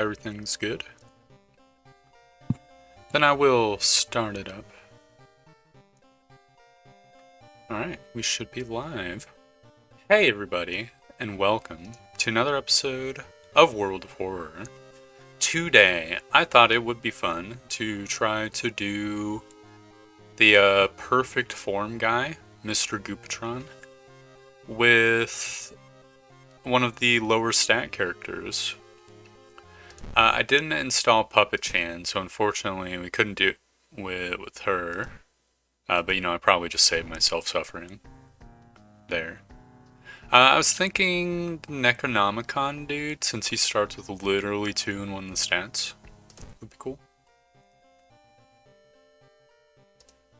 Everything's good. Then I will start it up. Alright, we should be live. Hey everybody, and welcome to another episode of World of Horror. Today, I thought it would be fun to try to do the perfect form guy, Mr. Goopatron, with one of the lower stat characters. I didn't install Puppet Chan, so unfortunately we couldn't do it with her. But you know, I probably just saved myself suffering there. I was thinking the Necronomicon dude, since he starts with literally 2 in one of the stats, would be cool.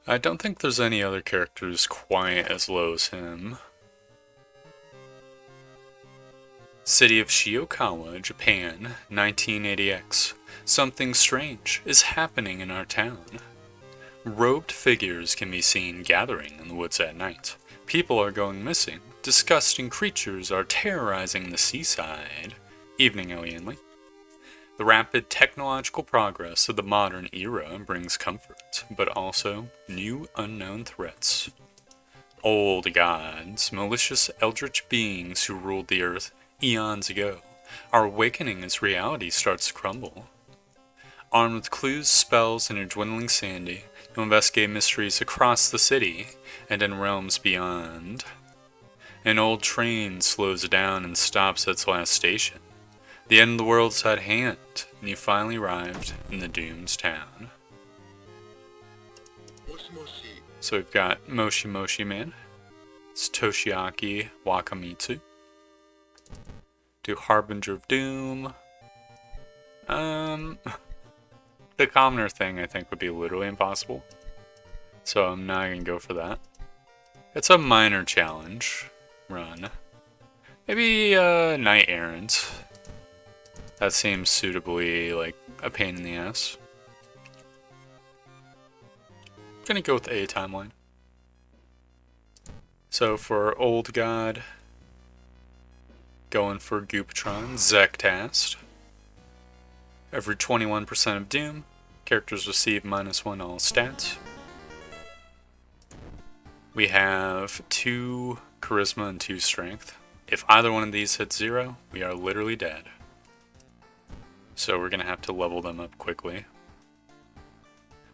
I don't think there's any other characters quite as low as him. City of Shiokawa, Japan, 1980X. Something strange is happening in our town. Robed figures can be seen gathering in the woods at night. People are going missing. Disgusting creatures are terrorizing the seaside. Evening, alienly. The rapid technological progress of the modern era brings comfort, but also new unknown threats. Old gods, malicious eldritch beings who ruled the earth eons ago, are awakening as reality starts to crumble. Armed with clues, spells, and a dwindling sanity, you'll investigate mysteries across the city and in realms beyond. An old train slows down and stops at its last station. The end of the world's at hand, and you finally arrived in the Doom's town. So we've got Moshi Moshi Man. It's Toshiaki Wakamitsu. Do Harbinger of Doom. The commoner thing I think would be literally impossible. So I'm not going to go for that. It's a minor challenge run. Maybe Knight Errant. That seems suitably like a pain in the ass. I'm going to go with A timeline. So for Old God, going for Goopatron, Zektast. Every 21% of Doom, characters receive -1 all stats. We have 2 Charisma and 2 Strength. If either one of these hits 0, we are literally dead. So we're going to have to level them up quickly.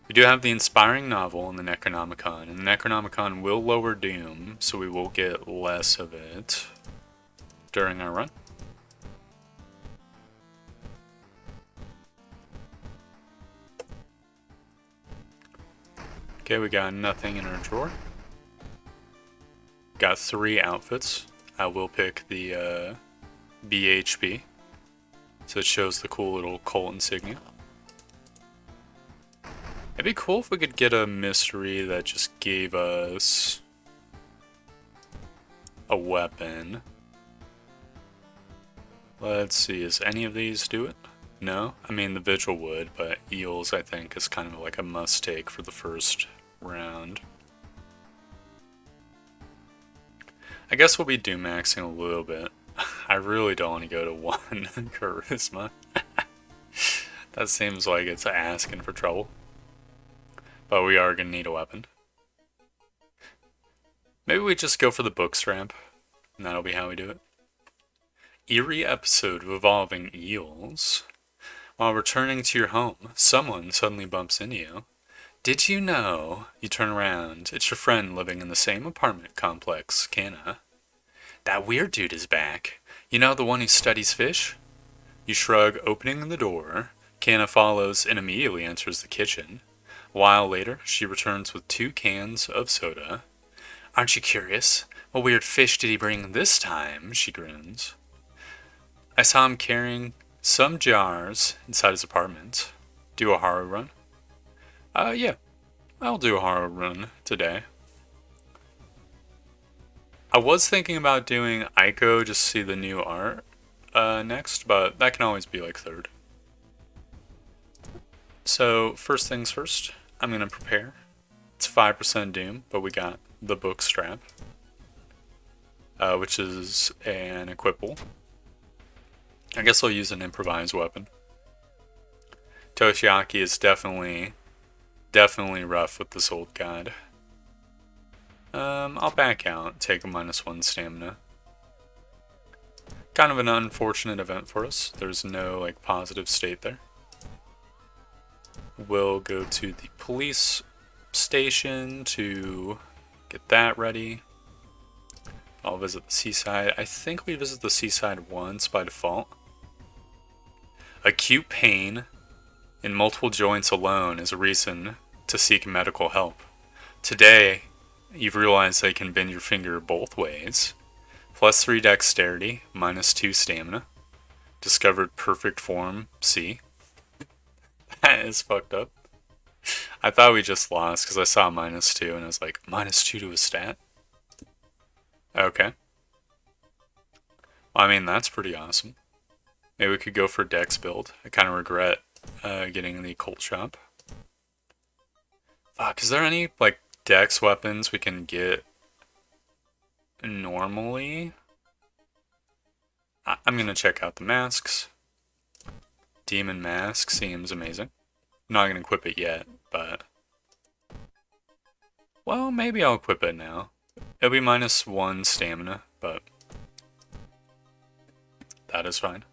We do have the Inspiring Novel in the Necronomicon, and the Necronomicon will lower Doom, so we will get less of it during our run. Okay, we got nothing in our drawer. Got 3 outfits. I will pick the BHP, so it shows the cool little cult insignia. It'd be cool if we could get a mystery that just gave us a weapon. Let's see, does any of these do it? No? I mean, the Vigil would, but Eels, I think, is kind of like a must-take for the first round. I guess we'll be Doom-maxing a little bit. I really don't want to go to 1 Charisma. That seems like it's asking for trouble. But we are going to need a weapon. Maybe we just go for the books ramp, and that'll be how we do it. Eerie episode of Evolving Eels. While returning to your home, someone suddenly bumps into you. Did you know? You turn around. It's your friend living in the same apartment complex, Kana. That weird dude is back. You know, the one who studies fish? You shrug, opening the door. Kana follows and immediately enters the kitchen. A while later, she returns with 2 cans of soda. Aren't you curious? What weird fish did he bring this time? She grins. I saw him carrying some jars inside his apartment. Do a horror run? Yeah. I'll do a horror run today. I was thinking about doing Ico just to see the new art next, but that can always be like 3rd. So, first things first, I'm going to prepare. It's 5% Doom, but we got the book strap, which is an equipable. I guess I'll use an improvised weapon. Toshiaki is definitely rough with this old god. I'll back out, take a -1 stamina. Kind of an unfortunate event for us. There's no like positive state there. We'll go to the police station to get that ready. I'll visit the seaside. I think we visit the seaside once by default. Acute pain in multiple joints alone is a reason to seek medical help. Today, you've realized they can bend your finger both ways. +3 dexterity, -2 stamina. Discovered perfect form C. That is fucked up. I thought we just lost because I saw -2 and I was like, -2 to a stat? Okay. Well, I mean, that's pretty awesome. Maybe we could go for dex build. I kind of regret getting the Colt Shop. Fuck, is there any, like, dex weapons we can get normally? I'm gonna check out the masks. Demon Mask seems amazing. I'm not gonna equip it yet, but... Well, maybe I'll equip it now. It'll be -1 stamina, but... that is fine.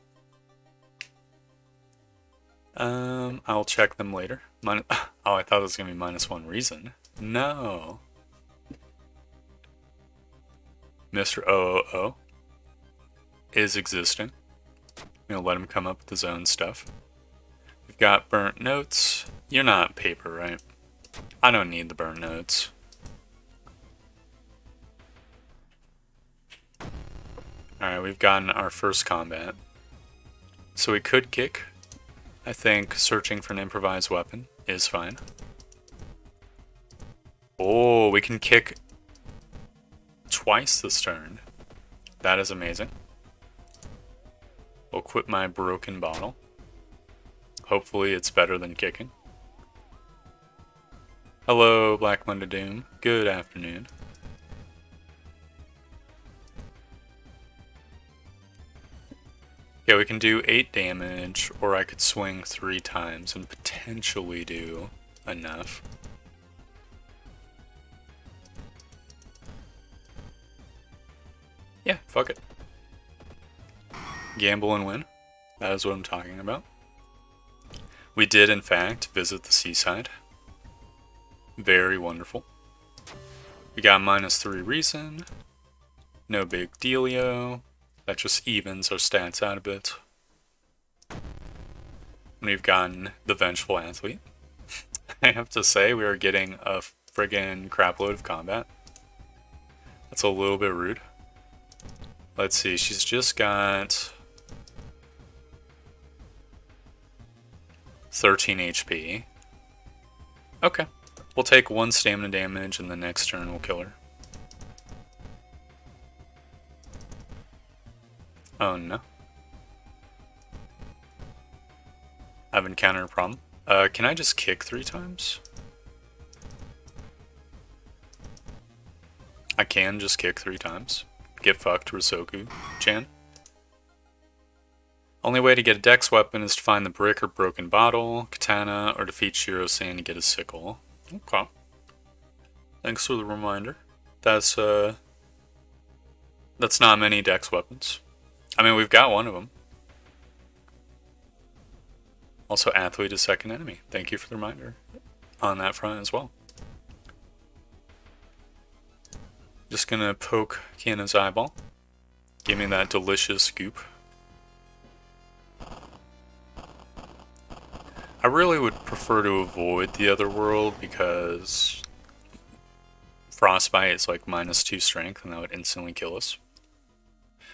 I'll check them later. Oh, I thought it was gonna be -1 reason. No. Mr. 000 is existing. I'm gonna let him come up with his own stuff. We've got burnt notes. You're not paper, right? I don't need the burnt notes. Alright, we've gotten our first combat. So we could kick. I think searching for an improvised weapon is fine. Oh, we can kick twice this turn. That is amazing. We'll equip my broken bottle. Hopefully it's better than kicking. Hello, Black Monday Doom. Good afternoon. Yeah, we can do 8 damage, or I could swing 3 times and potentially do enough. Yeah, fuck it. Gamble and win. That is what I'm talking about. We did, in fact, visit the seaside. Very wonderful. We got -3 reason. No big dealio. That just evens our stats out a bit. We've gotten the Vengeful Athlete. I have to say, we are getting a friggin' crapload of combat. That's a little bit rude. Let's see, she's just got 13 HP. Okay. We'll take 1 stamina damage and the next turn we'll kill her. Oh no. I've encountered a problem. Can I just kick 3 times? I can just kick 3 times. Get fucked, Risoku-chan. Only way to get a dex weapon is to find the brick or broken bottle, katana, or defeat Shiro-san to get his sickle. Okay. Thanks for the reminder. That's not many dex weapons. I mean, we've got one of them. Also, athlete is second enemy. Thank you for the reminder on that front as well. Just gonna poke Kiana's eyeball. Give me that delicious goop. I really would prefer to avoid the other world because frostbite is like -2 strength and that would instantly kill us.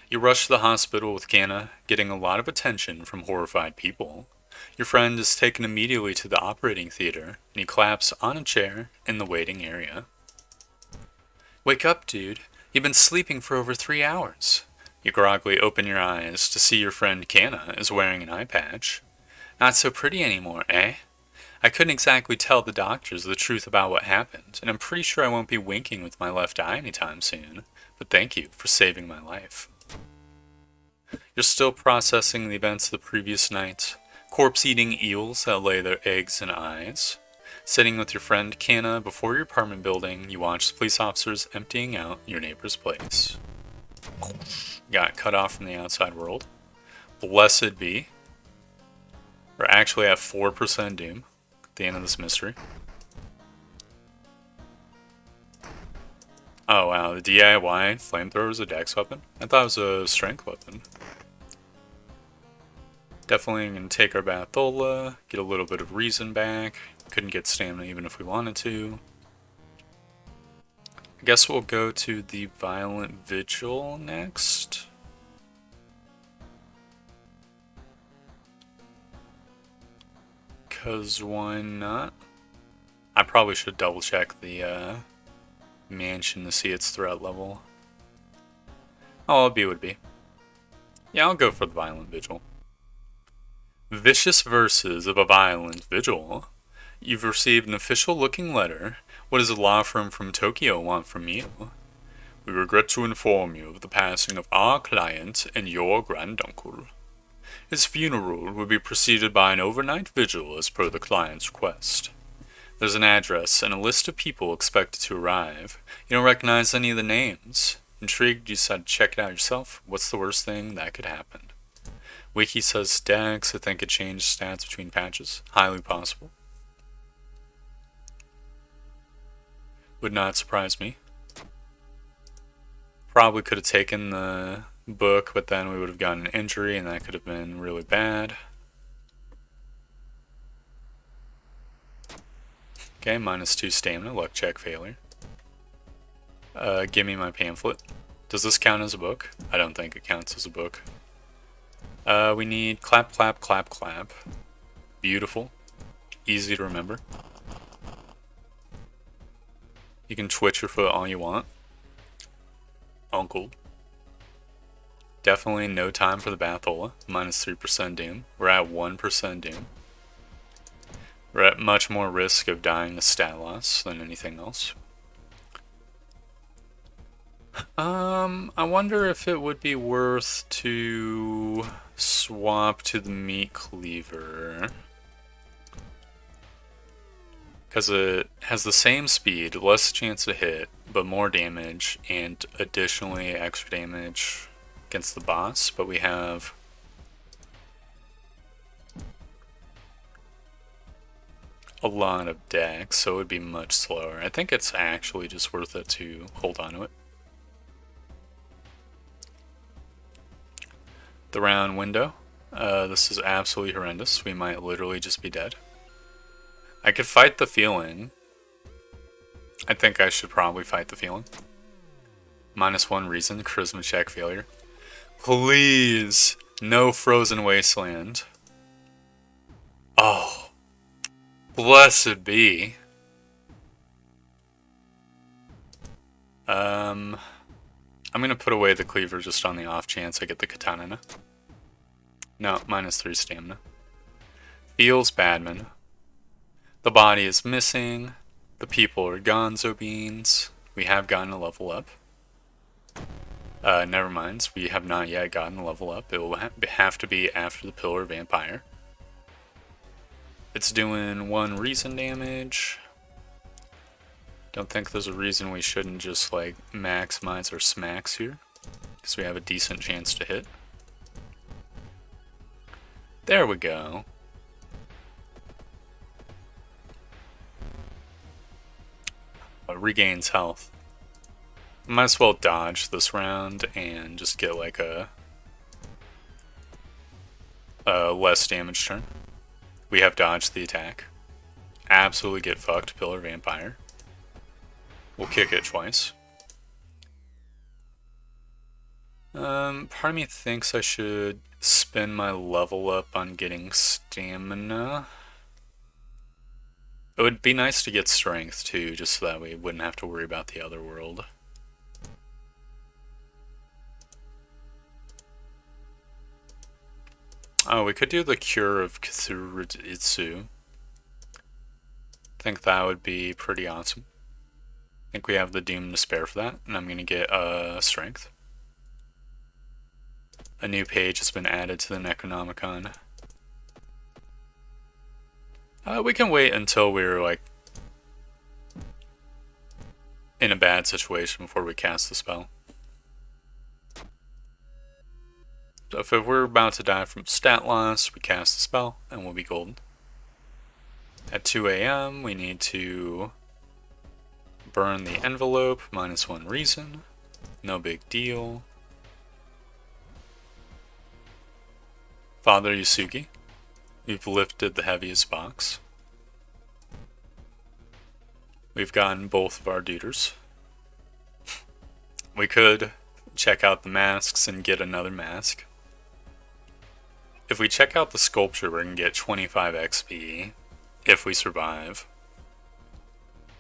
You rush to the hospital with Kiana, getting a lot of attention from horrified people. Your friend is taken immediately to the operating theater, and he claps on a chair in the waiting area. Wake up, dude. You've been sleeping for over 3 hours. You groggily open your eyes to see your friend Kiana is wearing an eye patch. Not so pretty anymore, eh? I couldn't exactly tell the doctors the truth about what happened, and I'm pretty sure I won't be winking with my left eye anytime soon, but thank you for saving my life. You're still processing the events of the previous night. Corpse-eating eels that lay their eggs in eyes. Sitting with your friend Canna before your apartment building, you watch the police officers emptying out your neighbor's place. Got cut off from the outside world. Blessed be. We're actually at 4% doom at the end of this mystery. Oh wow, the DIY flamethrower is a dex weapon? I thought it was a strength weapon. Definitely gonna take our Bathola, get a little bit of reason back. Couldn't get stamina even if we wanted to. I guess we'll go to the Violent Vigil next. Cause why not? I probably should double check the mansion to see its threat level. Oh, a B would be. Yeah, I'll go for the Violent Vigil. Vicious Verses of a Violent Vigil. You've received an official-looking letter. What does a law firm from Tokyo want from you? We regret to inform you of the passing of our client and your granduncle. His funeral will be preceded by an overnight vigil as per the client's request. There's an address and a list of people expected to arrive. You don't recognize any of the names. Intrigued, you decide to check it out yourself. What's the worst thing that could happen? Wiki says stacks. I think it changed stats between patches. Highly possible. Would not surprise me. Probably could have taken the book, but then we would have gotten an injury and that could have been really bad. Okay, -2 stamina, luck check failure. Give me my pamphlet. Does this count as a book? I don't think it counts as a book. We need clap, clap, clap, clap. Beautiful. Easy to remember. You can twitch your foot all you want. Uncle. Definitely no time for the Bathola. -3% doom. We're at 1% doom. We're at much more risk of dying to stat loss than anything else. I wonder if it would be worth to swap to the meat cleaver. Because it has the same speed, less chance to hit, but more damage, and additionally extra damage against the boss. But we have a lot of dex, so it would be much slower. I think it's actually just worth it to hold on to it. The round window. This is absolutely horrendous. We might literally just be dead. I could fight the feeling. I think I should probably fight the feeling. -1 reason, charisma check failure. Please, no frozen wasteland. Oh, blessed be. I'm gonna put away the cleaver just on the off chance I get the katana. No, -3 stamina. Feels badman. The body is missing. The people are gonzo beans. We have gotten a level up. Never mind. We have not yet gotten a level up. It will have to be after the Pillar Vampire. It's doing 1 reason damage. Don't think there's a reason we shouldn't just like maximize our smacks here, because we have a decent chance to hit. There we go. Regains health. Might as well dodge this round and just get like a less damage turn. We have dodged the attack. Absolutely get fucked, Pillar Vampire. We'll kick it twice. Part of me thinks I should spend my level up on getting stamina. It would be nice to get strength too, just so that we wouldn't have to worry about the other world. Oh, we could do the Cure of Cthulhu. I think that would be pretty awesome. I think we have the Doom to spare for that, and I'm going to get Strength. A new page has been added to the Necronomicon. We can wait until we're like in a bad situation before we cast the spell. So if we're about to die from stat loss, we cast the spell and we'll be golden. At 2 a.m. we need to burn the envelope, -1 reason. No big deal. Father Yusugi, we've lifted the heaviest box. We've gotten both of our duders. We could check out the masks and get another mask. If we check out the sculpture, we're going to get 25 XP if we survive.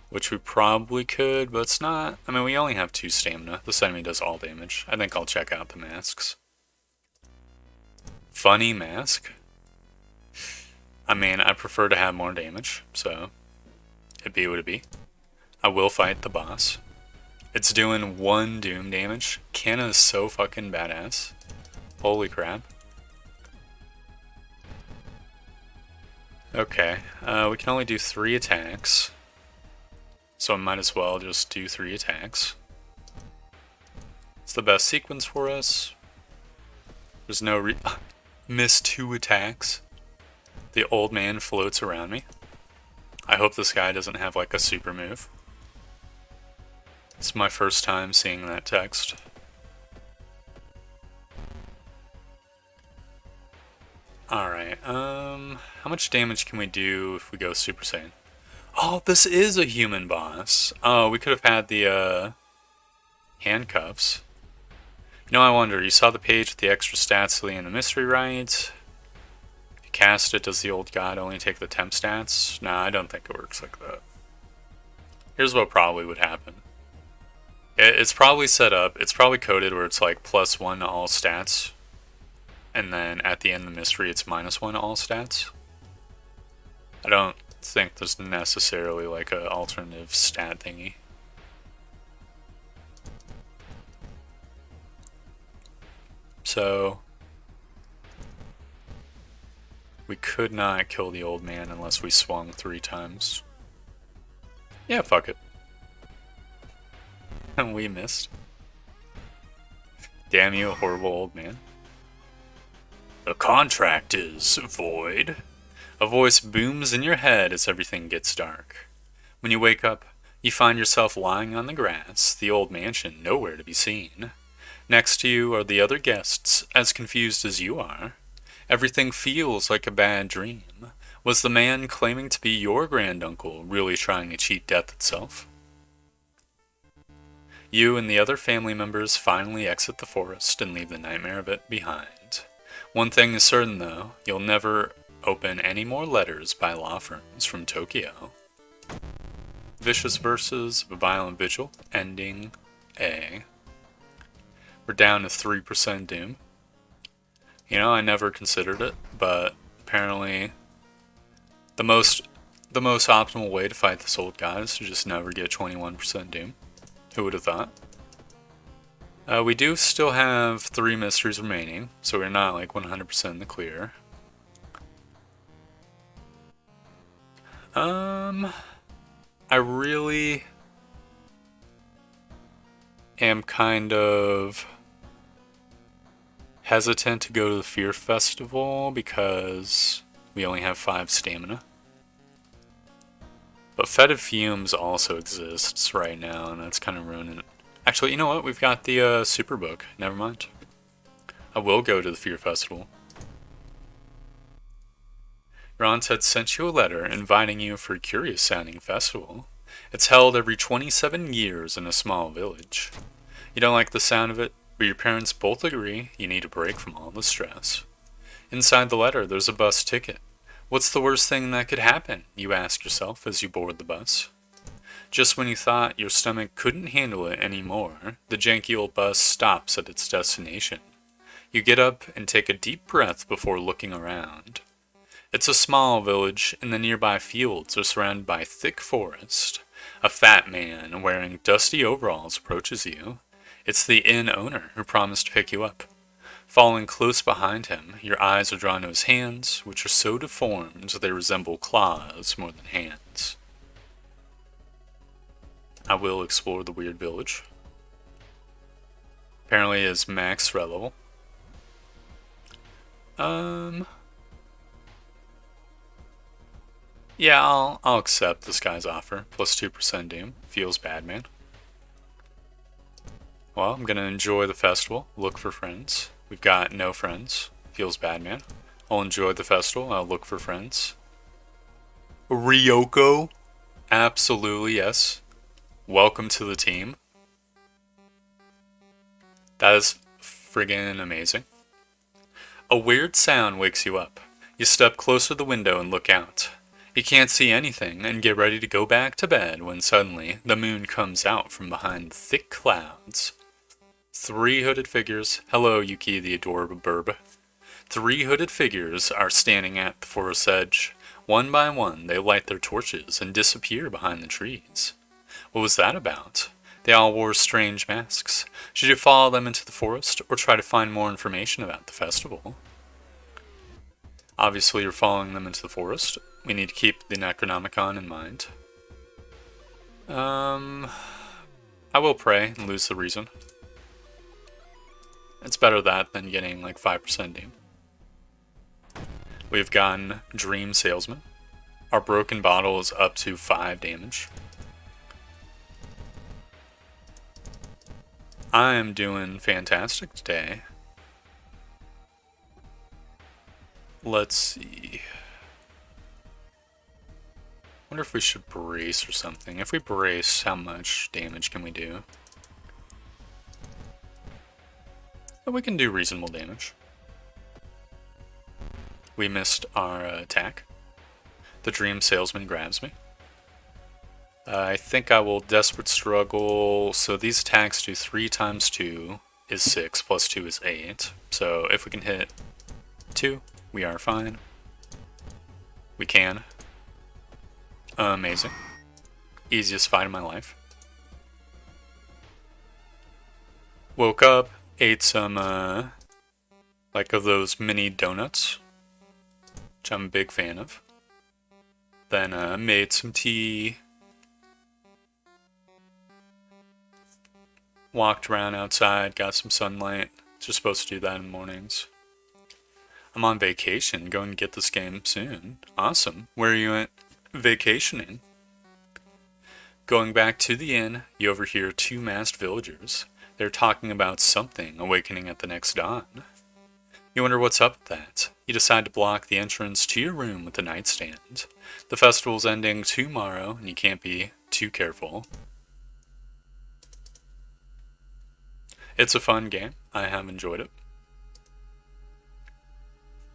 Which we probably could, but it's not. I mean, we only have 2 stamina. This enemy does all damage. I think I'll check out the masks. Funny mask. I mean, I prefer to have more damage, so it'd be what it be. I will fight the boss. It's doing 1 doom damage. Kanna is so fucking badass. Holy crap. Okay, we can only do 3 attacks. So I might as well just do 3 attacks. It's the best sequence for us. There's no miss 2 attacks. The old man floats around me. I hope this guy doesn't have like a super move. It's my first time seeing that text. Alright, how much damage can we do if we go Super Saiyan? Oh, this is a human boss. Oh, we could have had the, handcuffs. You know, I wonder, you saw the page with the extra stats in the mystery, right? If you cast it, does the old god only take the temp stats? Nah, I don't think it works like that. Here's what probably would happen. It's probably set up, it's probably coded where it's like +1 to all stats. And then at the end of the mystery, it's -1 to all stats. I don't think there's necessarily like an alternative stat thingy. So we could not kill the old man unless we swung 3 times. Yeah, fuck it. We missed. Damn you, horrible old man. The contract is void. A voice booms in your head as everything gets dark. When you wake up, you find yourself lying on the grass, the old mansion nowhere to be seen. Next to you are the other guests, as confused as you are. Everything feels like a bad dream. Was the man claiming to be your granduncle really trying to cheat death itself? You and the other family members finally exit the forest and leave the nightmare of it behind. One thing is certain though, you'll never open any more letters by law firms from Tokyo. Vicious Verses of a Violent Vigil, ending A. We're down to 3% Doom. You know, I never considered it, but apparently the most optimal way to fight this old guy is to just never get 21% Doom. Who would have thought? We do still have 3 mysteries remaining, so we're not like 100% in the clear. I really am kind of hesitant to go to the Fear Festival because we only have 5 stamina. But Fetid Fumes also exists right now, and that's kind of ruining it. Actually, you know what? We've got the super book. Never mind. I will go to the Fear Festival. Your aunt had sent you a letter inviting you for a curious-sounding festival. It's held every 27 years in a small village. You don't like the sound of it, but your parents both agree you need a break from all the stress. Inside the letter, there's a bus ticket. What's the worst thing that could happen? You ask yourself as you board the bus. Just when you thought your stomach couldn't handle it anymore, the janky old bus stops at its destination. You get up and take a deep breath before looking around. It's a small village, and the nearby fields are surrounded by thick forest. A fat man wearing dusty overalls approaches you. It's the inn owner who promised to pick you up. Following close behind him, your eyes are drawn to his hands, which are so deformed they resemble claws more than hands. I will explore the weird village. Apparently is max threat level. Yeah, I'll accept this guy's offer. Plus 2% doom. Feels bad, man. Well, I'm gonna enjoy the festival. Look for friends. We've got no friends. Feels bad, man. I'll enjoy the festival. I'll look for friends. Ryoko? Absolutely, yes. Welcome to the team. That is friggin' amazing. A weird sound wakes you up. You step closer to the window and look out. You can't see anything and get ready to go back to bed when suddenly the moon comes out from behind thick clouds. 3 hooded figures. Hello, Yuki the adorable burb. 3 hooded figures are standing at the forest edge. One by one, they light their torches and disappear behind the trees. What was that about? They all wore strange masks. Should you follow them into the forest or try to find more information about the festival? Obviously, you're following them into the forest. We need to keep the Necronomicon in mind. I will pray and lose the reason. It's better that than getting like 5% doom. We've gotten Dream Salesman. Our broken bottle is up to 5 damage. I am doing fantastic today. Let's see. Wonder if we should brace or something. If we brace, how much damage can we do? But we can do reasonable damage. We missed our attack. The Dream Salesman grabs me. I think I will Desperate Struggle. So these attacks do 3 times 2 is 6, plus 2 is 8. So if we can hit 2, we are fine. We can. Amazing. Easiest fight of my life. Woke up, ate some, like of those mini donuts, which I'm a big fan of. Then, made some tea. Walked around outside, got some sunlight. Just supposed to do that in the mornings. I'm on vacation, going to get this game soon. Awesome. Where are you at vacationing? Going back to the inn, you overhear 2 masked villagers. They're talking about something awakening at the next dawn. You wonder what's up with that. You decide to block the entrance to your room with a nightstand. The festival's ending tomorrow, and you can't be too careful. It's a fun game. I have enjoyed it.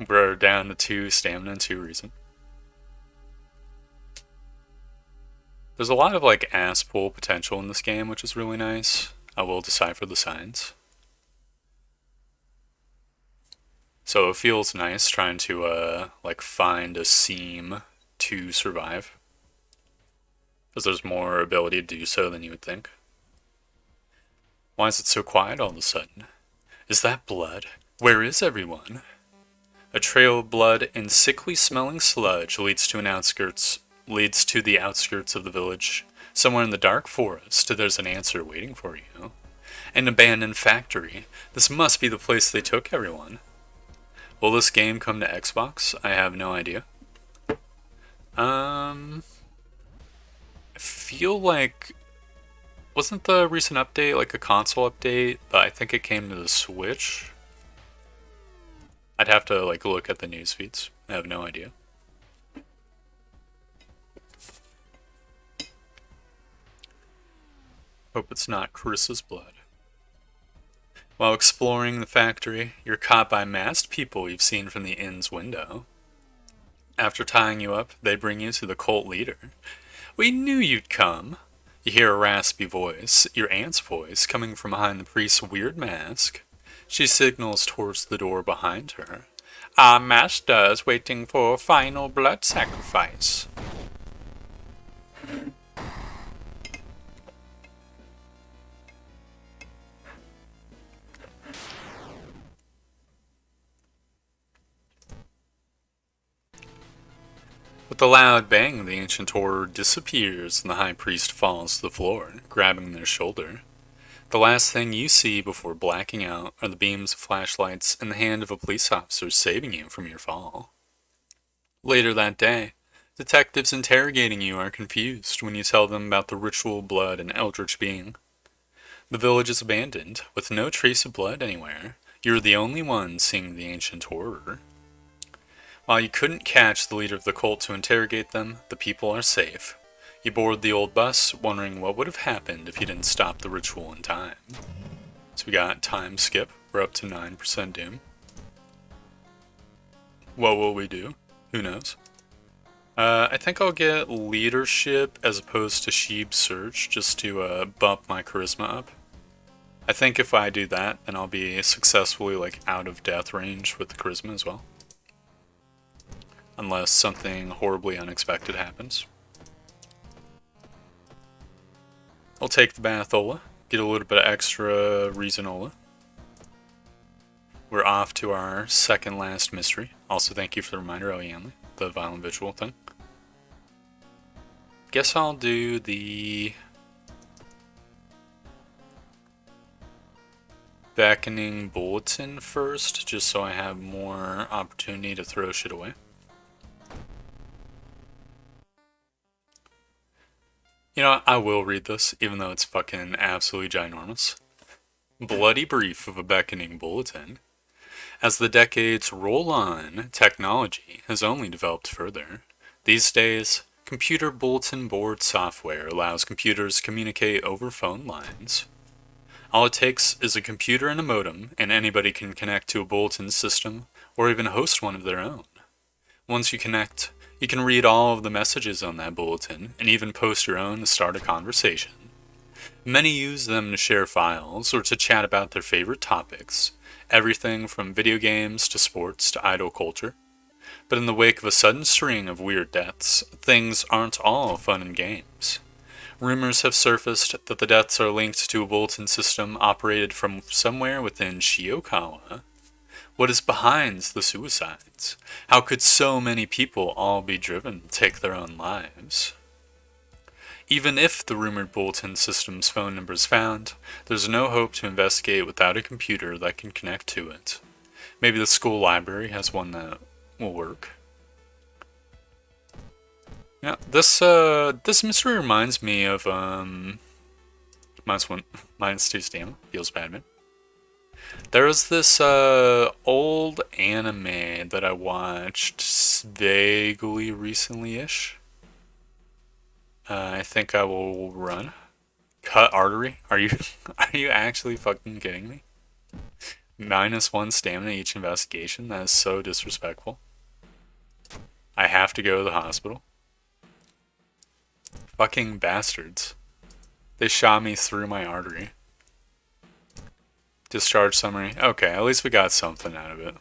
We're down to 2 stamina and 2 reason. There's a lot of like ass pull potential in this game, which is really nice. I will decipher the signs. So it feels nice trying to like find a seam to survive. Because there's more ability to do so than you would think. Why is it so quiet all of a sudden? Is that blood? Where is everyone? A trail of blood and sickly smelling sludge leads to the outskirts of the village. Somewhere in the dark forest, there's an answer waiting for you. An abandoned factory. This must be the place they took everyone. Will this game come to Xbox? I have no idea. I feel like... Wasn't the recent update like a console update? But I think it came to the Switch. I'd have to like look at the news feeds. I have no idea. Hope it's not Chris's blood. While exploring the factory, you're caught by masked people you've seen from the inn's window. After tying you up, they bring you to the cult leader. We knew you'd come. You hear a raspy voice, your aunt's voice, coming from behind the priest's weird mask. She signals towards the door behind her. Our master is waiting for a final blood sacrifice. With a loud bang, the ancient horror disappears and the high priest falls to the floor, grabbing their shoulder. The last thing you see before blacking out are the beams of flashlights in the hand of a police officer saving you from your fall. Later that day, detectives interrogating you are confused when you tell them about the ritual blood and eldritch being. The village is abandoned, with no trace of blood anywhere. You're the only one seeing the ancient horror. While you couldn't catch the leader of the cult to interrogate them, the people are safe. You board the old bus, wondering what would have happened if you didn't stop the ritual in time. So we got time skip, we're up to 9% doom. What will we do? Who knows? I think I'll get leadership as opposed to Sheeb Search, just to bump my charisma up. I think if I do that, then I'll be successfully like out of death range with the charisma as well. Unless something horribly unexpected happens. I'll take the Bathola, get a little bit of extra Reasonola. We're off to our second last mystery. Also, thank you for the reminder, Elianli, the violent visual thing. Guess I'll do the beckoning bulletin first, just so I have more opportunity to throw shit away. You know, I will read this, even though it's fucking absolutely ginormous. Bloody brief of a beckoning bulletin. As the decades roll on, technology has only developed further. These days, computer bulletin board software allows computers to communicate over phone lines. All it takes is a computer and a modem, and anybody can connect to a bulletin system, or even host one of their own. Once you connect, you can read all of the messages on that bulletin, and even post your own to start a conversation. Many use them to share files, or to chat about their favorite topics, everything from video games to sports to idol culture. But in the wake of a sudden string of weird deaths, things aren't all fun and games. Rumors have surfaced that the deaths are linked to a bulletin system operated from somewhere within Shiokawa. What is behind the suicides? How could so many people all be driven to take their own lives? Even if the rumored bulletin system's phone number is found, there's no hope to investigate without a computer that can connect to it. Maybe the school library has one that will work. Yeah, this mystery reminds me of minus 2 stamina. Feels bad, man. There was this old anime that I watched vaguely recently-ish. I think I will run. Cut artery? Are you actually fucking kidding me? -1 stamina each investigation? That is so disrespectful. I have to go to the hospital. Fucking bastards. They shot me through my artery. Discharge summary. Okay, at least we got something out of it.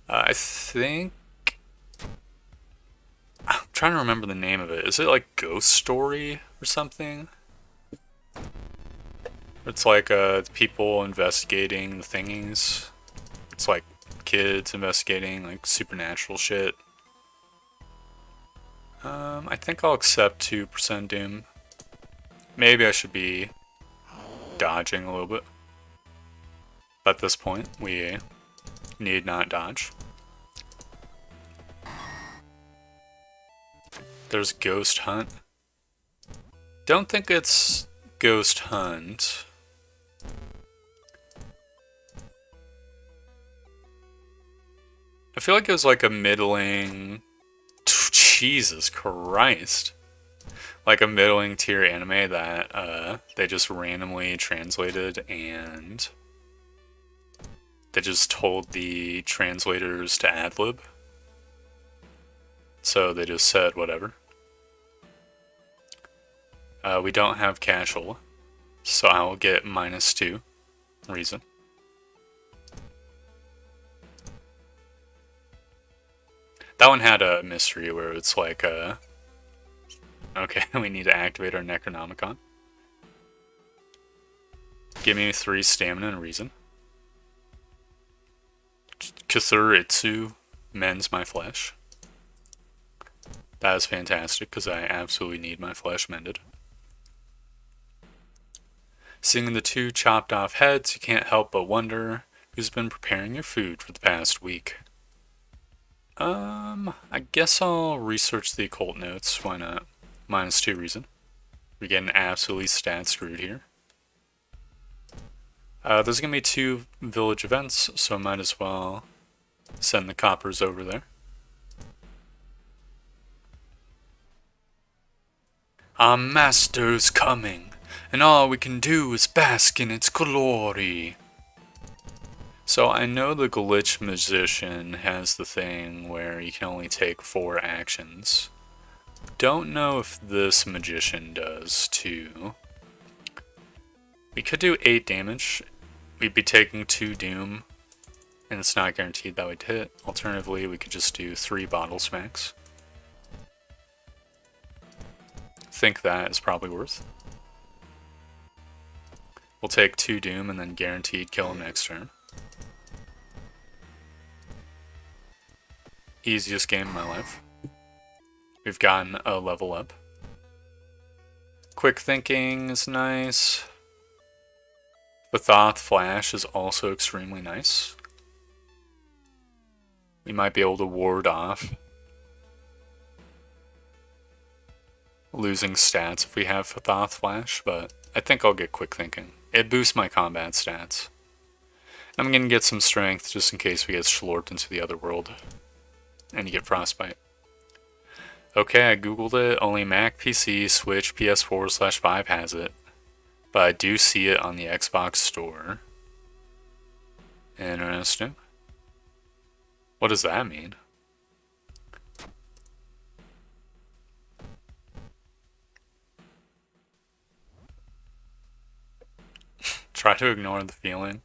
I think... I'm trying to remember the name of it. Is it like Ghost Story or something? It's like people investigating the thingies. It's like kids investigating like supernatural shit. I think I'll accept 2% doom. Maybe I should be dodging a little bit. But at this point, we need not dodge. There's Ghost Hunt. Don't think it's Ghost Hunt. I feel like it was like a middling... Jesus Christ. Like a middling tier anime that they just randomly translated and they just told the translators to ad-lib. So they just said whatever. We don't have casual, so I will get -2 reason. That one had a mystery where it's like, okay, we need to activate our Necronomicon. Give me 3 stamina and reason. Kithuritsu mends my flesh. That is fantastic because I absolutely need my flesh mended. Seeing the two chopped off heads, you can't help but wonder who's been preparing your food for the past week. I guess I'll research the occult notes. Why not? -2 reason. We're getting absolutely stat screwed here. There's gonna be 2 village events, so I might as well send the coppers over there. Our master's coming, and all we can do is bask in its glory. So I know the glitch magician has the thing where you can only take 4 actions. Don't know if this magician does too. We could do 8 damage. We'd be taking 2 doom, and it's not guaranteed that we'd hit. Alternatively, we could just do 3 bottle smacks. Think that is probably worth. We'll take 2 doom and then guaranteed kill him next turn. Easiest game of my life. We've gotten a level up. Quick thinking is nice. The Thoth Flash is also extremely nice. We might be able to ward off losing stats if we have Thoth Flash, but I think I'll get quick thinking. It boosts my combat stats. I'm gonna get some strength just in case we get slurped into the other world and you get frostbite. Okay, I googled it. Only Mac, PC, Switch, PS4/5 has it. But I do see it on the Xbox store. Interesting. What does that mean? Try to ignore the feeling.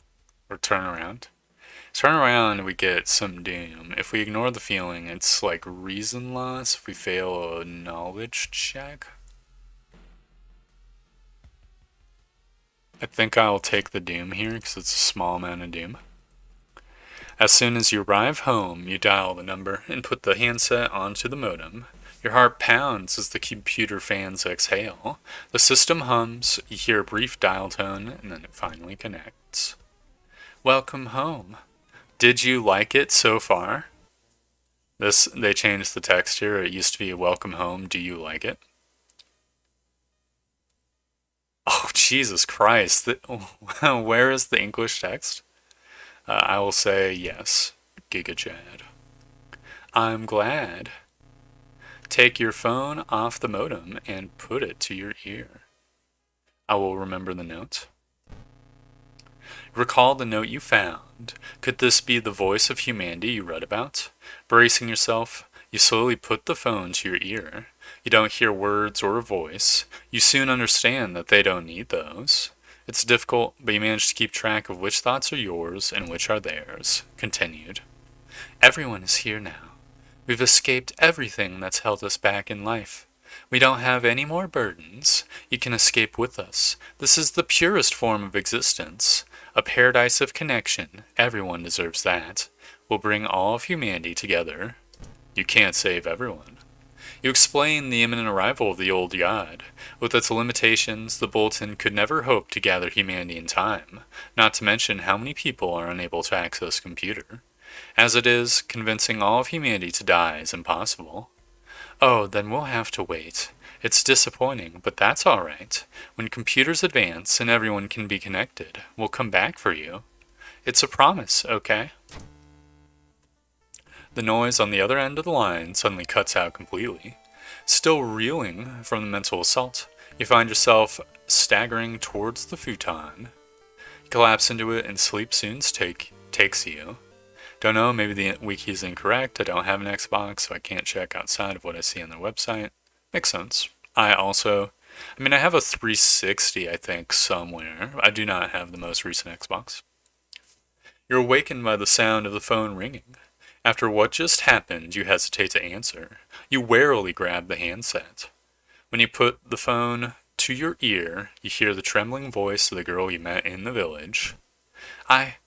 Or turn around. Turn around, we get some doom. If we ignore the feeling, it's like reason loss if we fail a knowledge check. I think I'll take the doom here because it's a small amount of doom. As soon as you arrive home, you dial the number and put the handset onto the modem. Your heart pounds as the computer fans exhale. The system hums, you hear a brief dial tone, and then it finally connects. Welcome home. Did you like it so far? They changed the text here. It used to be welcome home, do you like it? Oh, Jesus Christ. Where is the English text? I will say yes, Giga Chad. I'm glad. Take your phone off the modem and put it to your ear. I will remember the note. Recall the note you found. Could this be the voice of humanity you read about? Bracing yourself, you slowly put the phone to your ear. You don't hear words or a voice. You soon understand that they don't need those. It's difficult, but you manage to keep track of which thoughts are yours and which are theirs. Continued. Everyone is here now. We've escaped everything that's held us back in life. We don't have any more burdens. You can escape with us. This is the purest form of existence. A paradise of connection. Everyone deserves that. We'll bring all of humanity together. You can't save everyone. You explain the imminent arrival of the old god. With its limitations, the bulletin could never hope to gather humanity in time, not to mention how many people are unable to access a computer. As it is, convincing all of humanity to die is impossible. Oh, then we'll have to wait. It's disappointing, but that's all right. When computers advance and everyone can be connected, we'll come back for you. It's a promise, okay? The noise on the other end of the line suddenly cuts out completely. Still reeling from the mental assault, you find yourself staggering towards the futon. You collapse into it and sleep soon takes you. Don't know, maybe the wiki is incorrect. I don't have an Xbox, so I can't check outside of what I see on their website. Makes sense. I have a 360, I think, somewhere. I do not have the most recent Xbox. You're awakened by the sound of the phone ringing. After what just happened, you hesitate to answer. You warily grab the handset. When you put the phone to your ear, you hear the trembling voice of the girl you met in the village. I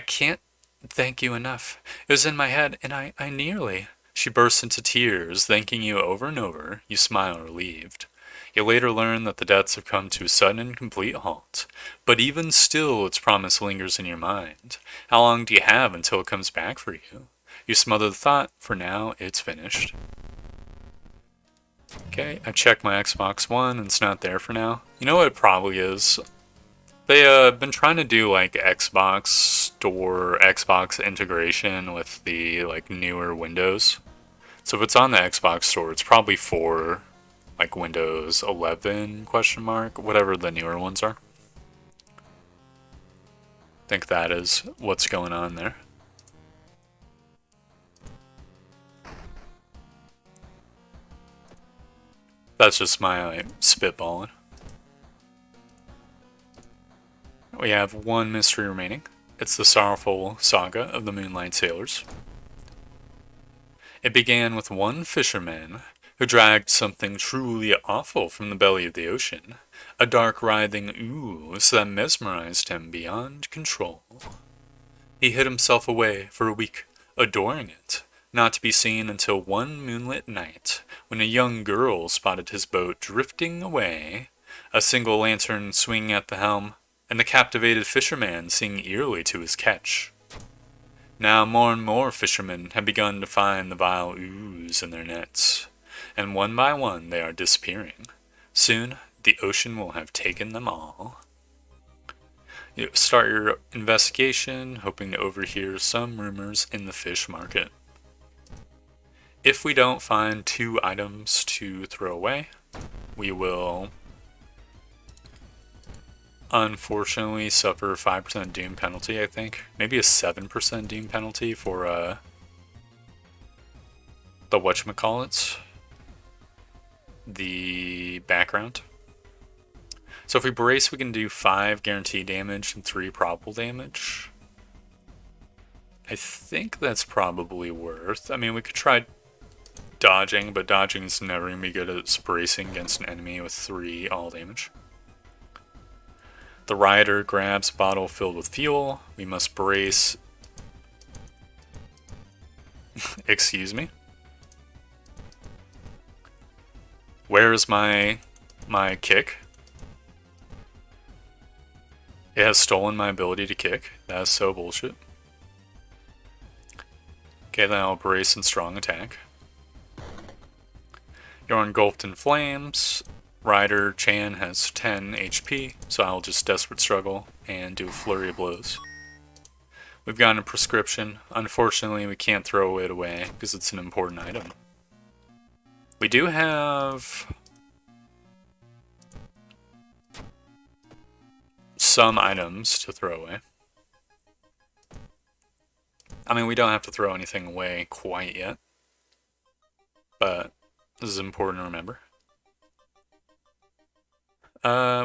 can't thank you enough. It was in my head, and I nearly. She burst into tears, thanking you over and over. You smile relieved. You later learn that the deaths have come to a sudden and complete halt. But even still, its promise lingers in your mind. How long do you have until it comes back for you? You smother the thought. For now, it's finished. Okay, I checked my Xbox One and it's not there for now. You know what it probably is? They been trying to do like Xbox Store, Xbox integration with the like newer Windows. So if it's on the Xbox Store, it's probably for like Windows 11 question mark, whatever the newer ones are. I think that is what's going on there. That's just my spitballing. We have one mystery remaining. It's the sorrowful saga of the Moonlight Sailors. It began with one fisherman who dragged something truly awful from the belly of the ocean, a dark writhing ooze that mesmerized him beyond control. He hid himself away for a week, adoring it, not to be seen until one moonlit night, when a young girl spotted his boat drifting away, a single lantern swinging at the helm, and the captivated fisherman seeing eerily to his catch. Now more and more fishermen have begun to find the vile ooze in their nets, and one by one they are disappearing. Soon, the ocean will have taken them all. You start your investigation, hoping to overhear some rumors in the fish market. If we don't find 2 items to throw away, we will unfortunately suffer a 5% doom penalty, I think. Maybe a 7% doom penalty for the whatchamacallits. The background. So if we brace, we can do 5 guaranteed damage and 3 probable damage. I think that's probably worth. I mean, we could try dodging, but dodging is never going to be good at bracing against an enemy with 3 all damage. The rider grabs a bottle filled with fuel. We must brace. Excuse me. Where is my kick? It has stolen my ability to kick. That is so bullshit. Okay, then I'll brace and strong attack. You're engulfed in flames. Rider Chan has 10 HP, so I'll just desperate struggle and do a flurry of blows. We've gotten a prescription. Unfortunately, we can't throw it away because it's an important item. We do have some items to throw away. I mean, we don't have to throw anything away quite yet, but this is important to remember.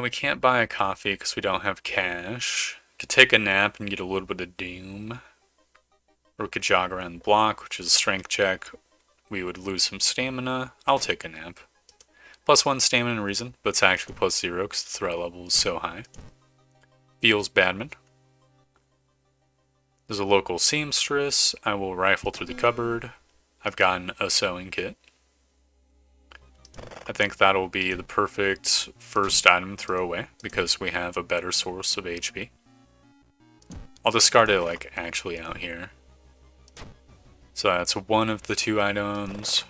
We can't buy a coffee because we don't have cash. Could take a nap and get a little bit of doom. Or we could jog around the block, which is a strength check. We would lose some stamina. I'll take a nap. +1 stamina and reason, but it's actually +0 because the threat level is so high. Feels Badman. There's a local seamstress. I will rifle through the cupboard. I've gotten a sewing kit. I think that'll be the perfect first item throwaway because we have a better source of HP. I'll discard it like actually out here. So that's one of the 2 items.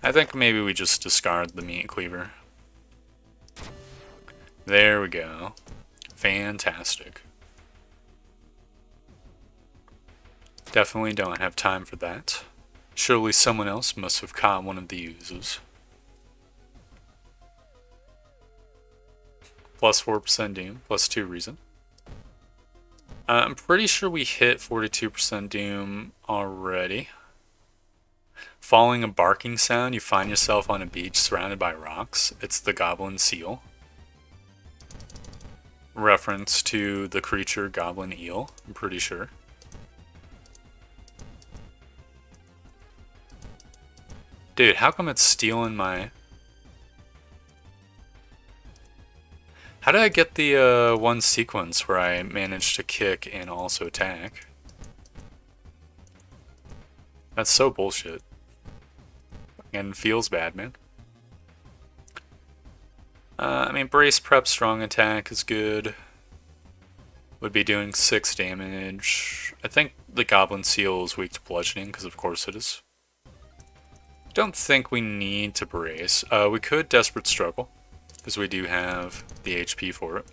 I think maybe we just discard the meat cleaver. There we go. Fantastic. Definitely don't have time for that. Surely someone else must have caught one of the oozes. +4% doom, +2 reason. I'm pretty sure we hit 42% doom already. Following a barking sound, you find yourself on a beach surrounded by rocks. It's the goblin seal. Reference to the creature goblin eel, I'm pretty sure. Dude, how come it's stealing my... How did I get the one sequence where I managed to kick and also attack? That's so bullshit. And feels bad, man. I mean, brace prep strong attack is good. Would be doing 6 damage. I think the Goblin Seal is weak to bludgeoning, because of course it is. Don't think we need to brace. We could Desperate Struggle, because we do have the HP for it.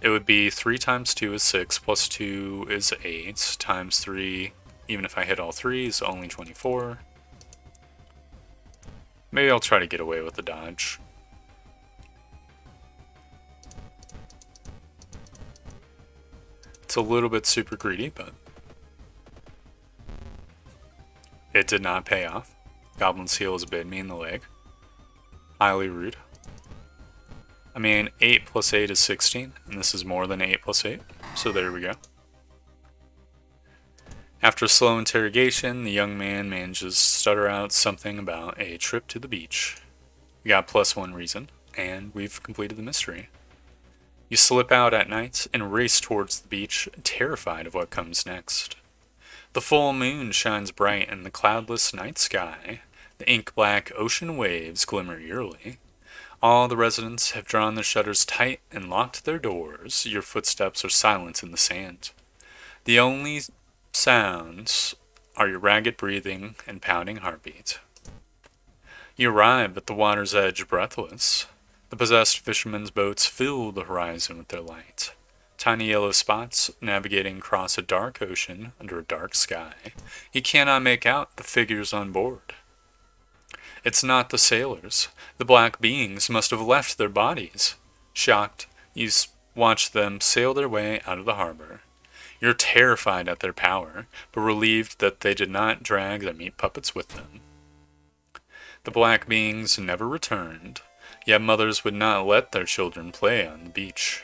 It would be 3 times 2 is 6, plus 2 is 8, times 3, even if I hit all 3, is only 24. Maybe I'll try to get away with the dodge. It's a little bit super greedy, but it did not pay off. Goblin Seal has bit me in the leg. Highly rude. I mean, 8 plus 8 is 16, and this is more than 8 plus 8, so there we go. After a slow interrogation, the young man manages to stutter out something about a trip to the beach. We got +1 reason, and we've completed the mystery. You slip out at night and race towards the beach, terrified of what comes next. The full moon shines bright in the cloudless night sky. The ink-black ocean waves glimmer eerily. All the residents have drawn their shutters tight and locked their doors. Your footsteps are silent in the sand. The only sounds are your ragged breathing and pounding heartbeat. You arrive at the water's edge breathless. The possessed fishermen's boats fill the horizon with their light. Tiny yellow spots navigating across a dark ocean under a dark sky. You cannot make out the figures on board. It's not the sailors. The black beings must have left their bodies. Shocked, you watch them sail their way out of the harbor. You're terrified at their power, but relieved that they did not drag their meat puppets with them. The black beings never returned, yet mothers would not let their children play on the beach.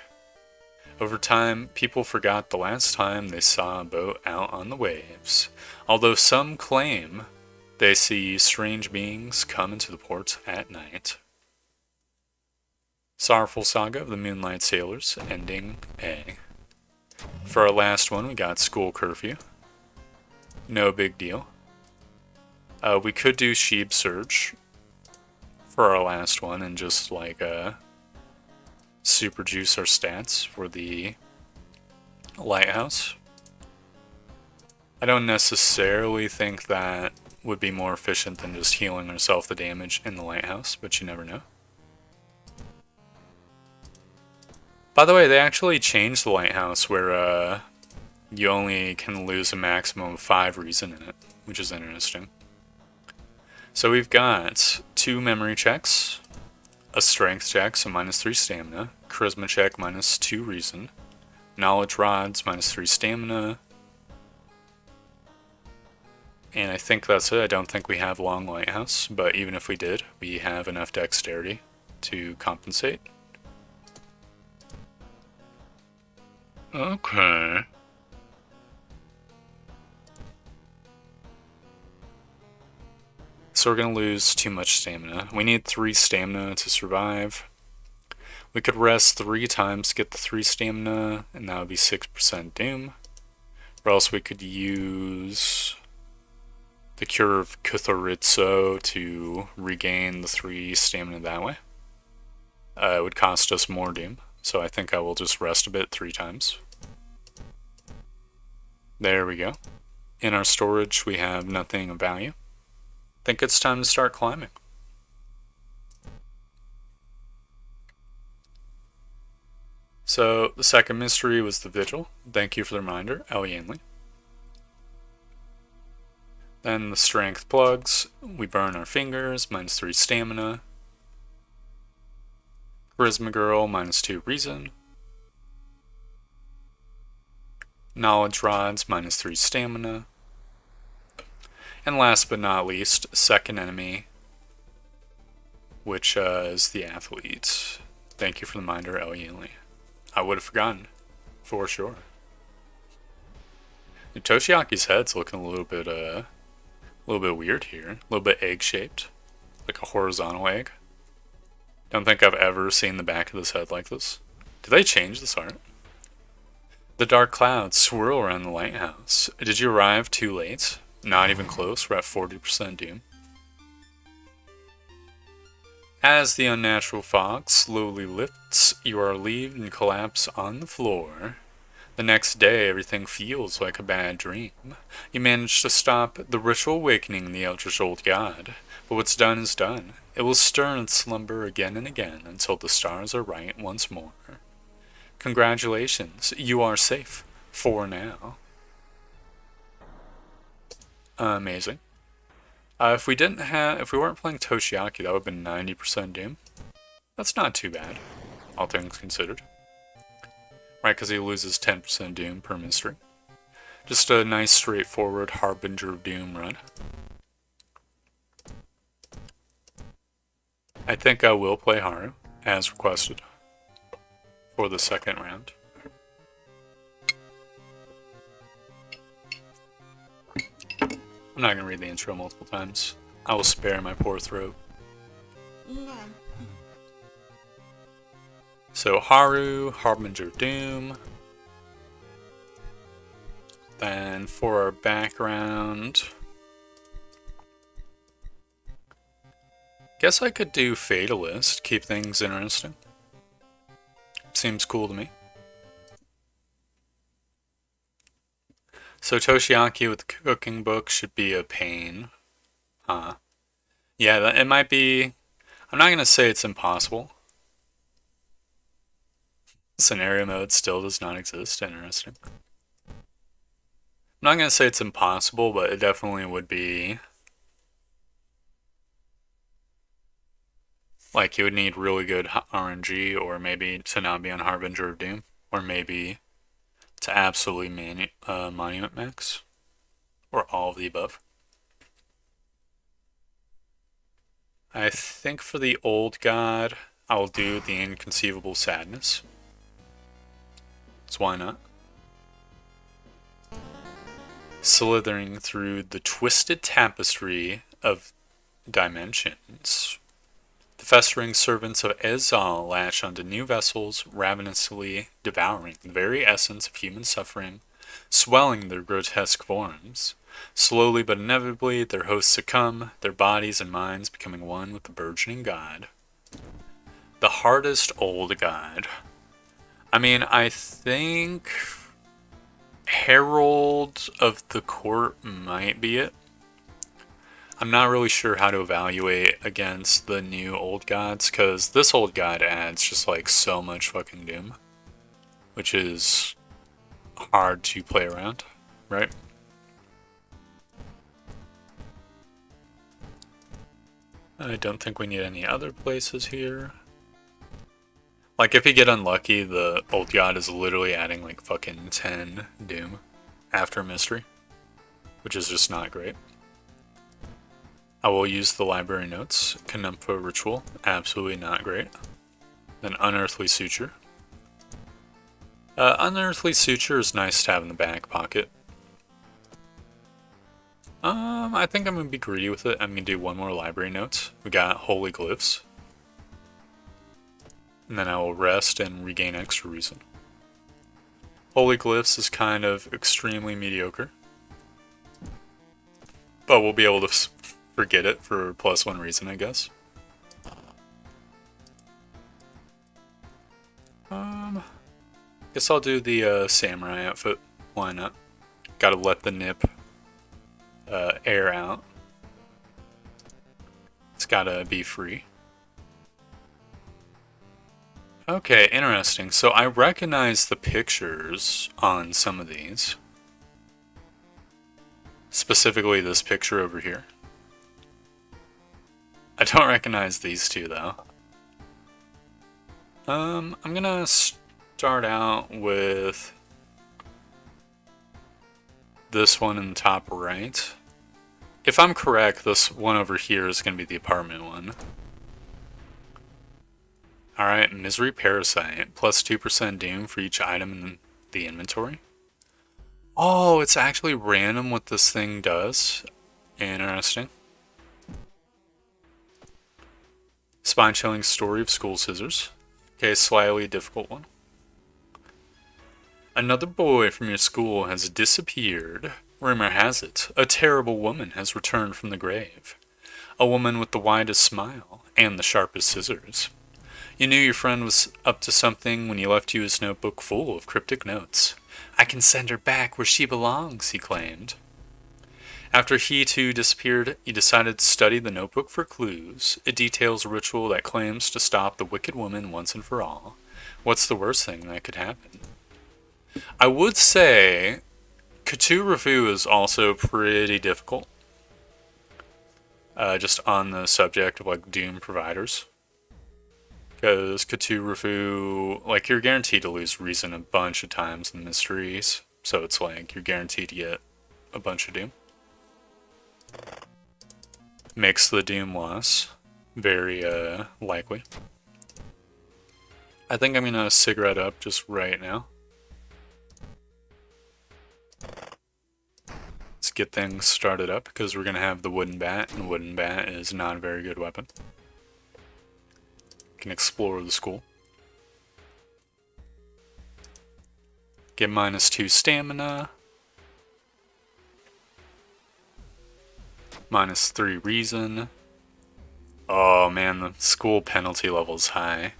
Over time, people forgot the last time they saw a boat out on the waves, although some claim they see strange beings come into the port at night. Sorrowful Saga of the Moonlight Sailors, ending A. For our last one, we got School Curfew. No big deal. We could do Sheep Surge for our last one and just like super juice our stats for the lighthouse. I don't necessarily think that would be more efficient than just healing ourselves the damage in the lighthouse, but you never know. By the way, they actually changed the lighthouse where you only can lose a maximum of 5 reason in it, which is interesting. So we've got 2 memory checks, a strength check, so -3 stamina, charisma check, -2 reason, knowledge rods, -3 stamina, and I think that's it. I don't think we have long lighthouse, but even if we did, we have enough dexterity to compensate. Okay. So we're going to lose too much stamina. We need 3 stamina to survive. We could rest 3 times to get the 3 stamina, and that would be 6% doom. Or else we could use the Cure of Kuthorizo to regain the 3 stamina that way. It would cost us more doom, so I think I will just rest a bit 3 times. There we go. In our storage we have nothing of value. I think it's time to start climbing. So the second mystery was the Vigil. Thank you for the reminder, El Yanley. Then the strength plugs. We burn our fingers, -3 stamina. Charisma Girl, -2 reason. Knowledge rods, -3 stamina. And last but not least, second enemy, which is the athlete. Thank you for the reminder, El Yanley. I would have forgotten, for sure. And Toshiaki's head's looking a little bit weird here. A little bit egg-shaped, like a horizontal egg. Don't think I've ever seen the back of this head like this. Did they change this art? The dark clouds swirl around the lighthouse. Did you arrive too late? Not even close, we're at 40% doom. As the unnatural fog slowly lifts, you are relieved and collapse on the floor. The next day, everything feels like a bad dream. You manage to stop the ritual awakening the eldritch old god, but what's done is done. It will stir in slumber again and again until the stars are right once more. Congratulations, you are safe. For now. Amazing. If we weren't playing Toshiaki, that would have been 90% doom. That's not too bad, all things considered. Right, because he loses 10% doom per mystery. Just a nice, straightforward Harbinger of Doom run. I think I will play Haru, as requested, for the second round. I'm not going to read the intro multiple times. I will spare my poor throat. So Haru, Harbinger of Doom. Then for our background, guess I could do Fatalist, keep things interesting. Seems cool to me. So Toshiaki with the cooking book should be a pain. Huh. Yeah, it might be... I'm not going to say it's impossible. Scenario mode still does not exist. Interesting. I'm not going to say it's impossible, but it definitely would be... Like, you would need really good RNG, or maybe to not be on Harbinger of Doom, or maybe to absolutely Monument Max, or all of the above. I think for the old god, I'll do the Inconceivable Sadness. So why not? Slithering through the twisted tapestry of dimensions. The festering servants of Ezal latch onto new vessels, ravenously devouring the very essence of human suffering, swelling their grotesque forms. Slowly but inevitably, their hosts succumb, their bodies and minds becoming one with the burgeoning god. The hardest old god. I mean, I think Herald of the Court might be it. I'm not really sure how to evaluate against the new old gods, because this old god adds just like so much fucking doom, which is hard to play around, right? I don't think we need any other places here. Like, if you get unlucky, the old god is literally adding like fucking 10 doom after mystery, which is just not great. I will use the library notes. Kanumpa Ritual, absolutely not great. Then Unearthly Suture. Unearthly Suture is nice to have in the back pocket. I think I'm going to be greedy with it. I'm going to do one more library note. We got Holy Glyphs. And then I will rest and regain extra reason. Holy Glyphs is kind of extremely mediocre. But we'll be able to forget it for +1 reason, I guess. Guess I'll do the samurai outfit. Why not? Gotta let the nip air out. It's gotta be free. Okay, interesting. So I recognize the pictures on some of these. Specifically this picture over here. I don't recognize these two though. I'm gonna start out with this one in the top right. If I'm correct, this one over here is gonna be the apartment one. Alright, Misery Parasite, +2% doom for each item in the inventory. Oh, it's actually random what this thing does. Interesting. Spine-chilling story of school scissors. Okay, slightly difficult one. Another boy from your school has disappeared. Rumor has it, a terrible woman has returned from the grave. A woman with the widest smile and the sharpest scissors. You knew your friend was up to something when he left you his notebook full of cryptic notes. I can send her back where she belongs, he claimed. After he too disappeared, you decided to study the notebook for clues. It details a ritual that claims to stop the wicked woman once and for all. What's the worst thing that could happen? I would say Cthulhu is also pretty difficult. Just on the subject of like Doom providers. Because Cthulhu, like, you're guaranteed to lose reason a bunch of times in mysteries. So it's like you're guaranteed to get a bunch of Doom. Makes the Doom loss very likely. I think I'm gonna cigarette up just right now. Let's get things started up because we're gonna have the wooden bat, and the wooden bat is not a very good weapon. Can explore the school. Get -2 stamina. -3 reason. Oh man, the school penalty level is high.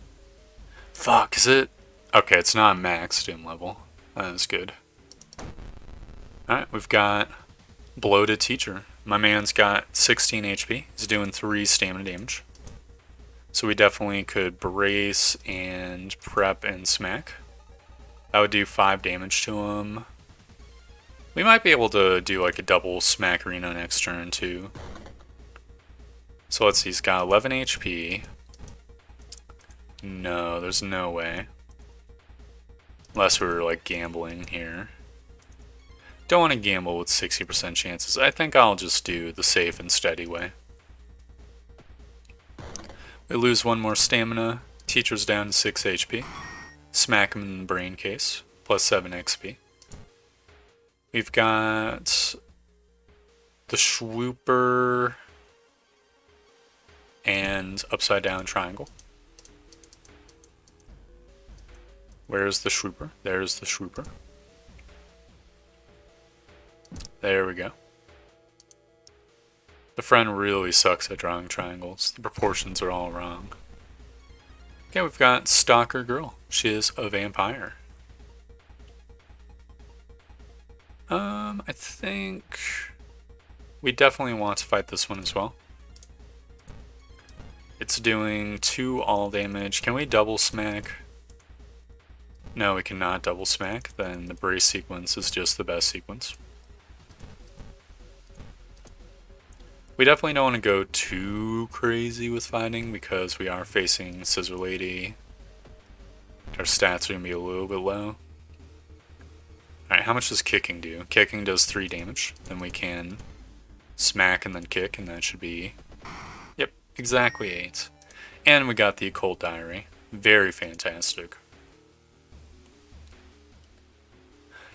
Fuck, is it? Okay, it's not max Doom level. That is good. Alright, we've got Bloated Teacher. My man's got 16 HP. He's doing 3 stamina damage. So we definitely could brace and prep and smack. That would do 5 damage to him. We might be able to do like a double smack arena next turn too. So let's see, he's got 11 HP. No, there's no way. Unless we were like gambling here. Don't want to gamble with 60% chances. I think I'll just do the safe and steady way. We lose 1 more stamina. Teacher's down to 6 HP. Smack him in the brain case. Plus 7 XP. We've got the Swooper and Upside Down Triangle. Where's the Swooper? There's the Swooper. There we go. The friend really sucks at drawing triangles. The proportions are all wrong. Okay, we've got Stalker Girl. She is a vampire. I think we definitely want to fight this one as well. It's doing 2 all damage. Can we double smack? No, we cannot double smack. Then the brace sequence is just the best sequence. We definitely don't want to go too crazy with fighting because we are facing Scissor Lady. Our stats are going to be a little bit low. Alright, how much does kicking do? Kicking does 3 damage. Then we can smack and then kick, and that should be... Yep, exactly 8. And we got the Occult Diary. Very fantastic.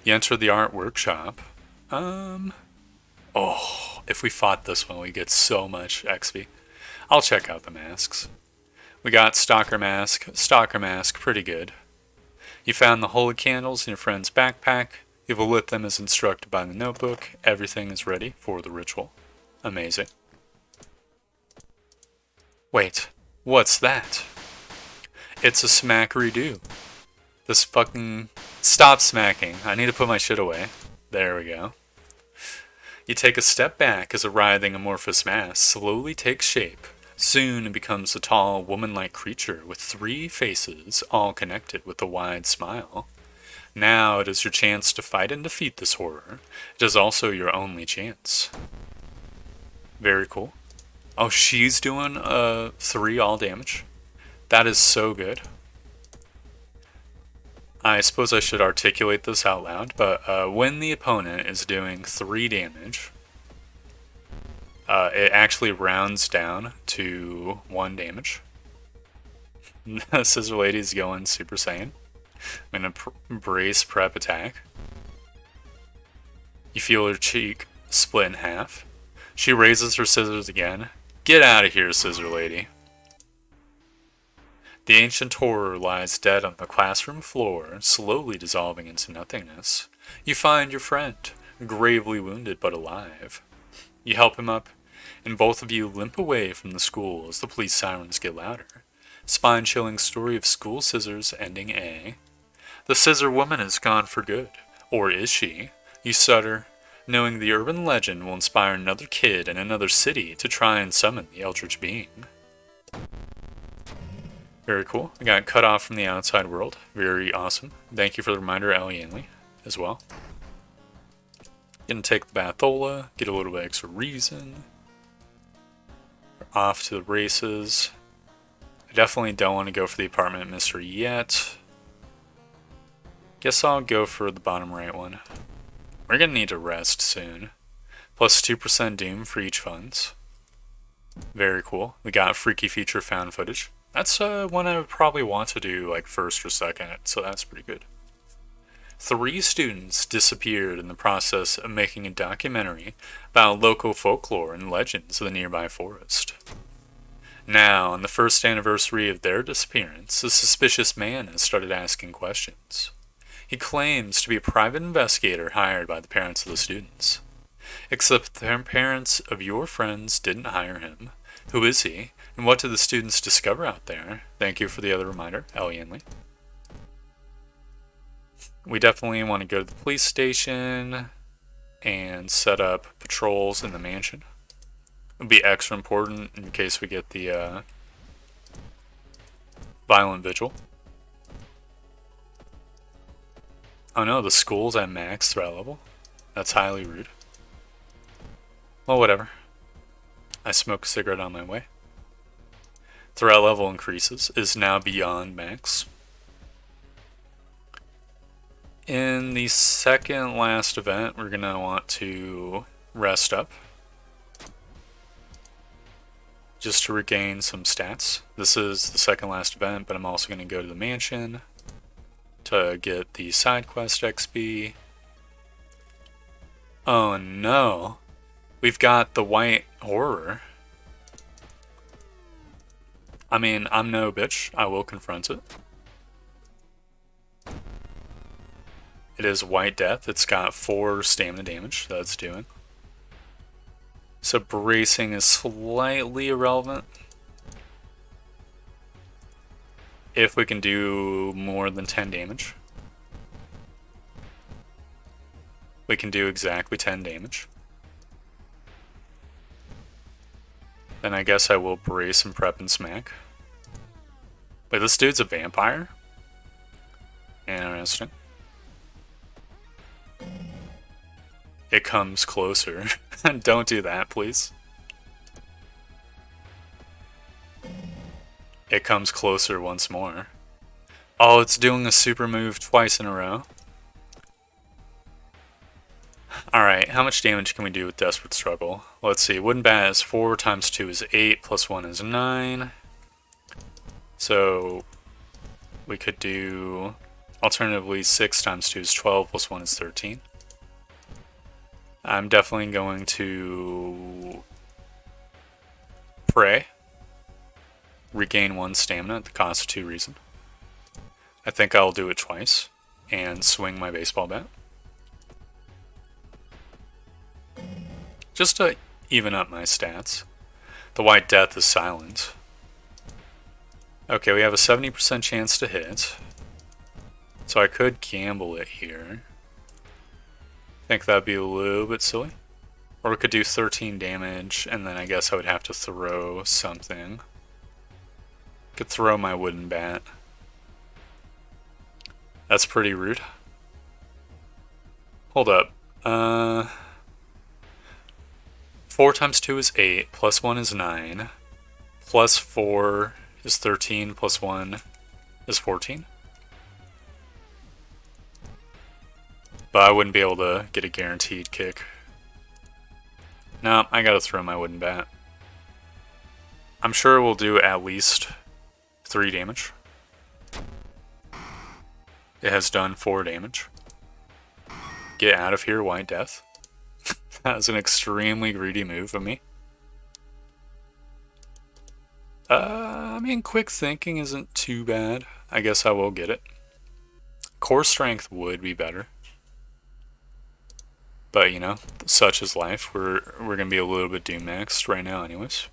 You enter the art workshop. Oh, if we fought this one, we get so much XP. I'll check out the masks. We got Stalker Mask. Stalker Mask, pretty good. You found the holy candles in your friend's backpack. You have lit them as instructed by the notebook. Everything is ready for the ritual. Amazing. Wait, what's that? It's a smack redo. This fucking... Stop smacking. I need to put my shit away. There we go. You take a step back as a writhing amorphous mass slowly takes shape. Soon it becomes a tall, woman-like creature with 3 faces, all connected with a wide smile. Now it is your chance to fight and defeat this horror. It is also your only chance. Very cool. Oh, she's doing 3 all damage. That is so good. I suppose I should articulate this out loud, but when the opponent is doing 3 damage, it actually rounds down to 1 damage. Scissor Lady's going Super Saiyan. I'm going to brace prep attack. You feel her cheek split in half. She raises her scissors again. Get out of here, Scissor Lady. The ancient horror lies dead on the classroom floor, slowly dissolving into nothingness. You find your friend, gravely wounded but alive. You help him up, and both of you limp away from the school as the police sirens get louder. Spine-chilling story of school scissors ending A. The scissor woman is gone for good. Or is she? You stutter, knowing the urban legend will inspire another kid in another city to try and summon the eldritch being. Very cool. I got cut off from the outside world. Very awesome. Thank you for the reminder, Ellie Yanley, as well. Gonna take the Bathola, get a little bit extra reason. We're off to the races. I definitely don't want to go for the apartment mystery yet. Guess I'll go for the bottom right one. We're gonna need to rest soon. Plus 2% doom for each funds. Very cool. We got freaky feature found footage. That's one I would probably want to do like first or second, so that's pretty good. 3 students disappeared in the process of making a documentary about local folklore and legends of the nearby forest. Now, on the first anniversary of their disappearance, a suspicious man has started asking questions. He claims to be a private investigator hired by the parents of the students. Except the parents of your friends didn't hire him. Who is he? And what did the students discover out there? Thank you for the other reminder, Ellie Yanley. We definitely want to go to the police station and set up patrols in the mansion. It'll be extra important in case we get the violent vigil. Oh no, the school's at max threat level. That's highly rude. Well, whatever. I smoke a cigarette on my way. Threat level increases, is now beyond max. In the second last event, we're going to want to rest up. Just to regain some stats. This is the second last event, but I'm also going to go to the mansion to get the side quest XP. Oh no. We've got the white horror. I mean, I'm no bitch. I will confront it. It is white death. It's got 4 stamina damage that it's doing. So bracing is slightly irrelevant. If we can do more than 10 damage. We can do exactly 10 damage. Then I guess I will brace and prep and smack. Wait, this dude's a vampire? Interesting. It comes closer. Don't do that, please. It comes closer once more. Oh, it's doing a super move twice in a row. Alright, how much damage can we do with Desperate Struggle? Let's see, Wooden Bat is 4 times 2 is 8, plus 1 is 9. So, we could do, alternatively, 6 times 2 is 12, plus 1 is 13. I'm definitely going to pray. Regain 1 stamina at the cost of 2 reason. I think I'll do it twice. And swing my baseball bat. Just to even up my stats. The White Death is silent. Okay, we have a 70% chance to hit. So I could gamble it here. I think that'd be a little bit silly. Or we could do 13 damage, and then I guess I would have to throw something. Could throw my wooden bat. That's pretty rude. Hold up. 4 times 2 is 8, plus 1 is 9, plus 4 is 13, plus 1 is 14. But I wouldn't be able to get a guaranteed kick. No, I gotta throw my wooden bat. I'm sure we'll do at least 3 damage. It has done 4 damage. Get out of here, White Death. That was an extremely greedy move of me. I mean, quick thinking isn't too bad. I guess I will get it. Core strength would be better. But, you know, such is life. We're going to be a little bit doom maxed right now anyways.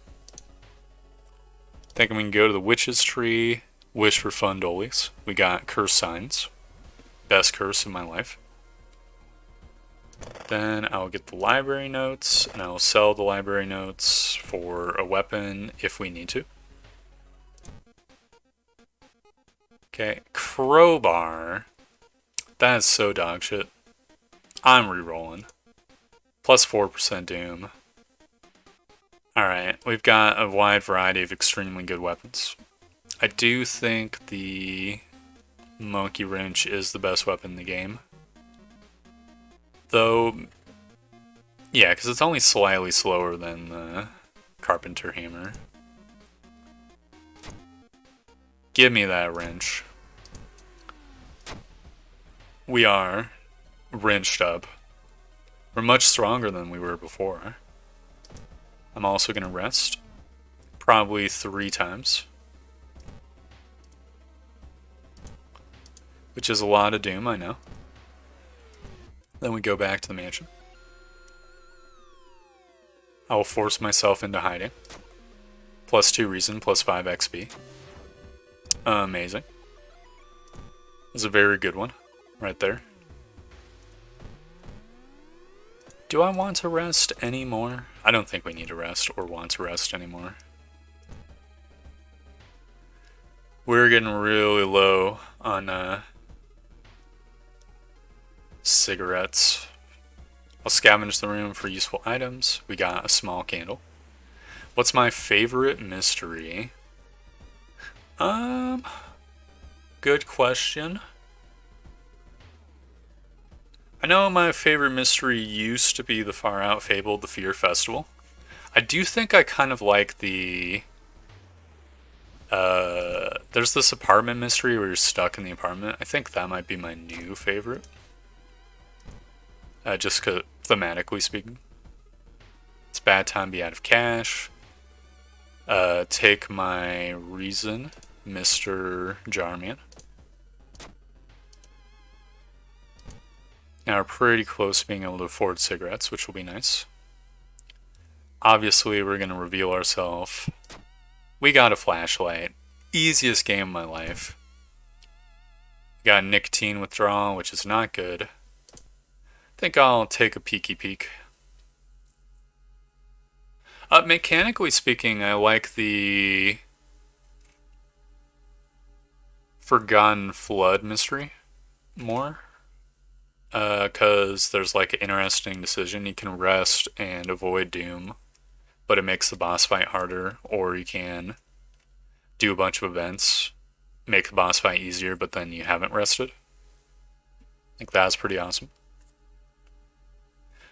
Thinking we can go to the Witch's Tree, wish for fun dolies. We got curse signs. Best curse in my life. Then I'll get the library notes, and I'll sell the library notes for a weapon if we need to. Okay, crowbar. That is so dog shit. I'm re-rolling. Plus 4% doom. Alright, we've got a wide variety of extremely good weapons. I do think the monkey wrench is the best weapon in the game. Though, yeah, because it's only slightly slower than the carpenter hammer. Give me that wrench. We are wrenched up. We're much stronger than we were before. I'm also going to rest. Probably 3 times. Which is a lot of doom, I know. Then we go back to the mansion. I will force myself into hiding. Plus 2 reason, plus 5 XP. Amazing. That's a very good one, right there. Do I want to rest anymore? I don't think we need to rest or want to rest anymore. We're getting really low on cigarettes. I'll scavenge the room for useful items. We got a small candle. What's my favorite mystery? Good question. I know my favorite mystery used to be the Far Out Fable, the Fear Festival. I do think I kind of like the... there's this apartment mystery where you're stuck in the apartment. I think that might be my new favorite. Just thematically speaking. It's bad time to be out of cash. Take my reason, Mr. Jarman. Now we're pretty close to being able to afford cigarettes, which will be nice. Obviously, we're going to reveal ourselves. We got a flashlight. Easiest game of my life. Got nicotine withdrawal, which is not good. I think I'll take a peeky peek. Mechanically speaking, I like the Forgotten Flood mystery more. Because there's like an interesting decision. You can rest and avoid doom, but it makes the boss fight harder, or you can do a bunch of events, make the boss fight easier, but then you haven't rested. I think that's pretty awesome.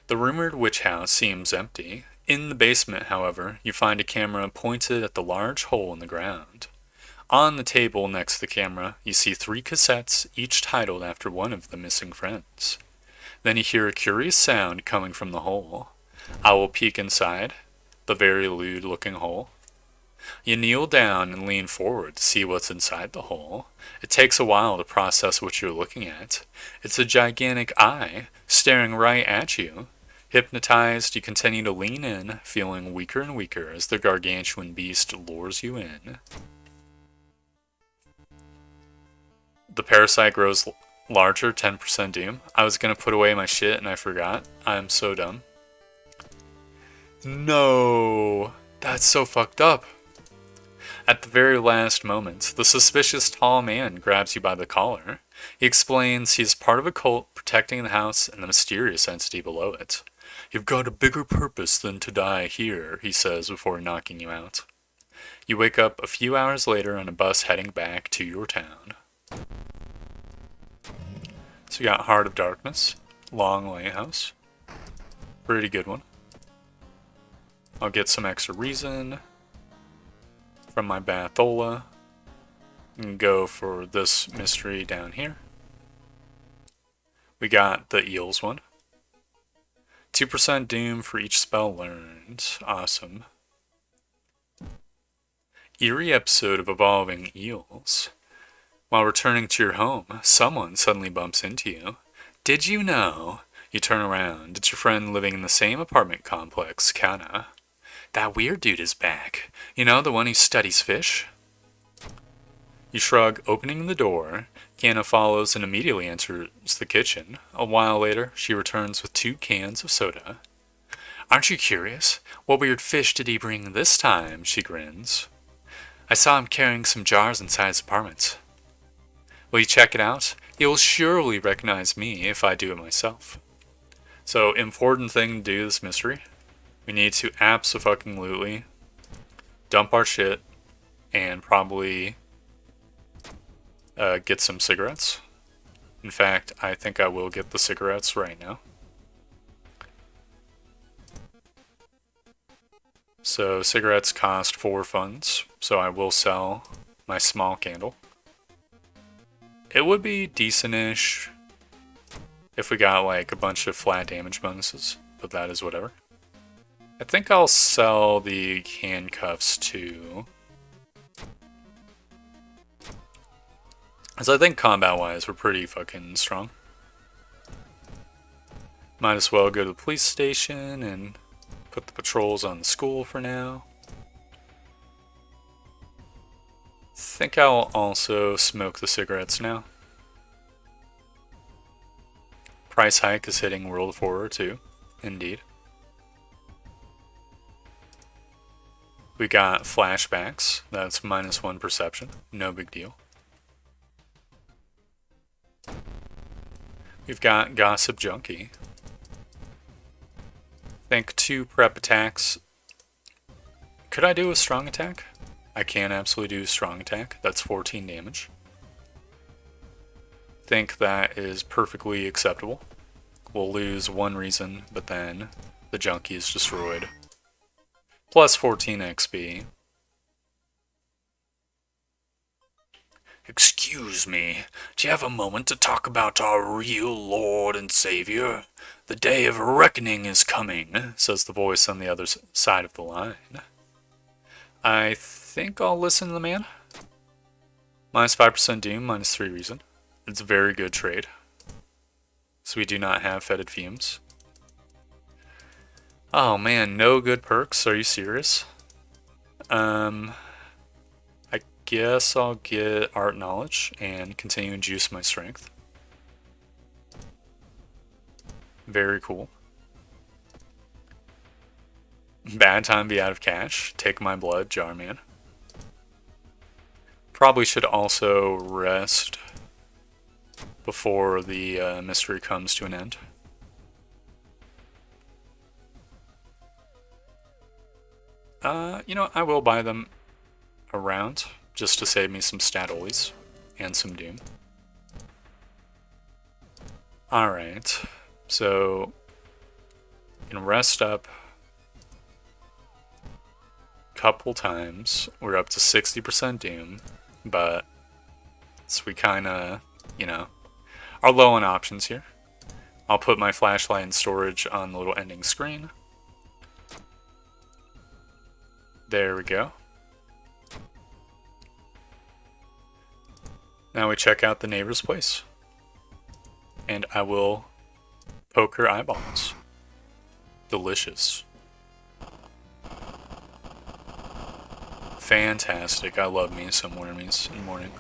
The rumored witch house seems empty. In the basement, however, you find a camera pointed at the large hole in the ground. On the table next to the camera, you see 3 cassettes, each titled after one of the missing friends. Then you hear a curious sound coming from the hole. I will peek inside, the very lewd-looking hole. You kneel down and lean forward to see what's inside the hole. It takes a while to process what you're looking at. It's a gigantic eye, staring right at you. Hypnotized, you continue to lean in, feeling weaker and weaker as the gargantuan beast lures you in. The parasite grows larger, 10% doom. I was gonna put away my shit and I forgot. I'm so dumb. No, that's so fucked up. At the very last moment, the suspicious tall man grabs you by the collar. He explains he's part of a cult protecting the house and the mysterious entity below it. You've got a bigger purpose than to die here, he says before knocking you out. You wake up a few hours later on a bus heading back to your town. So we got Heart of Darkness, Long Lighthouse. Pretty good one. I'll get some extra reason from my Bathola and go for this mystery down here. We got the Eels one. 2% doom for each spell learned. Awesome. Eerie episode of Evolving Eels. While returning to your home, someone suddenly bumps into you. Did you know? You turn around. It's your friend living in the same apartment complex, Kana. That weird dude is back. You know, the one who studies fish? You shrug, opening the door. Kana follows and immediately enters the kitchen. A while later, she returns with 2 cans of soda. Aren't you curious? What weird fish did he bring this time? She grins. I saw him carrying some jars inside his apartment. Will you check it out? He will surely recognize me if I do it myself. So, important thing to do this mystery. We need to abso-fucking-lutely dump our shit and probably get some cigarettes. In fact, I think I will get the cigarettes right now. So cigarettes cost 4 funds, so I will sell my small candle. It would be decent-ish if we got like a bunch of flat damage bonuses, but that is whatever. I think I'll sell the handcuffs too. As I think combat-wise, we're pretty fucking strong. Might as well go to the police station and put the patrols on the school for now. Think I'll also smoke the cigarettes now. Price hike is hitting World of Horror too, indeed. We got flashbacks, that's -1 perception, no big deal. We've got Gossip Junkie. Think 2 prep attacks. Could I do a strong attack? I can absolutely do a strong attack. That's 14 damage. Think that is perfectly acceptable. We'll lose 1 reason, but then the junkie is destroyed. Plus 14 XP. Excuse me, do you have a moment to talk about our real Lord and Savior? The day of reckoning is coming, says the voice on the other side of the line. I think I'll listen to the man. -5% doom, -3 reason. It's a very good trade. So we do not have fetid fumes. Oh man, no good perks, are you serious? I guess I'll get art knowledge and continue to juice my strength. Very cool. Bad time to be out of cash. Take my blood, Jarman. Probably should also rest before the mystery comes to an end. You know, I will buy them around just to save me some stat-olies and some doom. Alright, so you can rest up a couple times. We're up to 60% doom, but so we kinda, you know, are low on options here. I'll put my flashlight in storage on the little ending screen. There we go. Now we check out the neighbor's place. And I will poke her eyeballs. Delicious. Fantastic. I love me some wormies in the morning.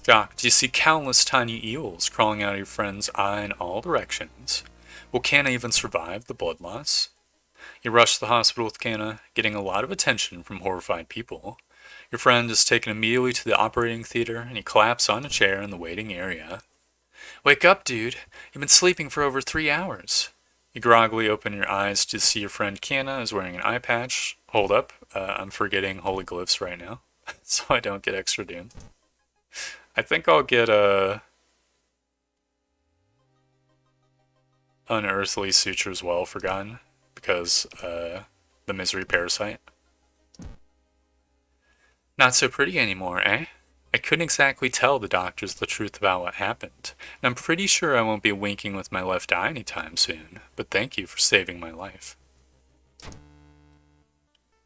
Shocked, you see countless tiny eels crawling out of your friend's eye in all directions. Will Kana even survive the blood loss? You rush to the hospital with Kana, getting a lot of attention from horrified people. Your friend is taken immediately to the operating theater, and he collapses on a chair in the waiting area. Wake up, dude. You've been sleeping for over 3 hours. You groggily open your eyes to see your friend Kana is wearing an eye patch. Hold up. I'm forgetting holy glyphs right now, so I don't get extra doom. I think I'll get a unearthly sutures well forgotten, because the misery parasite. Not so pretty anymore, eh? I couldn't exactly tell the doctors the truth about what happened, and I'm pretty sure I won't be winking with my left eye anytime soon, but thank you for saving my life.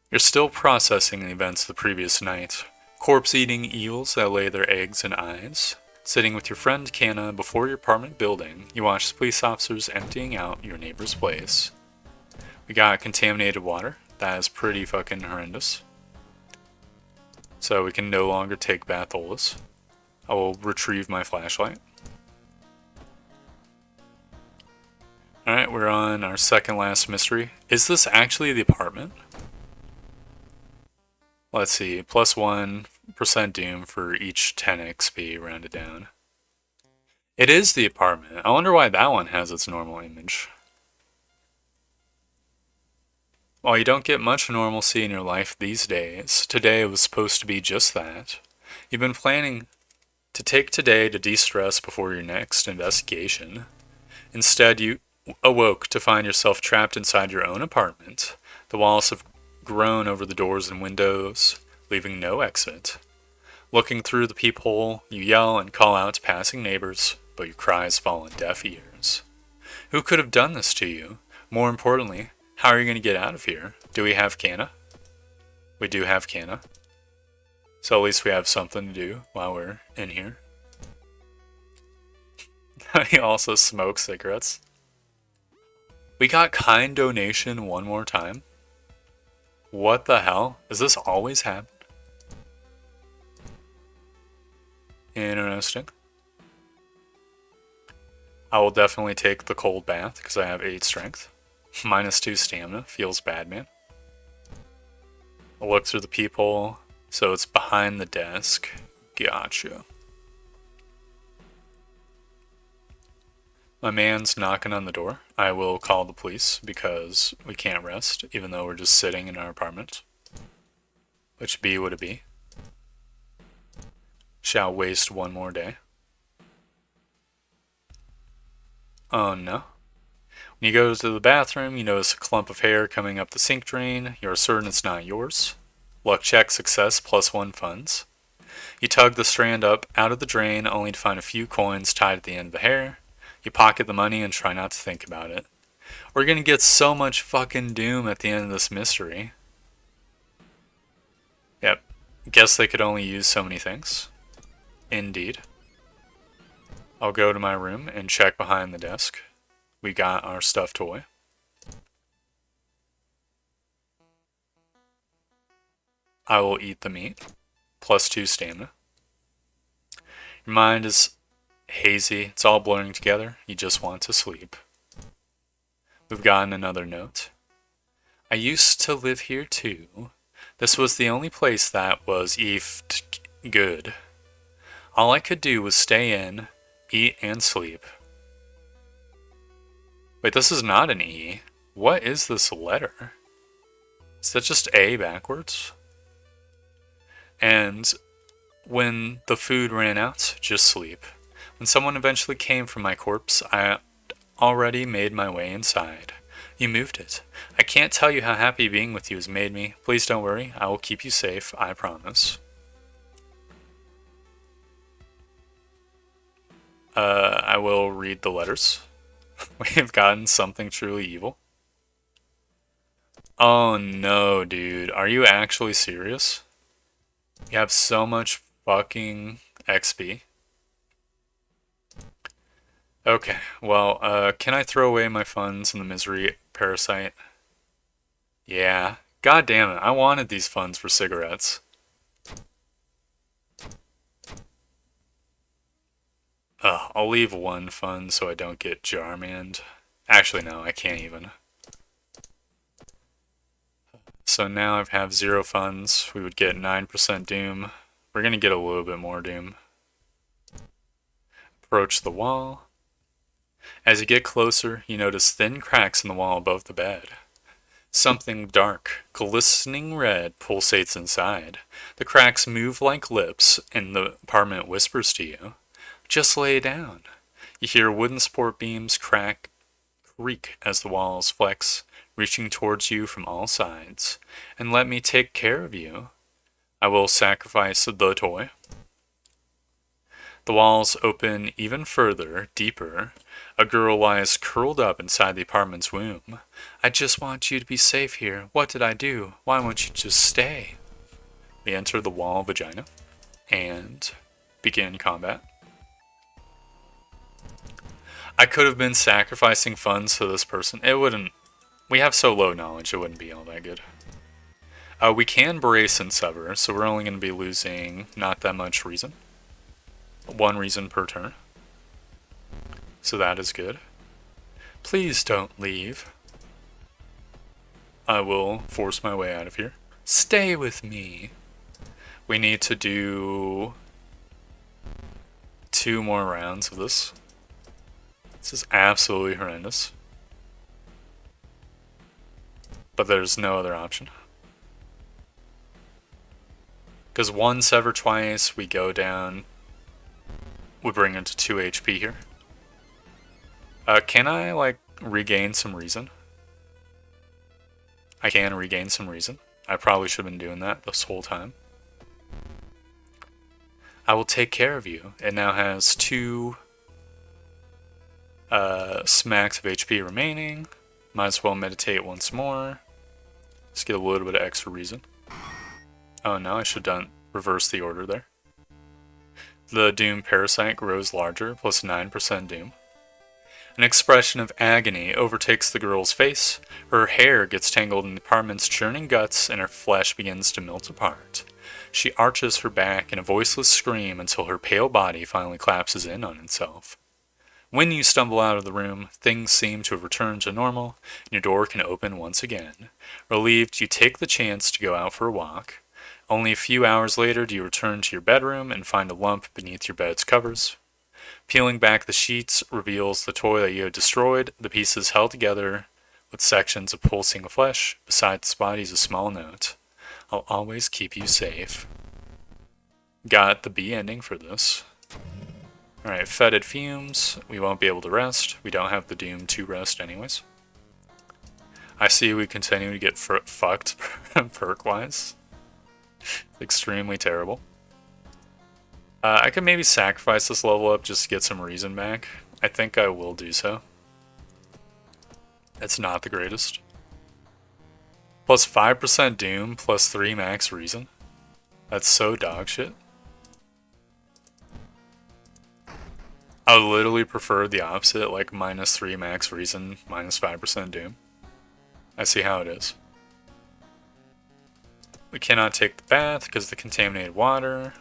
You're still processing the events of the previous night. Corpse-eating eels that lay their eggs in eyes. Sitting with your friend Canna before your apartment building, you watch police officers emptying out your neighbor's place. We got contaminated water. That is pretty fucking horrendous. So we can no longer take batholas. I will retrieve my flashlight. Alright, we're on our second last mystery. Is this actually the apartment? Let's see, plus 1% doom for each 10 XP rounded down. It is the apartment. I wonder why that one has its normal image. While you don't get much normalcy in your life these days, today was supposed to be just that. You've been planning to take today to de-stress before your next investigation. Instead, you awoke to find yourself trapped inside your own apartment. The walls have grown over the doors and windows, leaving no exit. Looking through the peephole, you yell and call out to passing neighbors, but your cries fall on deaf ears. Who could have done this to you? More importantly, how are you going to get out of here? Do we have Canna? We do have Canna. So at least we have something to do while we're in here. He also smokes cigarettes. We got kind donation one more time. What the hell? Does this always happen? Interesting. I will definitely take the cold bath because I have 8 strength. Minus 2 stamina. Feels bad, man. I'll look through the peephole. So it's behind the desk. Gotcha. My man's knocking on the door. I will call the police because we can't rest, even though we're just sitting in our apartment. Which B would it be? Shall waste one more day. Oh no. When you go to the bathroom, you notice a clump of hair coming up the sink drain. You're certain it's not yours. Luck check success, plus 1 funds. You tug the strand up out of the drain only to find a few coins tied at the end of the hair. You pocket the money and try not to think about it. We're gonna get so much fucking doom at the end of this mystery. Yep. Guess they could only use so many things. Indeed. I'll go to my room and check behind the desk. We got our stuffed toy. I will eat the meat. Plus 2 stamina. Your mind is hazy. It's all blurring together. You just want to sleep. We've gotten another note. I used to live here too. This was the only place that was good. All I could do was stay in, eat, and sleep. Wait, this is not an E. What is this letter? Is that just A backwards? And when the food ran out, just sleep. When someone eventually came for my corpse, I already made my way inside. You moved it. I can't tell you how happy being with you has made me. Please don't worry. I will keep you safe. I promise. I will read the letters. We have gotten something truly evil. Oh no, dude. Are you actually serious? You have so much fucking XP. Okay, well, can I throw away my funds in the misery parasite? Yeah. God damn it, I wanted these funds for cigarettes. I'll leave 1 fund so I don't get jarmanned. Actually, no, I can't even. So now I have 0 funds. We would get 9% doom. We're gonna get a little bit more doom. Approach the wall. As you get closer, you notice thin cracks in the wall above the bed. Something dark, glistening red pulsates inside. The cracks move like lips, and the apartment whispers to you, "Just lay down." You hear wooden support beams creak as the walls flex, reaching towards you from all sides. And let me take care of you. I will sacrifice the toy. The walls open even further, deeper. A girl lies curled up inside the apartment's womb. I just want you to be safe here. What did I do? Why won't you just stay? We enter the wall vagina and begin combat. I could have been sacrificing funds to this person. It wouldn't. We have so low knowledge, it wouldn't be all that good. We can brace and sever, so we're only going to be losing not that much reason. 1 reason per turn. So that is good. Please don't leave. I will force my way out of here. Stay with me. We need to do 2 more rounds of this. This is absolutely horrendous. But there's no other option. Because 1 sever twice, we go down. We bring it to 2 HP here. Can I, like, regain some reason? I can regain some reason. I probably should have been doing that this whole time. I will take care of you. It now has 2 smacks of HP remaining. Might as well meditate once more. Let's get a little bit of extra reason. Oh no, I should have done reverse the order there. The Doom Parasite grows larger, plus 9% Doom. An expression of agony overtakes the girl's face. Her hair gets tangled in the apartment's churning guts and her flesh begins to melt apart. She arches her back in a voiceless scream until her pale body finally collapses in on itself. When you stumble out of the room, things seem to have returned to normal, and your door can open once again. Relieved, you take the chance to go out for a walk. Only a few hours later do you return to your bedroom and find a lump beneath your bed's covers. Peeling back the sheets reveals the toy that you had destroyed, the pieces held together with sections of pulsing flesh. Beside this body is a small note. I'll always keep you safe. Got the B ending for this. Alright, fetid fumes. We won't be able to rest. We don't have the Doom to rest anyways. I see we continue to get fucked perk-wise. Extremely terrible. I could maybe sacrifice this level up just to get some reason back. I think I will do so. It's not the greatest. Plus 5% Doom, plus 3 max reason. That's so dog shit. I would literally prefer the opposite, like minus 3 max reason, minus 5% Doom. I see how it is. We cannot take the bath because of the contaminated water.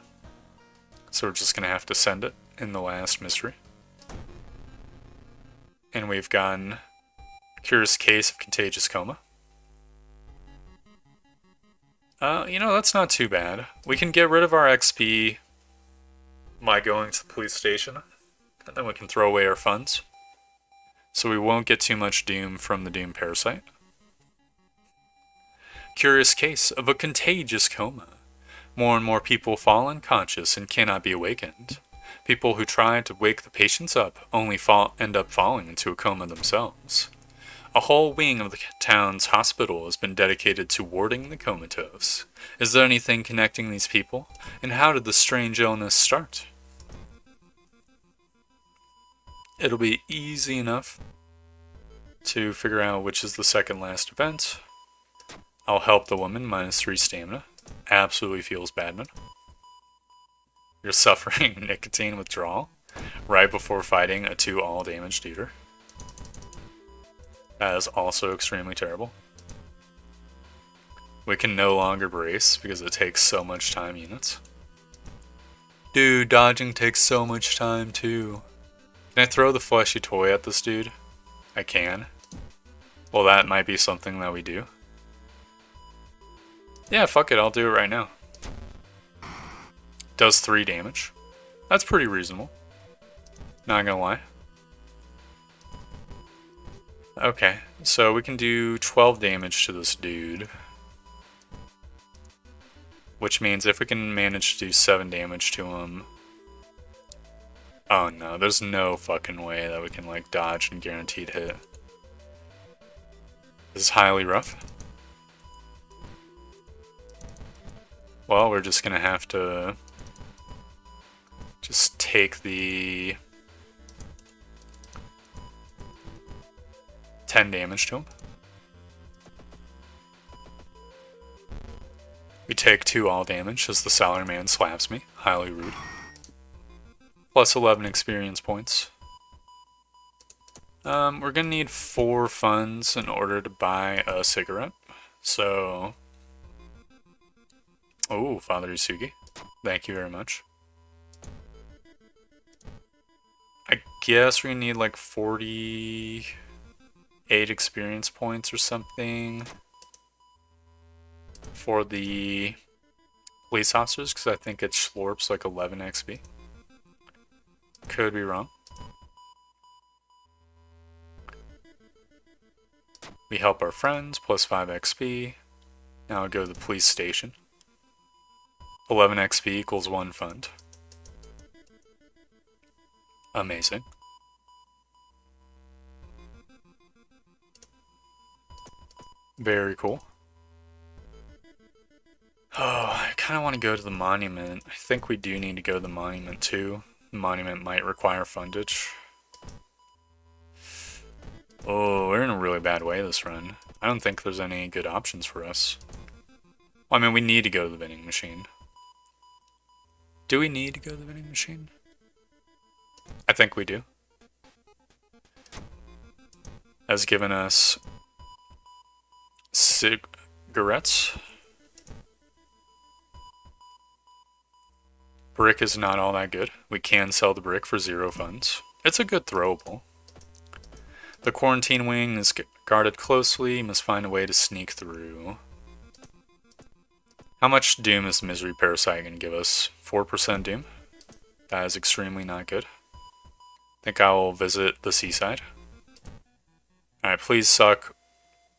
So we're just going to have to send it in the last mystery. And we've gotten Curious Case of Contagious Coma. You know, that's not too bad. We can get rid of our XP by going to the police station. And then we can throw away our funds. So we won't get too much Doom from the Doom Parasite. Curious Case of a Contagious Coma. More and more people fall unconscious and cannot be awakened. People who try to wake the patients up only end up falling into a coma themselves. A whole wing of the town's hospital has been dedicated to warding the comatose. Is there anything connecting these people? And how did the strange illness start? It'll be easy enough to figure out which is the second last event. I'll help the woman, minus 3 stamina. Absolutely feels bad, man. You're suffering nicotine withdrawal right before fighting a 2 all damage eater. That is also extremely terrible. We can no longer brace because it takes so much time units. Dude, dodging takes so much time too. Can I throw the fleshy toy at this dude? I can. Well, that might be something that we do. Yeah, fuck it, I'll do it right now. Does 3 damage. That's pretty reasonable. Not gonna lie. Okay, so we can do 12 damage to this dude. Which means if we can manage to do 7 damage to him... Oh no, there's no fucking way that we can like dodge and guaranteed hit. This is highly rough. Well, we're just gonna have to... just take the 10 damage to him. We take 2 all damage as the salaryman slaps me. Highly rude. Plus 11 experience points. We're gonna need 4 funds in order to buy a cigarette. So... Oh, Father Isugi. Thank you very much. I guess we need like 48 experience points or something for the police officers, because I think it slorps like 11 XP. Could be wrong. We help our friends, plus 5 XP. Now I go to the police station. 11 XP equals 1 fund. Amazing. Very cool. Oh, I kind of want to go to the monument. I think we do need to go to the monument too. The monument might require fundage. Oh, we're in a really bad way this run. I don't think there's any good options for us. Well, I mean, we need to go to the vending machine. Do we need to go to the vending machine? I think we do. Has given us cigarettes. Brick is not all that good. We can sell the brick for 0 funds. It's a good throwable. The quarantine wing is guarded closely. You must find a way to sneak through. How much doom is the misery parasite going to give us? 4% doom? That is extremely not good. I think I will visit the seaside. Alright, please suck.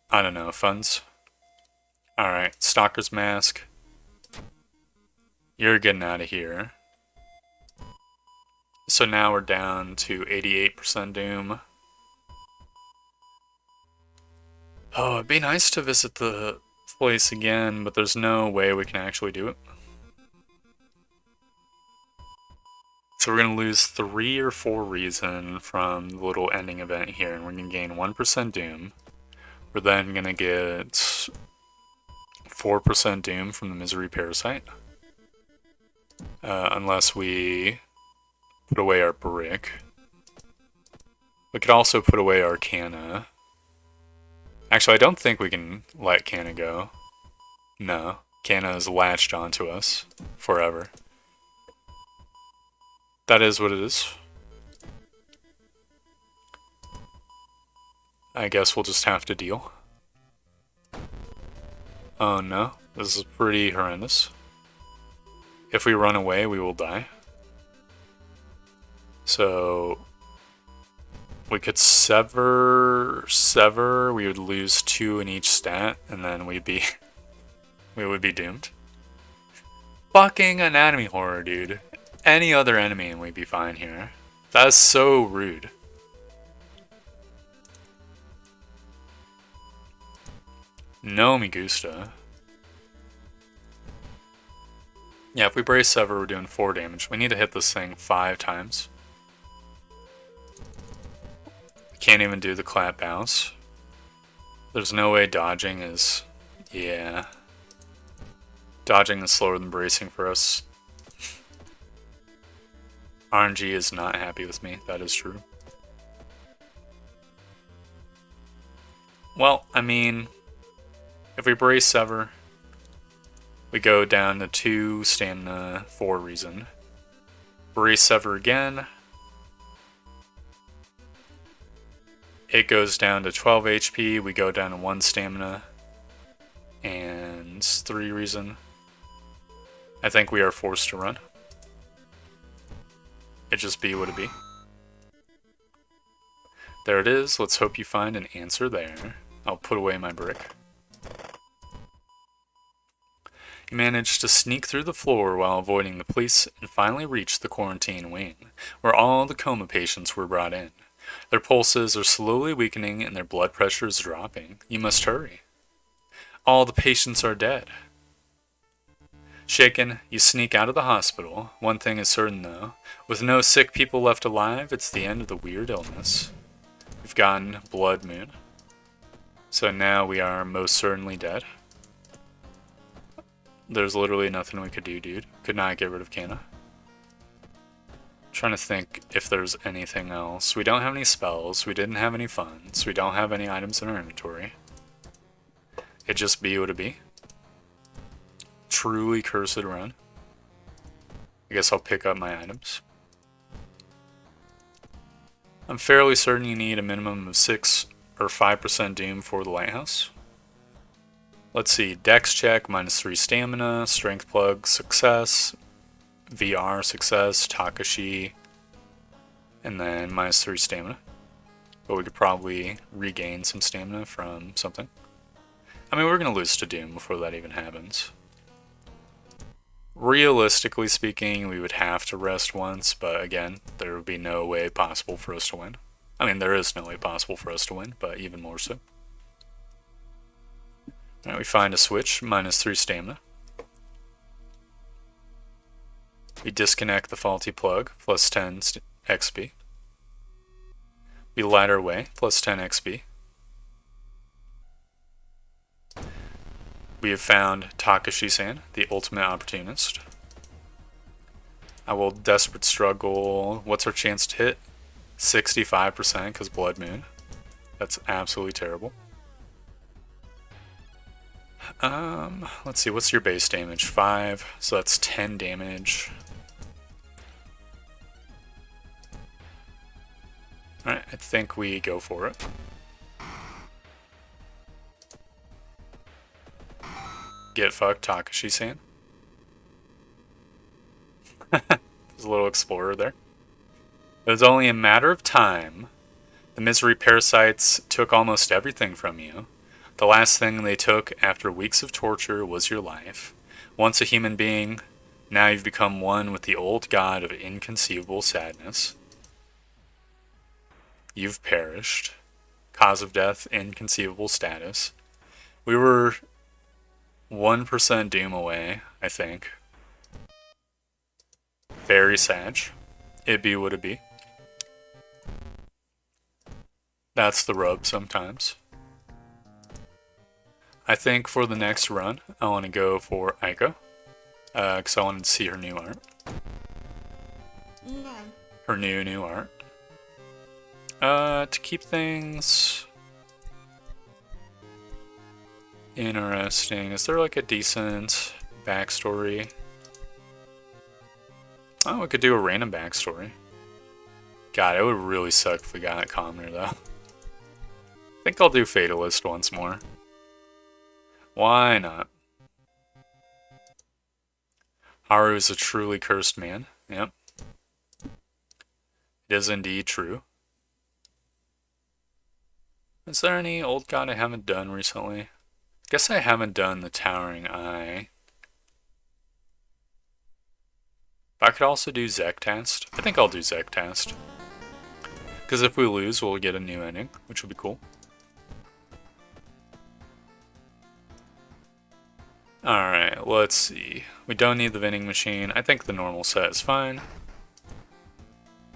I don't know, funds. Alright, Stalker's Mask. You're getting out of here. So now we're down to 88% doom. Oh, it'd be nice to visit the place again, but there's no way we can actually do it. So we're going to lose 3 or 4 reason from the little ending event here, and we're going to gain 1% doom. We're then going to get 4% doom from the misery parasite. Unless we put away our brick. We could also put away our Canna. Actually, I don't think we can let Canna go. No, Canna is latched onto us forever. That is what it is. I guess we'll just have to deal. Oh no, this is pretty horrendous. If we run away, we will die. So we could sever, we would lose 2 in each stat, and then we would be doomed. Fucking anatomy horror, dude. Any other enemy and we'd be fine here. That's so rude. No me gusta. Yeah, if we brace sever, we're doing 4 damage. We need to hit this thing 5 times. We can't even do the clap bounce. There's no way dodging is... yeah. Dodging is slower than bracing for us. RNG is not happy with me, that is true. Well, I mean, if we brace sever, we go down to 2 stamina, 4 reason. Brace sever again. It goes down to 12 HP, we go down to 1 stamina, and 3 reason. I think we are forced to run. It just be what it be. There it is. Let's hope you find an answer there. I'll put away my brick. You managed to sneak through the floor while avoiding the police and finally reached the quarantine wing, where all the coma patients were brought in. Their pulses are slowly weakening and their blood pressure is dropping. You must hurry. All the patients are dead. Shaken, you sneak out of the hospital. One thing is certain though. With no sick people left alive, it's the end of the weird illness. We've gotten Blood Moon. So now we are most certainly dead. There's literally nothing we could do, dude. Could not get rid of Kana. Trying to think if there's anything else. We don't have any spells. We didn't have any funds. We don't have any items in our inventory. It just be what it be. Truly cursed run. I guess I'll pick up my items. I'm fairly certain you need a minimum of 6 or 5% doom for the lighthouse. Let's see, dex check, -3 stamina, strength plug, success, VR, success, Takashi, and then -3 stamina. But we could probably regain some stamina from something. I mean, we're going to lose to doom before that even happens. Realistically speaking, we would have to rest once, but again, there would be no way possible for us to win. I mean, there is no way possible for us to win, but even more so. Alright, we find a switch, -3 stamina. We disconnect the faulty plug, +10 XP. We light our way, +10 XP. We have found Takashi-san, the ultimate opportunist. I will desperate struggle. What's our chance to hit? 65% because Blood Moon. That's absolutely terrible. Let's see, what's your base damage? 5, so that's 10 damage. Alright, I think we go for it. Get fucked, Takashi-san. There's a little explorer there. It was only a matter of time. The misery parasites took almost everything from you. The last thing they took after weeks of torture was your life. Once a human being, now you've become one with the old god of inconceivable sadness. You've perished. Cause of death, inconceivable status. We were 1% doom away, I think. Very sad. It be what it be. That's the rub sometimes. I think for the next run, I want to go for Aiko. Because I wanted to see her new art. No. Her new art. To keep things interesting, is there like a decent backstory? Oh, we could do a random backstory. God, it would really suck if we got a commoner though. I think I'll do Fatalist once more. Why not? Haru is a truly cursed man. Yep. It is indeed true. Is there any old god I haven't done recently? Guess I haven't done the Towering Eye. But I could also do Zektast. I think I'll do Zektast. Because if we lose, we'll get a new ending, which will be cool. Alright, let's see. We don't need the vending machine. I think the normal set is fine.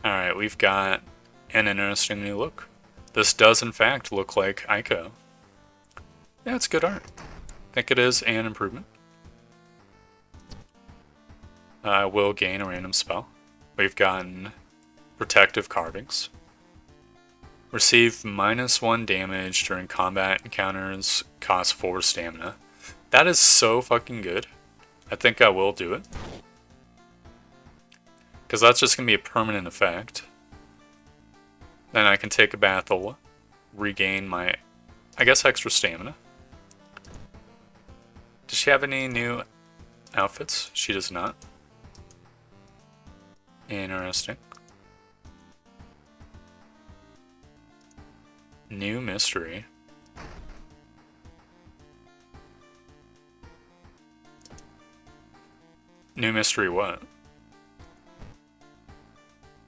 Alright, we've got an interesting new look. This does in fact look like Aiko. Yeah, it's good art. I think it is an improvement. I will gain a random spell. We've gotten protective carvings. Receive -1 damage during combat encounters, cost 4 stamina. That is so fucking good. I think I will do it. Because that's just going to be a permanent effect. Then I can take a Bathola, regain my, I guess, extra stamina. Does she have any new outfits? She does not. Interesting. New mystery. New mystery what?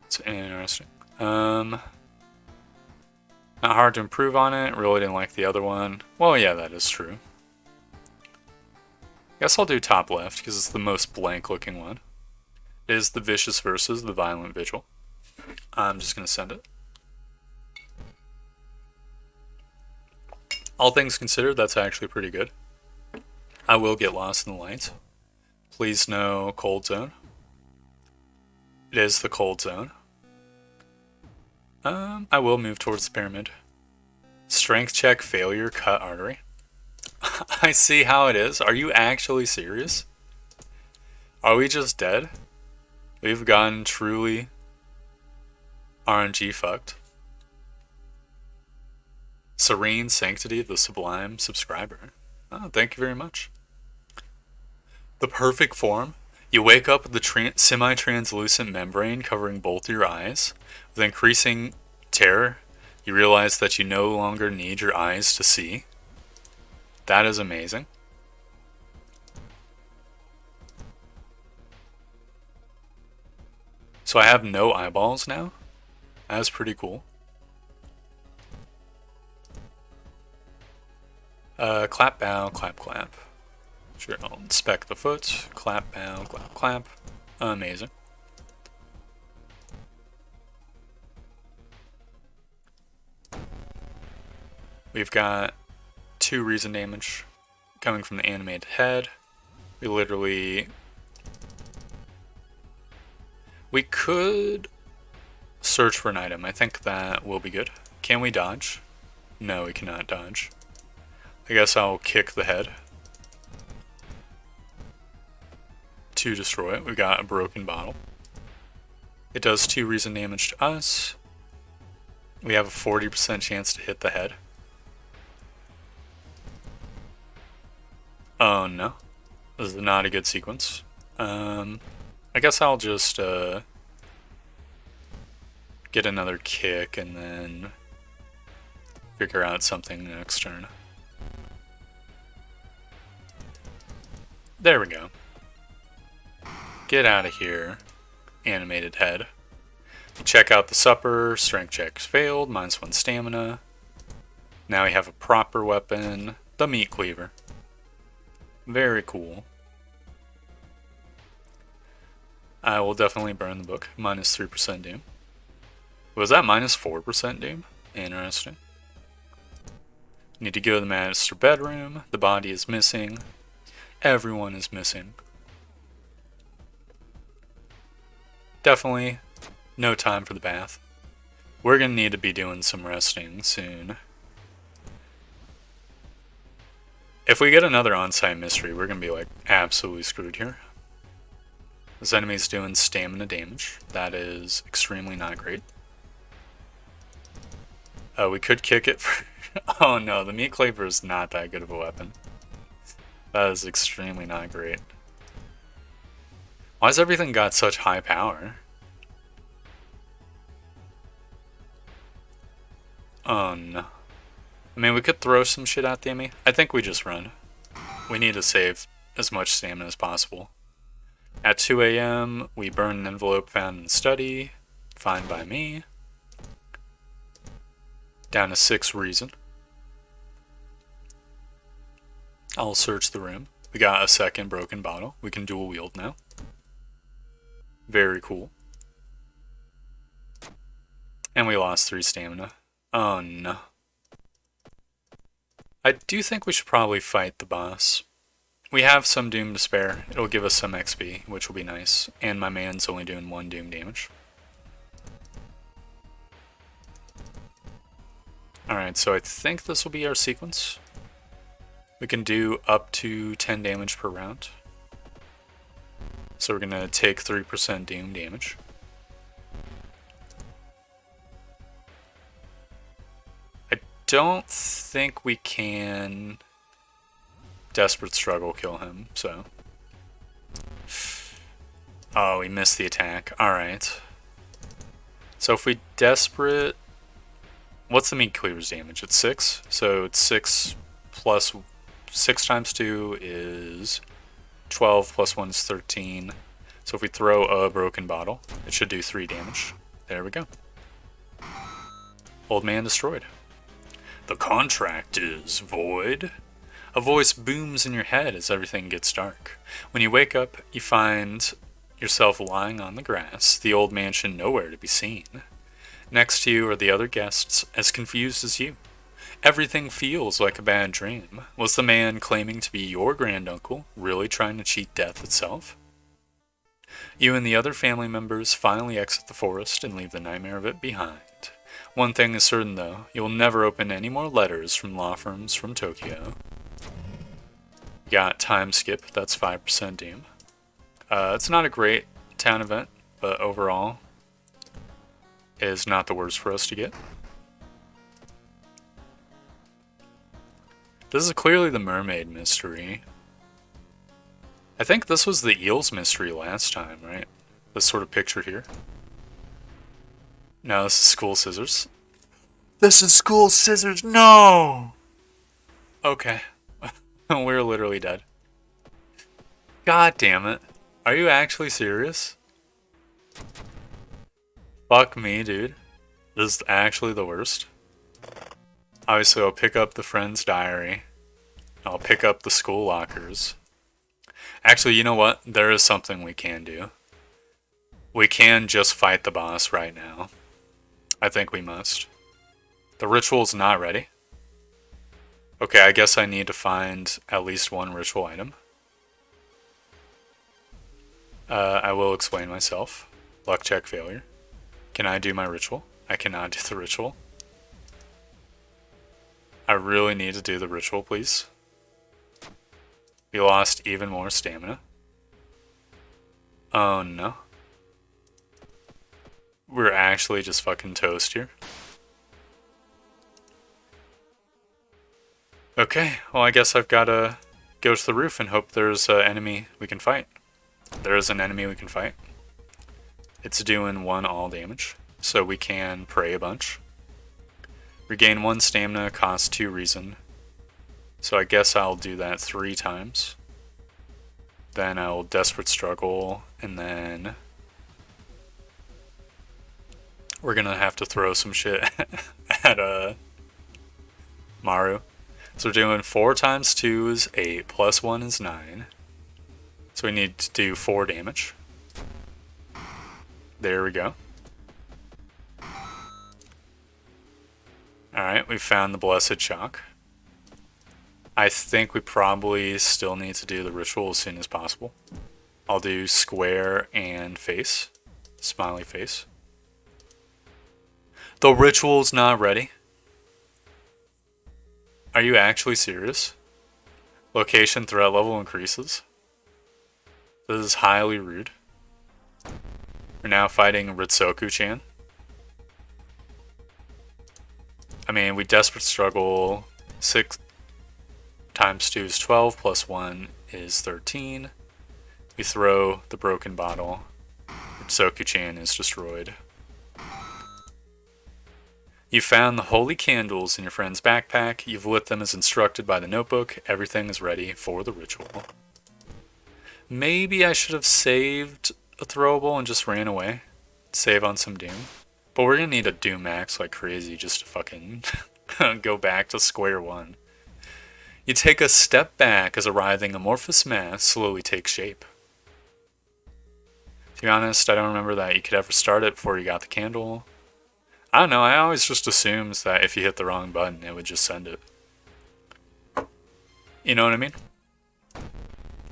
It's interesting. Not hard to improve on it. Really didn't like the other one. Well, yeah, that is true. I Guess I'll do top left because it's the most blank looking one. It is the Vicious versus the Violent Vigil. I'm just going to send it. All things considered, that's actually pretty good. I will get lost in the lights. Please no cold zone. It is the cold zone. I will move towards the pyramid. Strength check, failure, cut artery. I see how it is. Are you actually serious? Are we just dead? We've gotten truly RNG fucked. Serene Sanctity of the Sublime subscriber. Oh, thank you very much. The perfect form. You wake up with the semi-translucent membrane covering both your eyes. With increasing terror, you realize that you no longer need your eyes to see. That is amazing. So I have no eyeballs now. That's pretty cool. Clap, bow, clap, clap. Sure, I'll inspect the foot. Clap, bow, clap, clap. Amazing. We've got 2 reason damage coming from the animated head. We could search for an item. I think that will be good. Can we dodge? No, we cannot dodge. I guess I'll kick the head to destroy it. We got a broken bottle. It does 2 reason damage to us. We have a 40% chance to hit the head. Oh no. This is not a good sequence. I guess I'll just get another kick and then figure out something next turn. There we go. Get out of here, animated head. Check out the supper. Strength checks failed. -1 stamina. Now we have a proper weapon. The meat cleaver. Very cool. I will definitely burn the book. -3% doom. Was that -4% doom? Interesting. Need to go to the master bedroom. The body is missing. Everyone is missing. Definitely no time for the bath. We're gonna need to be doing some resting soon. If we get another on-site mystery, we're gonna be like absolutely screwed here. This enemy's doing stamina damage. That is extremely not great. We could kick it for... Oh no, the meat cleaver is not that good of a weapon. That is extremely not great. Why has everything got such high power? Oh no. I mean, we could throw some shit at the enemy. I think we just run. We need to save as much stamina as possible. At 2 AM, we burn an envelope found in the study. Fine by me. Down to 6 reason. I'll search the room. We got a second broken bottle. We can dual wield now. Very cool. And we lost 3 stamina. Oh no. I do think we should probably fight the boss. We have some doom to spare. It'll give us some XP, which will be nice. And my man's only doing 1 doom damage. Alright, so I think this will be our sequence. We can do up to 10 damage per round. So we're going to take 3% doom damage. I don't think we can desperate struggle kill him, so. Oh, we missed the attack. Alright. So if we desperate... What's the meat cleaver's damage? It's 6. So it's 6 plus 6 times 2 is 12 plus 1 is 13. So if we throw a broken bottle, it should do 3 damage. There we go. Old man destroyed. The contract is void. A voice booms in your head as everything gets dark. When you wake up, you find yourself lying on the grass, the old mansion nowhere to be seen. Next to you are the other guests, as confused as you. Everything feels like a bad dream. Was the man claiming to be your granduncle really trying to cheat death itself? You and the other family members finally exit the forest and leave the nightmare of it behind. One thing is certain though, you'll never open any more letters from law firms from Tokyo. Got time skip, that's 5% doom. It's not a great town event, but overall is not the worst for us to get. This is clearly the mermaid mystery. I think this was the eels mystery last time, right? This sort of picture here. No, this is school scissors. This is school scissors, no! Okay. We're literally dead. God damn it. Are you actually serious? Fuck me, dude. This is actually the worst. Obviously, I'll pick up the friend's diary. I'll pick up the school lockers. Actually, you know what? There is something we can do. We can just fight the boss right now. I think we must. The ritual's not ready. Okay, I guess I need to find at least one ritual item. I will explain myself. Luck check failure. Can I do my ritual? I cannot do the ritual. I really need to do the ritual, please. We lost even more stamina. Oh no. We're actually just fucking toast here. Okay, well I guess I've gotta go to the roof and hope there's an enemy we can fight. There is an enemy we can fight. It's doing 1 all damage, so we can pray a bunch. Regain 1 stamina, cost 2 reason. So I guess I'll do that 3 times. Then I'll desperate struggle, and then we're gonna have to throw some shit at Maru. So we're doing 4 times 2 is 8, plus 1 is 9. So we need to do 4 damage. There we go. Alright, we found the Blessed Shock. I think we probably still need to do the ritual as soon as possible. I'll do square and face. Smiley face. The ritual's not ready. Are you actually serious? Location threat level increases. This is highly rude. We're now fighting Ritsoku-chan. I mean, we desperate struggle. 6 times 2 is 12, plus 1 is 13. We throw the broken bottle. Ritsoku-chan is destroyed. You found the holy candles in your friend's backpack. You've lit them as instructed by the notebook. Everything is ready for the ritual. Maybe I should have saved a throwable and just ran away. Save on some Doom. But we're gonna need a Doom max like crazy just to fucking go back to square one. You take a step back as a writhing amorphous mass slowly takes shape. To be honest, I don't remember that you could ever start it before you got the candle. I don't know, I always just assumed that if you hit the wrong button, it would just send it. You know what I mean?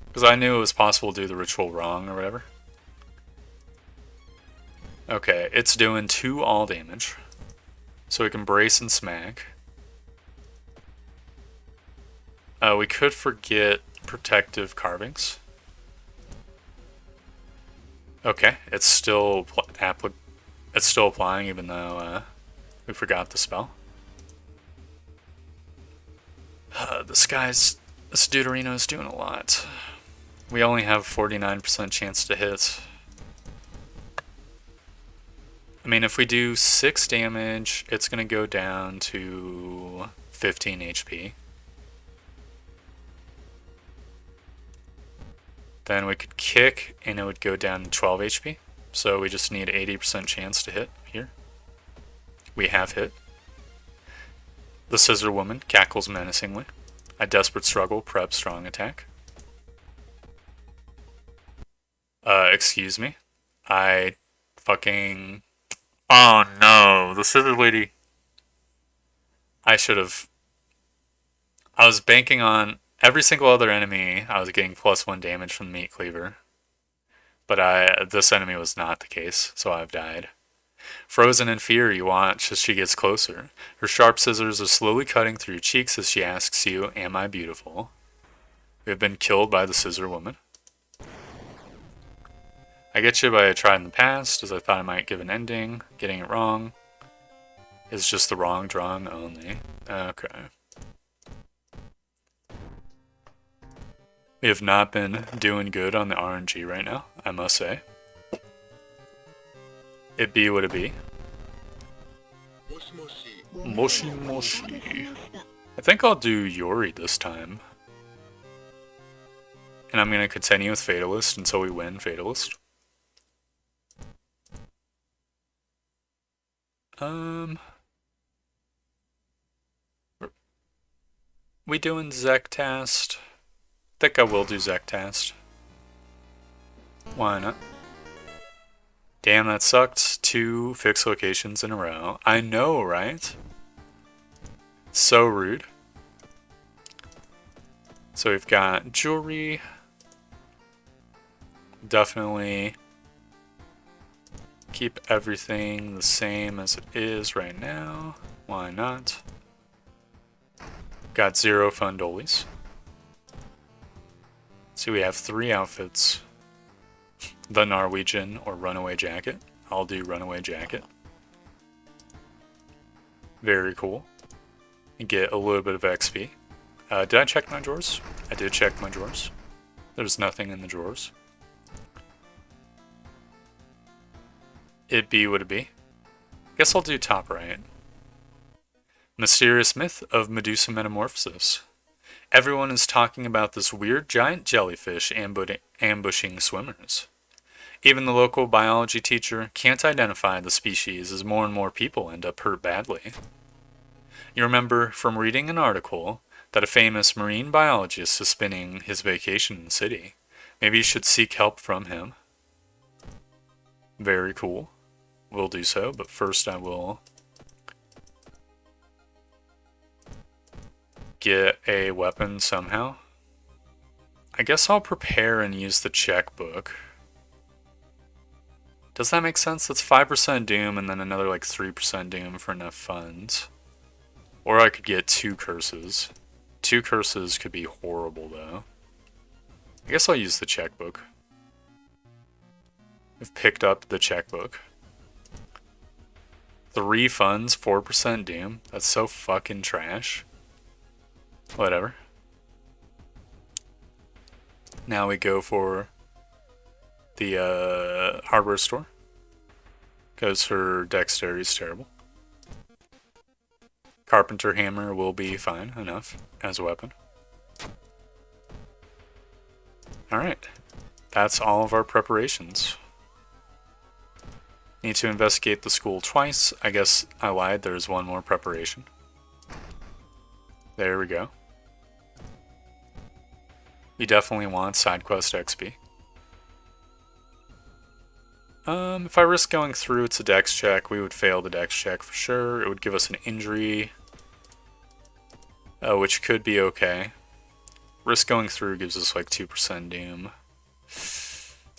Because I knew it was possible to do the ritual wrong or whatever. Okay, it's doing 2 all damage. So we can brace and smack. We could forget protective carvings. Okay, it's still applying even though we forgot the spell. This Deuterino's doing a lot. We only have 49% chance to hit. I mean, if we do 6 damage, it's going to go down to 15 HP. Then we could kick, and it would go down to 12 HP. So we just need 80% chance to hit here. We have hit. The Scissor Woman cackles menacingly. I desperate struggle, prep, strong attack. Excuse me. I fucking... Oh no, the scissor lady. I should have... I was banking on every single other enemy. I was getting +1 damage from the meat cleaver. But this enemy was not the case, so I've died. Frozen in fear, you watch as she gets closer. Her sharp scissors are slowly cutting through your cheeks as she asks you, "Am I beautiful?" We have been killed by the scissor woman. I get you by a try in the past, as I thought I might give an ending. Getting it wrong is just the wrong drawing only. Okay. We have not been doing good on the RNG right now, I must say. It be what it be. Moshi Moshi. I think I'll do Yori this time. And I'm going to continue with Fatalist until we win Fatalist. We doing Zektast? I think I will do Zektast. Why not? Damn, that sucked. 2 fixed locations in a row. I know, right? So rude. So we've got jewelry. Definitely keep everything the same as it is right now. Why not? Got 0 fun dollies. So we have 3 outfits. The Norwegian or Runaway Jacket. I'll do Runaway Jacket. Very cool. And get a little bit of XP. Did I check my drawers? I did check my drawers. There's nothing in the drawers. It be what it be. Guess I'll do top right. Mysterious myth of Medusa metamorphosis. Everyone is talking about this weird giant jellyfish ambushing swimmers. Even the local biology teacher can't identify the species as more and more people end up hurt badly. You remember from reading an article that a famous marine biologist is spending his vacation in the city. Maybe you should seek help from him. Very cool. We'll do so, but first I will get a weapon somehow. I guess I'll prepare and use the checkbook. Does that make sense? That's 5% doom and then another like 3% doom for enough funds. Or I could get 2 curses. 2 curses could be horrible though. I guess I'll use the checkbook. I've picked up the checkbook. 3 funds, 4% doom. That's so fucking trash. Whatever. Now we go for the hardware store. Because her dexterity is terrible. Carpenter hammer will be fine enough as a weapon. Alright. That's all of our preparations. Need to investigate the school twice. I guess I lied. There's one more preparation. There we go. You definitely want side quest XP. If I risk going through, it's a dex check. We would fail the dex check for sure. It would give us an injury, which could be okay. Risk going through gives us like 2% doom.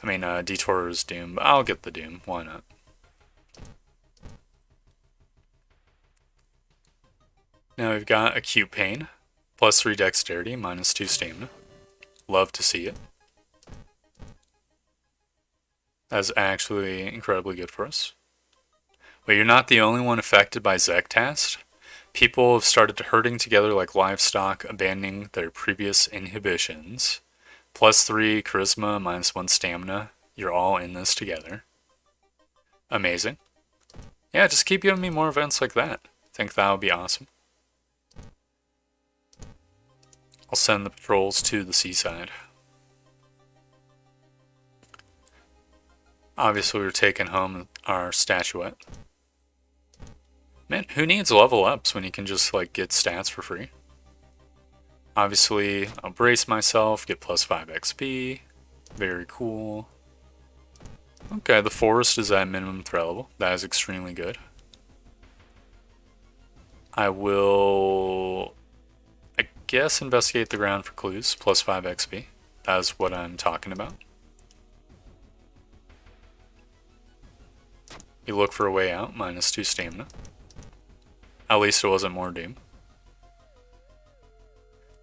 I mean, detour is doom, but I'll get the doom. Why not? Now we've got acute pain, +3 dexterity, -2 stamina. Love to see it. That's actually incredibly good for us. But you're not the only one affected by Zektast. People have started herding together like livestock, abandoning their previous inhibitions. +3 charisma, -1 stamina. You're all in this together. Amazing. Yeah, just keep giving me more events like that. I think that would be awesome. I'll send the patrols to the seaside. Obviously, we're taking home our statuette. Man, who needs level ups when you can just like get stats for free? Obviously, I'll brace myself, get plus 5 XP. Very cool. Okay, the forest is at minimum threat level. That is extremely good. I will, I guess, investigate the ground for clues. Plus 5 XP. That is what I'm talking about. You look for a way out, minus 2 stamina. At least it wasn't more doom.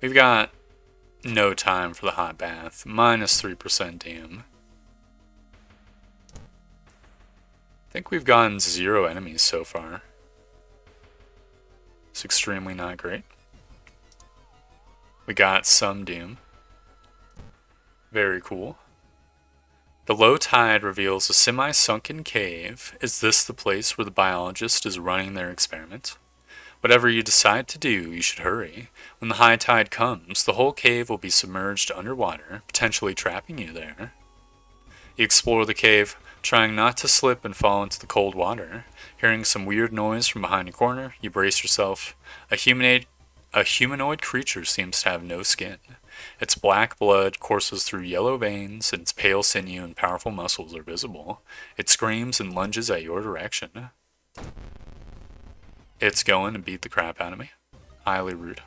We've got no time for the hot bath. Minus 3% doom. I think we've gotten 0 enemies so far. It's extremely not great. We got some doom. Very cool. The low tide reveals a semi-sunken cave. Is this the place where the biologist is running their experiment? Whatever you decide to do, you should hurry. When the high tide comes, the whole cave will be submerged underwater, potentially trapping you there. You explore the cave, trying not to slip and fall into the cold water. Hearing some weird noise from behind a corner, you brace yourself. A humanoid creature seems to have no skin. Its black blood courses through yellow veins, and its pale sinew and powerful muscles are visible. It screams and lunges at your direction. It's going to beat the crap out of me. Highly rude.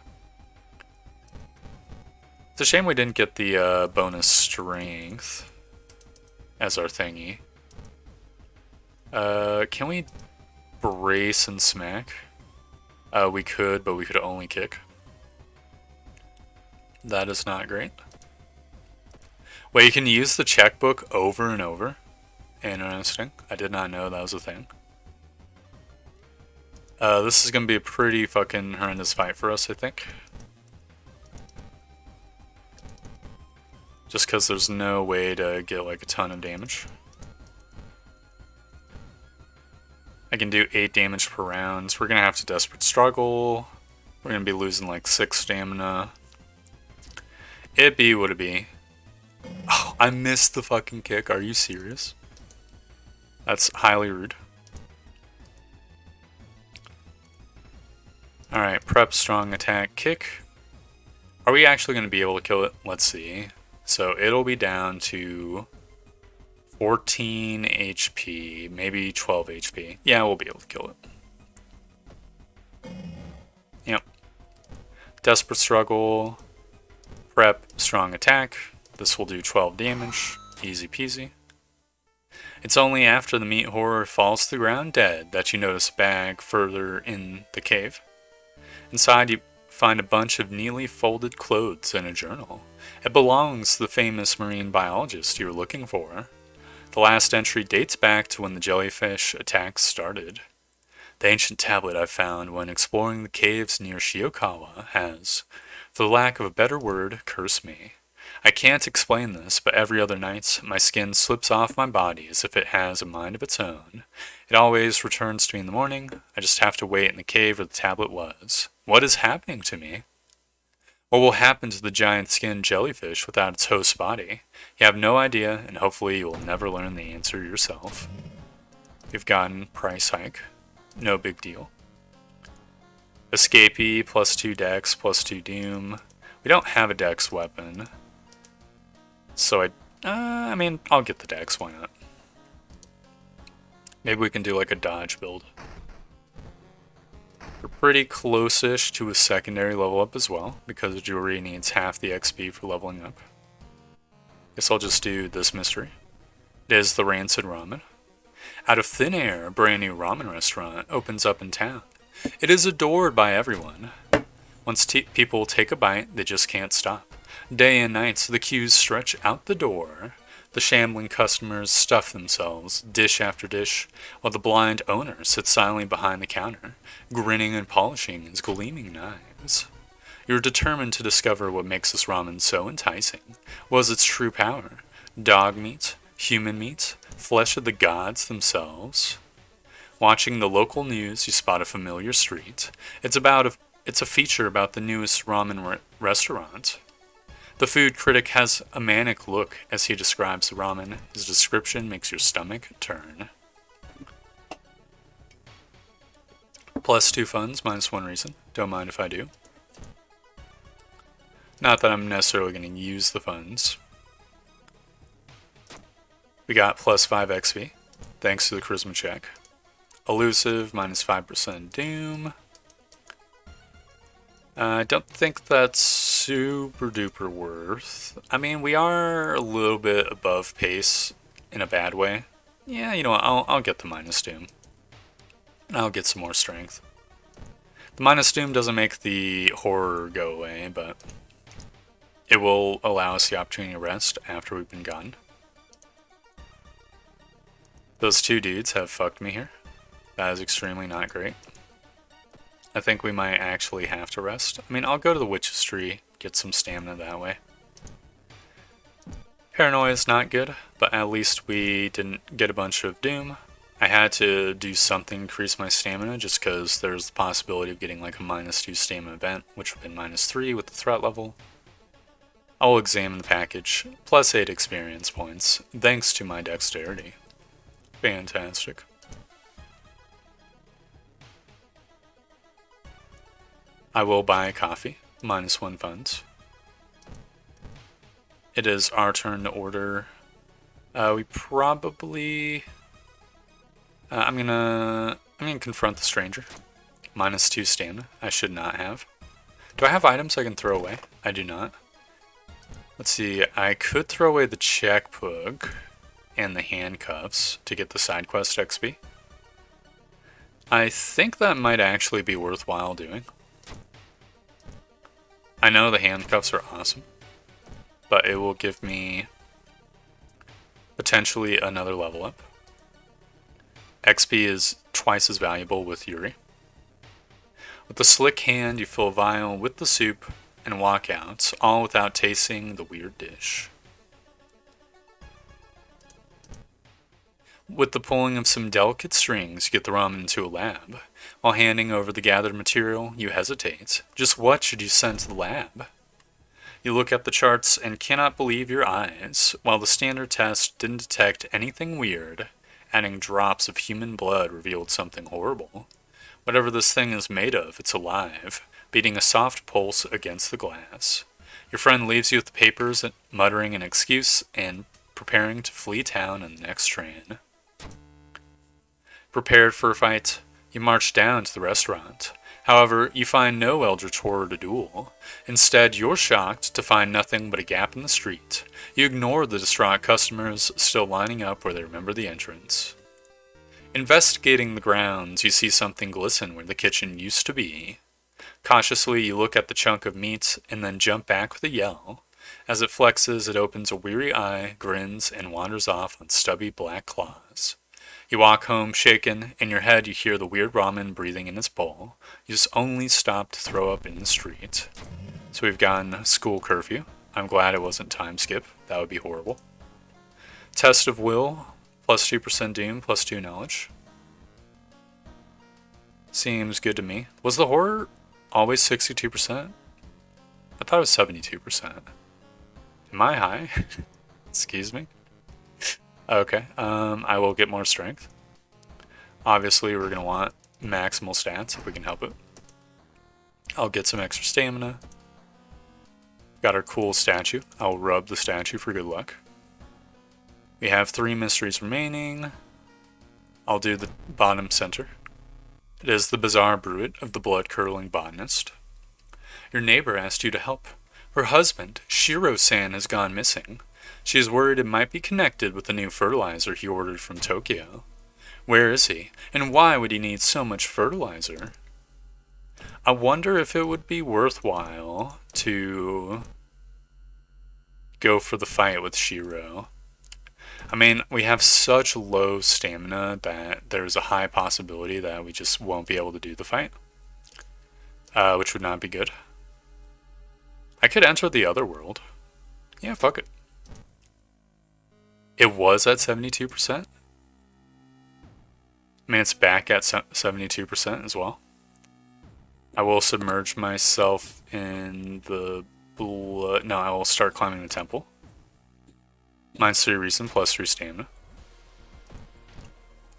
It's a shame we didn't get the bonus strength as our thingy. Can we brace and smack? We could, but we could only kick. That is not great. Well, you can use the checkbook over and over. Interesting. I did not know that was a thing. This is going to be a pretty fucking horrendous fight for us, I think. Just because there's no way to get like a ton of damage. I can do 8 damage per round, so we're going to have to desperate struggle. We're going to be losing like 6 stamina. It be what it be. Oh, I missed the fucking kick. Are you serious? That's highly rude. Alright, prep, strong attack, kick. Are we actually going to be able to kill it? Let's see. So it'll be down to 14 HP, maybe 12 HP. Yeah, we'll be able to kill it. Yep. Desperate struggle, prep, strong attack. This will do 12 damage. Easy peasy. It's only after the meat horror falls to the ground dead that you notice a bag further in the cave. Inside you find a bunch of neatly folded clothes and a journal. It belongs to the famous marine biologist you were looking for. The last entry dates back to when the jellyfish attacks started. The ancient tablet I found when exploring the caves near Shiokawa has, for the lack of a better word, cursed me. I can't explain this, but every other night, my skin slips off my body as if it has a mind of its own. It always returns to me in the morning. I just have to wait in the cave where the tablet was. What is happening to me? What will happen to the giant-skinned jellyfish without its host body? You have no idea, and hopefully you will never learn the answer yourself. You've gotten price hike. No big deal. Escapee, plus 2 dex, plus 2 doom. We don't have a dex weapon. So I mean, I'll get the dex, why not? Maybe we can do like a dodge build. We're pretty close-ish to a secondary level up as well, because jewelry needs half the XP for leveling up. Guess I'll just do this mystery. It is the Rancid Ramen. Out of thin air, a brand new ramen restaurant opens up in town. It is adored by everyone. Once people take a bite, they just can't stop. Day and night, the queues stretch out the door. The shambling customers stuff themselves, dish after dish, while the blind owner sits silently behind the counter, grinning and polishing his gleaming knives. You're determined to discover what makes this ramen so enticing. What is its true power? Dog meat? Human meat? Flesh of the gods themselves? Watching the local news, you spot a familiar street. It's a feature about the newest ramen restaurant. The food critic has a manic look as he describes the ramen. His description makes your stomach turn. Plus 2 funds, minus 1 reason. Don't mind if I do. Not that I'm necessarily going to use the funds. We got plus 5 XP, thanks to the charisma check. Elusive, minus 5% Doom. I don't think that's super duper worth. I mean, we are a little bit above pace in a bad way. Yeah, you know what, I'll get the minus Doom. And I'll get some more strength. The minus Doom doesn't make the horror go away, but it will allow us the opportunity to rest after we've been gone. Those two dudes have fucked me here. That is extremely not great. I think we might actually have to rest. I mean, I'll go to the Witch's Tree, get some stamina that way. Paranoia is not good, but at least we didn't get a bunch of Doom. I had to do something to increase my stamina just because there's the possibility of getting like a -2 stamina event, which would have been -3 with the threat level. I will examine the package. Plus 8 experience points, thanks to my dexterity. Fantastic. I will buy a coffee, -1 funds. It is our turn to order. We probably... I'm gonna confront the stranger. -2 stamina. I should not have. Do I have items I can throw away? I do not. Let's see, I could throw away the checkbook and the handcuffs to get the side quest XP. I think that might actually be worthwhile doing. I know the handcuffs are awesome, but it will give me potentially another level up. XP is twice as valuable with Yuri. With the slick hand, you fill a vial with the soup and walk out, all without tasting the weird dish. With the pulling of some delicate strings, you get the ramen into a lab. While handing over the gathered material, you hesitate. Just what should you send to the lab? You look at the charts and cannot believe your eyes. While the standard test didn't detect anything weird, adding drops of human blood revealed something horrible. Whatever this thing is made of, it's alive, beating a soft pulse against the glass. Your friend leaves you with the papers, muttering an excuse and preparing to flee town on the next train. Prepared for a fight, you march down to the restaurant. However, you find no eldritch horror to duel. Instead, you're shocked to find nothing but a gap in the street. You ignore the distraught customers still lining up where they remember the entrance. Investigating the grounds, you see something glisten where the kitchen used to be. Cautiously, you look at the chunk of meat and then jump back with a yell. As it flexes, it opens a weary eye, grins, and wanders off on stubby black claws. You walk home shaken. In your head, you hear the weird ramen breathing in its bowl. You just only stop to throw up in the street. So we've gotten school curfew. I'm glad it wasn't time skip. That would be horrible. Test of will, plus 2% doom, plus 2 knowledge. Seems good to me. Was the horror always 62%? I thought it was 72%. Am I high? Excuse me? Okay, I will get more strength. Obviously, we're going to want maximal stats if we can help it. I'll get some extra stamina. Got our cool statue. I'll rub the statue for good luck. We have 3 mysteries remaining. I'll do the bottom center. It is the bizarre bruit of the blood-curdling botanist. Your neighbor asked you to help. Her husband, Shiro-san, has gone missing. She is worried it might be connected with the new fertilizer he ordered from Tokyo. Where is he? And why would he need so much fertilizer? I wonder if it would be worthwhile to go for the fight with Shiro. I mean, we have such low stamina that there's a high possibility that we just won't be able to do the fight. Which would not be good. I could enter the other world. Yeah, fuck it. It was at 72%. I mean, it's back at 72% as well. I will submerge myself in the blood. No, I will start climbing the temple. Minus 3 reason, plus 3 stamina.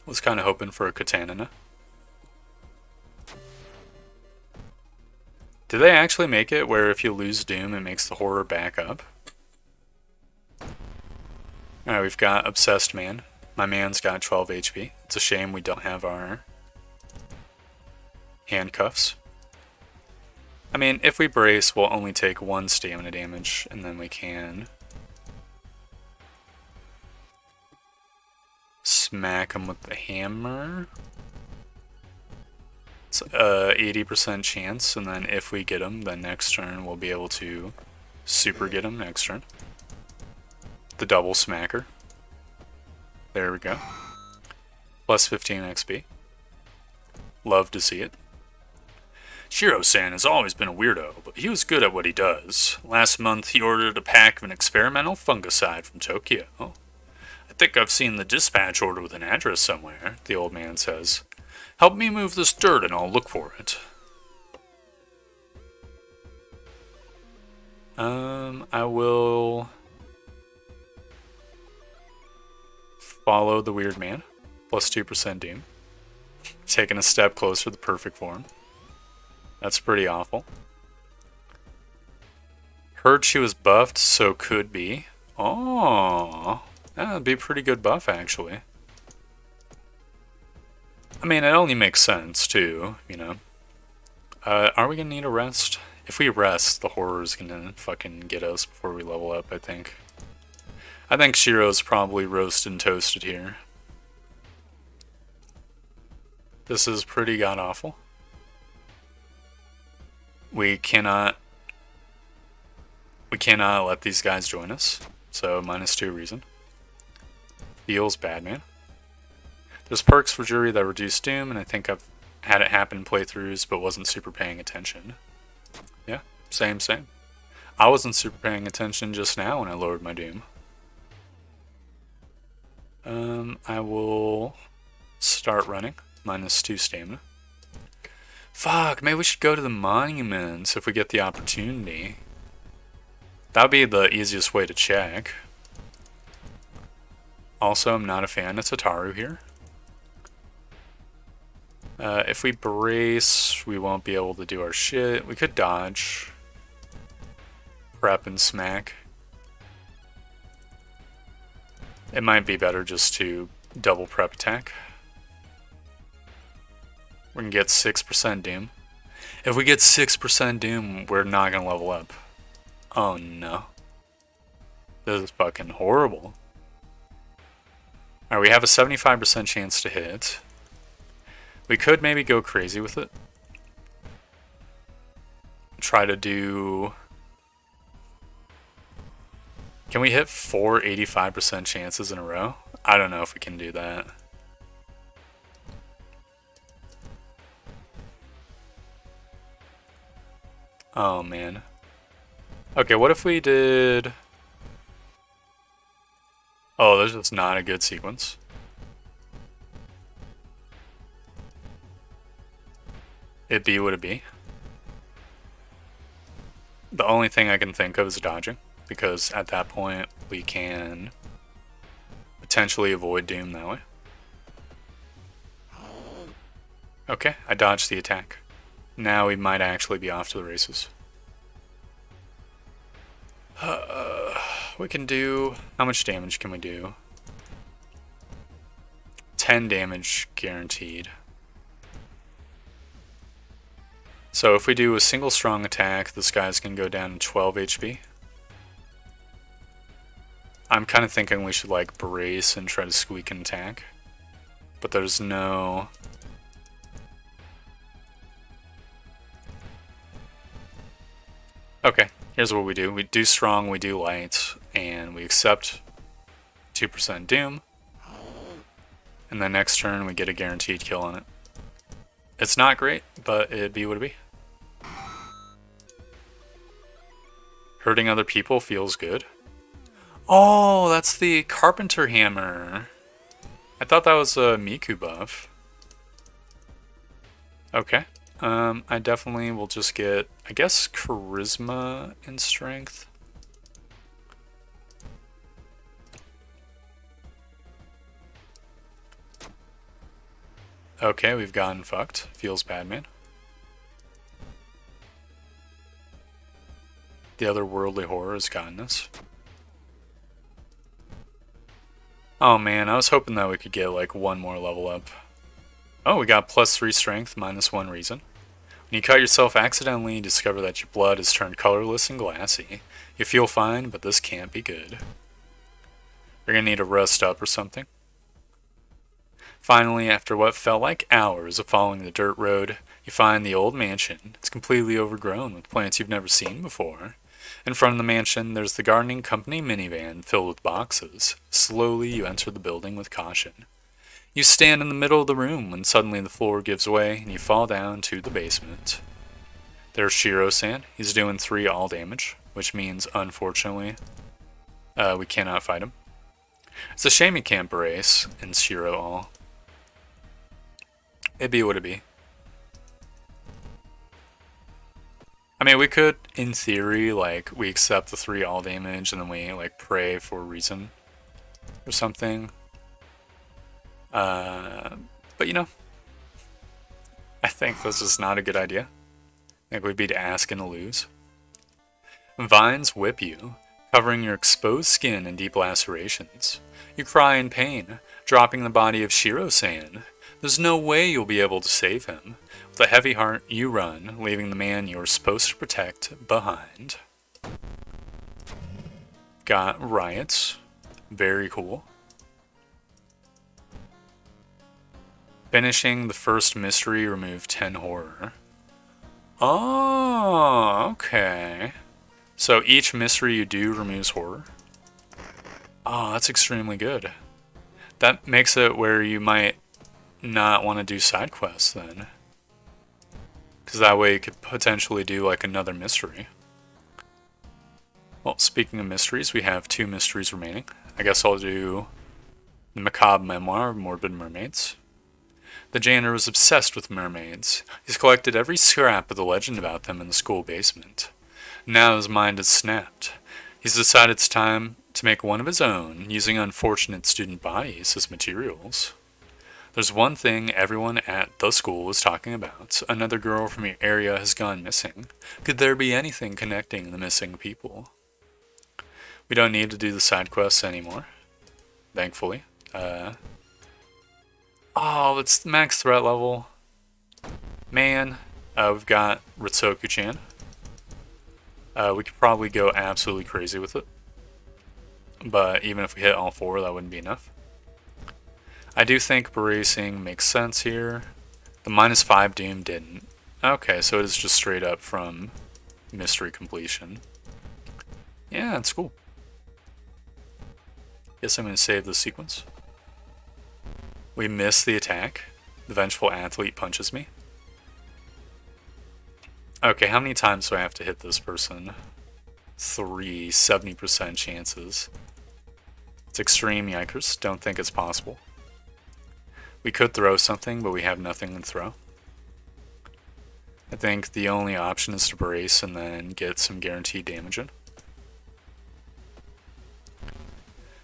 Was kind of hoping for a katana. Did they actually make it where if you lose Doom, it makes the horror back up? Alright, we've got Obsessed Man. My man's got 12 HP. It's a shame we don't have our handcuffs. I mean, if we brace, we'll only take 1 stamina damage, and then we can smack him with the hammer. It's a 80% chance, and then if we get him, then next turn we'll be able to super get him next turn. The double smacker. There we go. Plus 15 XP. Love to see it. Shiro-san has always been a weirdo, but he was good at what he does. Last month he ordered a pack of an experimental fungicide from Tokyo. I think I've seen the dispatch order with an address somewhere, the old man says. Help me move this dirt and I'll look for it. I will follow the weird man. Plus 2% Doom. Taking a step closer to the perfect form. That's pretty awful. Heard she was buffed, so could be. Oh, that would be a pretty good buff, actually. I mean, it only makes sense, too, you know. Are we gonna need a rest? If we rest, the horror's gonna fucking get us before we level up, I think. I think Shiro's probably roasted and toasted here. This is pretty god-awful. We cannot let these guys join us, so -2 reason. Feels bad, man. There's perks for Jury that reduce Doom, and I think I've had it happen in playthroughs, but wasn't super paying attention. Yeah, same. I wasn't super paying attention just now when I lowered my Doom. I will start running. -2 stamina. Fuck, maybe we should go to the monuments if we get the opportunity. That would be the easiest way to check. Also, I'm not a fan of Tataru here. If we brace, we won't be able to do our shit. We could dodge. Prep and smack. It might be better just to double prep attack. We can get 6% Doom. If we get 6% Doom, we're not going to level up. Oh no. This is fucking horrible. Alright, we have a 75% chance to hit. We could maybe go crazy with it. Try to do... Can we hit 4 85% chances in a row? I don't know if we can do that. Oh man. Okay, what if we did... Oh, this is not a good sequence. It be what it be. The only thing I can think of is dodging, because at that point we can potentially avoid Doom that way. Okay, I dodged the attack. Now we might actually be off to the races. We can do... How much damage can we do? 10 damage guaranteed. So if we do a single strong attack, this guy's going to go down to 12 HP. I'm kind of thinking we should like brace and try to squeak an attack. But there's no... Okay, here's what we do. We do strong, we do light, and we accept 2% Doom. And then next turn we get a guaranteed kill on it. It's not great, but it'd be what it'd be. Hurting other people feels good. Oh, that's the Carpenter Hammer. I thought that was a Miku buff. Okay. I definitely will just get, I guess, Charisma and Strength. Okay, we've gotten fucked. Feels bad, man. The otherworldly horror has gotten us. Oh man, I was hoping that we could get like one more level up. Oh, we got +3 strength, -1 reason. When you cut yourself accidentally, you discover that your blood has turned colorless and glassy. You feel fine, but this can't be good. You're gonna need to rest up or something. Finally, after what felt like hours of following the dirt road, you find the old mansion. It's completely overgrown with plants you've never seen before. In front of the mansion, there's the gardening company minivan filled with boxes. Slowly, you enter the building with caution. You stand in the middle of the room when suddenly the floor gives way and you fall down to the basement. There's Shiro-san. He's doing 3 all damage, which means, unfortunately, we cannot fight him. It's a shame you can't brace in Shiro all. It'd be what it be. I mean, we could, in theory, like, we accept the 3 all damage and then we, like, pray for a reason or something. But you know, I think this is not a good idea. I think we'd be to ask and to lose. Vines whip you, covering your exposed skin in deep lacerations. You cry in pain, dropping the body of Shiro-san. There's no way you'll be able to save him. With a heavy heart, you run, leaving the man you're supposed to protect behind. Got riots. Very cool. Finishing the first mystery, remove 10 horror. Oh, okay. So each mystery you do removes horror. Oh, that's extremely good. That makes it where you might not want to do side quests then. Because that way you could potentially do like another mystery. Well, speaking of mysteries, we have 2 mysteries remaining. I guess I'll do the macabre memoir of morbid mermaids. The janitor was obsessed with mermaids. He's collected every scrap of the legend about them in the school basement. Now his mind has snapped. He's decided it's time to make one of his own, using unfortunate student bodies as materials. There's one thing everyone at the school is talking about. Another girl from your area has gone missing. Could there be anything connecting the missing people? We don't need to do the side quests anymore, thankfully. Oh, it's max threat level. Man, we've got Ritsuko-chan. We could probably go absolutely crazy with it. But even if we hit all 4, that wouldn't be enough. I do think bracing makes sense here. The -5 Doom didn't. Okay, so it is just straight up from mystery completion. Yeah, it's cool. Guess I'm going to save the sequence. We miss the attack. The vengeful athlete punches me. Okay, how many times do I have to hit this person? 3, 70% chances. It's extreme, yikers. Don't think it's possible. We could throw something, but we have nothing to throw. I think the only option is to brace and then get some guaranteed damage in.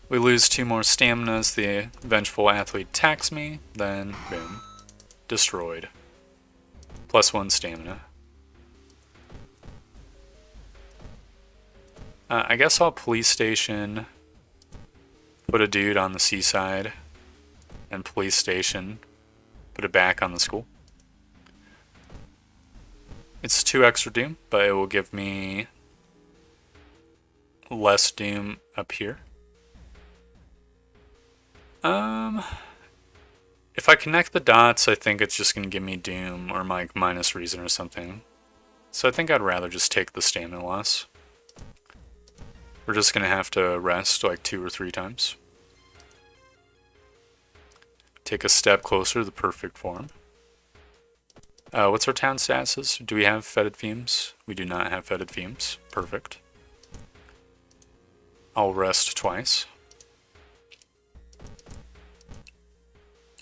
We lose 2 more stamina as the vengeful athlete attacks me, then boom, destroyed. +1 stamina. I guess I'll police station, put a dude on the seaside, and police station, put it back on the school. It's 2 extra doom, but it will give me less doom up here. If I connect the dots, I think it's just going to give me doom or like minus reason or something. So I think I'd rather just take the stamina loss. We're just going to have to rest like 2 or 3 times. Take a step closer to the perfect form. What's our town statuses? Do we have fetid fumes? We do not have fetid fumes. Perfect. I'll rest twice.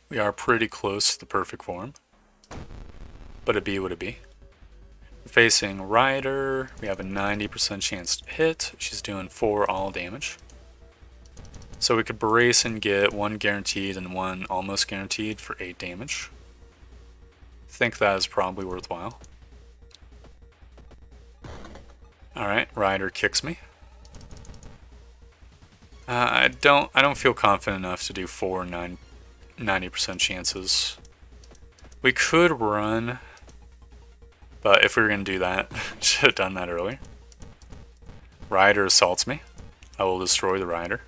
We are pretty close to the perfect form. But it be what it be. We're facing Ryder. We have a 90% chance to hit. She's doing 4 all damage. So we could brace and get 1 guaranteed and 1 almost guaranteed for 8 damage. I think that is probably worthwhile. Alright, Ryder kicks me. I don't feel confident enough to do 90% chances. We could run, but if we were going to do that, should have done that earlier. Ryder assaults me. I will destroy the Ryder.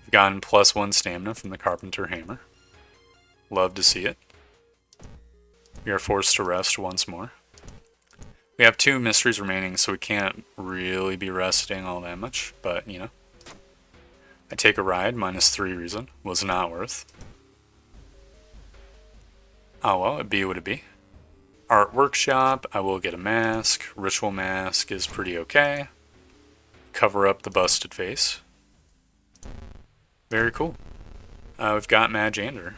We've gotten +1 stamina from the Carpenter Hammer. Love to see it. We are forced to rest once more. We have 2 mysteries remaining, so we can't really be resting all that much, but, you know. I take a ride, -3 reason. Was not worth. Oh well, it'd be what it be. Art workshop, I will get a mask. Ritual mask is pretty okay. Cover up the busted face. Very cool. We've got Magander.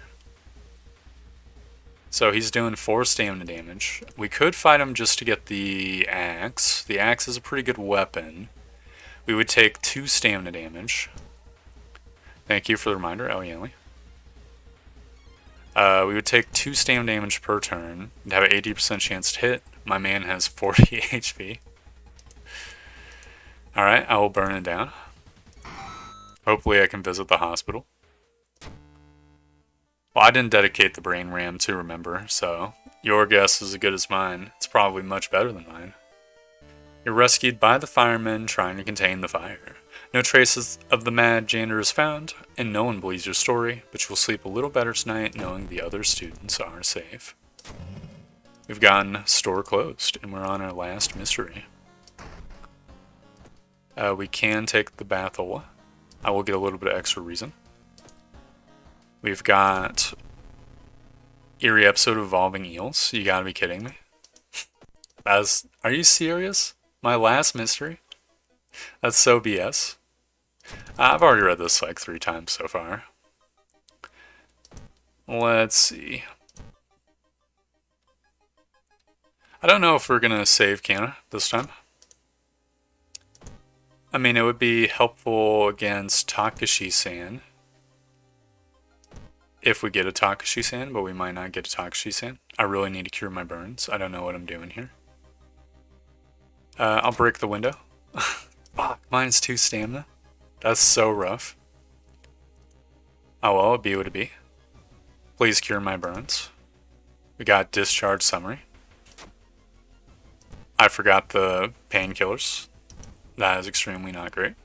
So he's doing 4 stamina damage. We could fight him just to get the axe. The axe is a pretty good weapon. We would take 2 stamina damage. Thank you for the reminder, Elieli. We would take 2 stamina damage per turn. We'd have an 80% chance to hit. My man has 40 HP. Alright, I will burn it down. Hopefully I can visit the hospital. Well, I didn't dedicate the brain RAM to remember, so your guess is as good as mine. It's probably much better than mine. You're rescued by the firemen trying to contain the fire. No traces of the Magander is found, and no one believes your story, but you'll sleep a little better tonight knowing the other students are safe. We've gotten store closed, and we're on our last mystery. We can take the Bathola. I will get a little bit of extra reason. We've got eerie episode of Evolving Eels. You gotta be kidding me. Are you serious? My last mystery? That's so BS. I've already read this like 3 times so far. Let's see. I don't know if we're gonna save Kana this time. I mean, it would be helpful against Takashi-san if we get a Takashi-san, but we might not get a Takashi-san. I really need to cure my burns. I don't know what I'm doing here. I'll break the window. Fuck, -2 stamina. That's so rough. Oh well, it'd be what it be. Please cure my burns. We got discharge summary. I forgot the painkillers. That is extremely not great.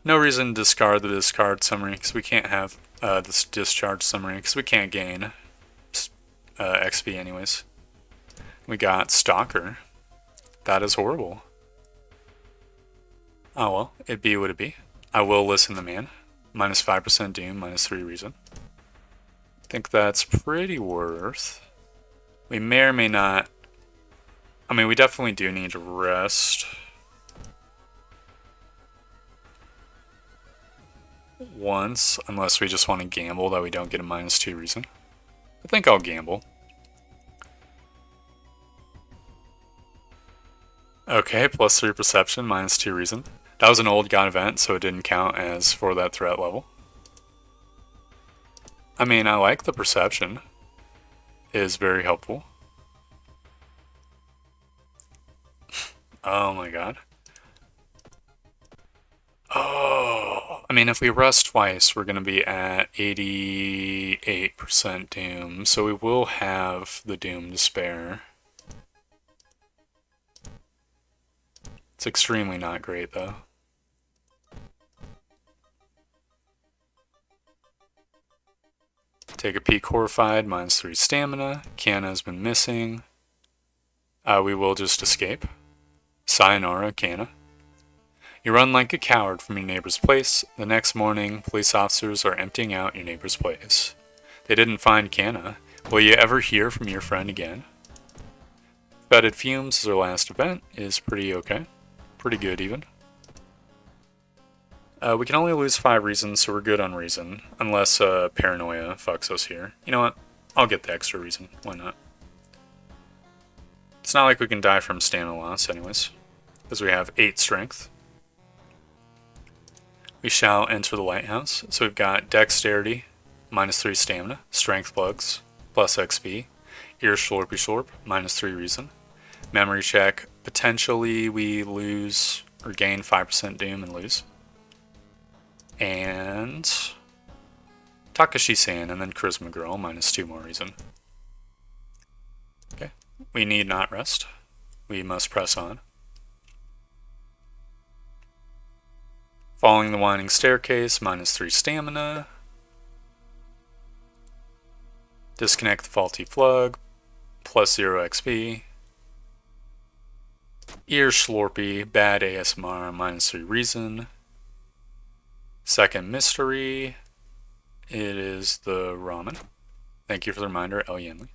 No reason to discard the discard summary because we can't have this discharge summary because we can't gain XP anyways. We got Stalker. That is horrible. Oh well, it be what it be. I will listen to man. -5% doom, -3 reason. I think that's pretty worth. We may or may not. I mean, we definitely do need to rest. Once, unless we just want to gamble that we don't get a -2 reason. I think I'll gamble. Okay, +3 perception, -2 reason. That was an old god event, so it didn't count as for that threat level. I mean, I like the perception. It is very helpful. Oh my god. Oh, I mean, if we rest twice, we're going to be at 88% doom, so we will have the doom to spare. It's extremely not great, though. Take a peek horrified, -3 stamina. Kana has been missing. We will just escape. Sayonara, Kana. You run like a coward from your neighbor's place. The next morning, police officers are emptying out your neighbor's place. They didn't find Kana. Will you ever hear from your friend again? Fetid Fumes is our last event. Is pretty okay. Pretty good, even. We can only lose 5 reasons, so we're good on reason. Unless paranoia fucks us here. You know what? I'll get the extra reason. Why not? It's not like we can die from stamina loss anyways. Because we have 8 strength. We shall enter the lighthouse. So we've got dexterity, -3 stamina, strength plugs, +XP. Ear Slurpy Slurp, -3 reason. Memory check, potentially we lose or gain 5% Doom and lose. And Takashi-san, and then Charisma Girl, -2 more reason. Okay, we need not rest. We must press on. Following the winding staircase, -3 stamina. Disconnect the faulty plug, +0 XP. Ear Slurpy, bad ASMR, -3 reason. Second mystery, it is the ramen. Thank you for the reminder, El Yenli.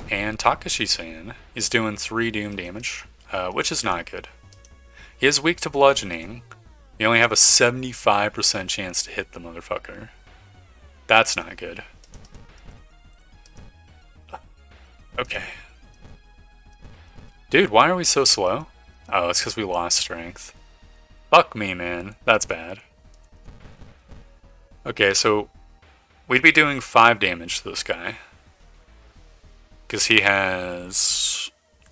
And Takashi-san is doing 3 doom damage, which is not good. He is weak to bludgeoning. You only have a 75% chance to hit the motherfucker. That's not good. Okay. Dude, why are we so slow? Oh, it's because we lost strength. Fuck me, man. That's bad. Okay, so we'd be doing 5 damage to this guy. Because he has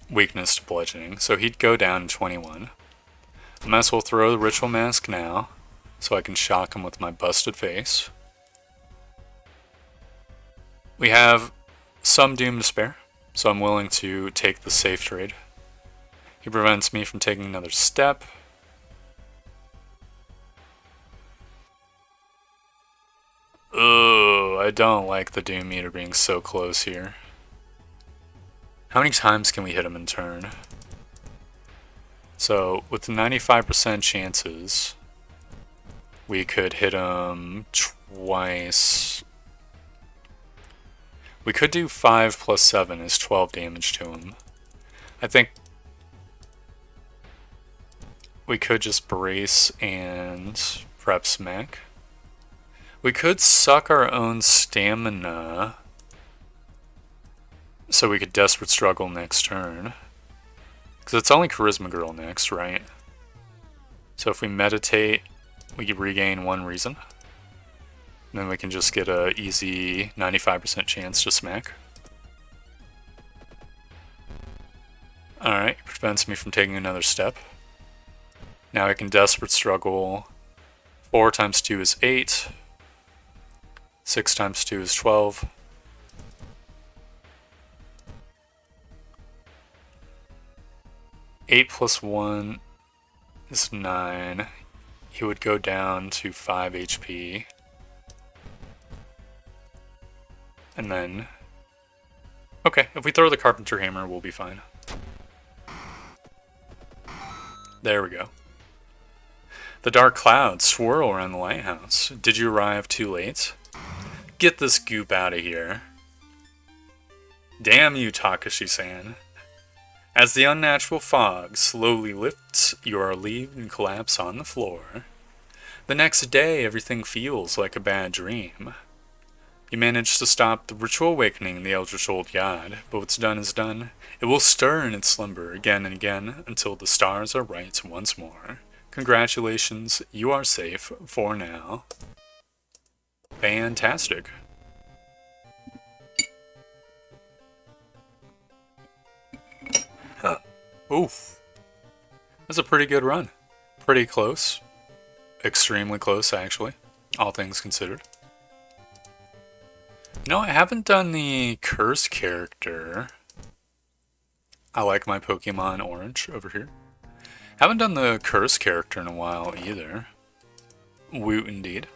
weakness to bludgeoning. So he'd go down to 21. I might as well throw the Ritual Mask now, so I can shock him with my busted face. We have some Doom to spare, so I'm willing to take the safe trade. He prevents me from taking another step. Ugh, I don't like the Doom meter being so close here. How many times can we hit him in turn? So, with 95% chances, we could hit him twice. We could do 5 plus 7 is 12 damage to him. I think we could just brace and prep smack. We could suck our own stamina so we could Desperate Struggle next turn. Because it's only Charisma Girl next, right? So if we meditate, we can regain 1 reason. And then we can just get a easy 95% chance to smack. Alright, prevents me from taking another step. Now I can Desperate Struggle. 4 times 2 is 8. 6 times 2 is 12. Eight plus 1 is 9. He would go down to 5 HP. And then... Okay, if we throw the Carpenter Hammer, we'll be fine. There we go. The dark clouds swirl around the lighthouse. Did you arrive too late? Get this goop out of here. Damn you, Takashi-san. As the unnatural fog slowly lifts, you are relieved and collapse on the floor. The next day, everything feels like a bad dream. You manage to stop the ritual awakening of the Eldritch Old God, but what's done is done. It will stir in its slumber again and again until the stars are right once more. Congratulations, you are safe for now. Fantastic. Oof. That's a pretty good run. Pretty close. Extremely close, actually. All things considered. You know, I haven't done the curse character. I like my Pokemon Orange over here. Haven't done the curse character in a while either. Woot indeed.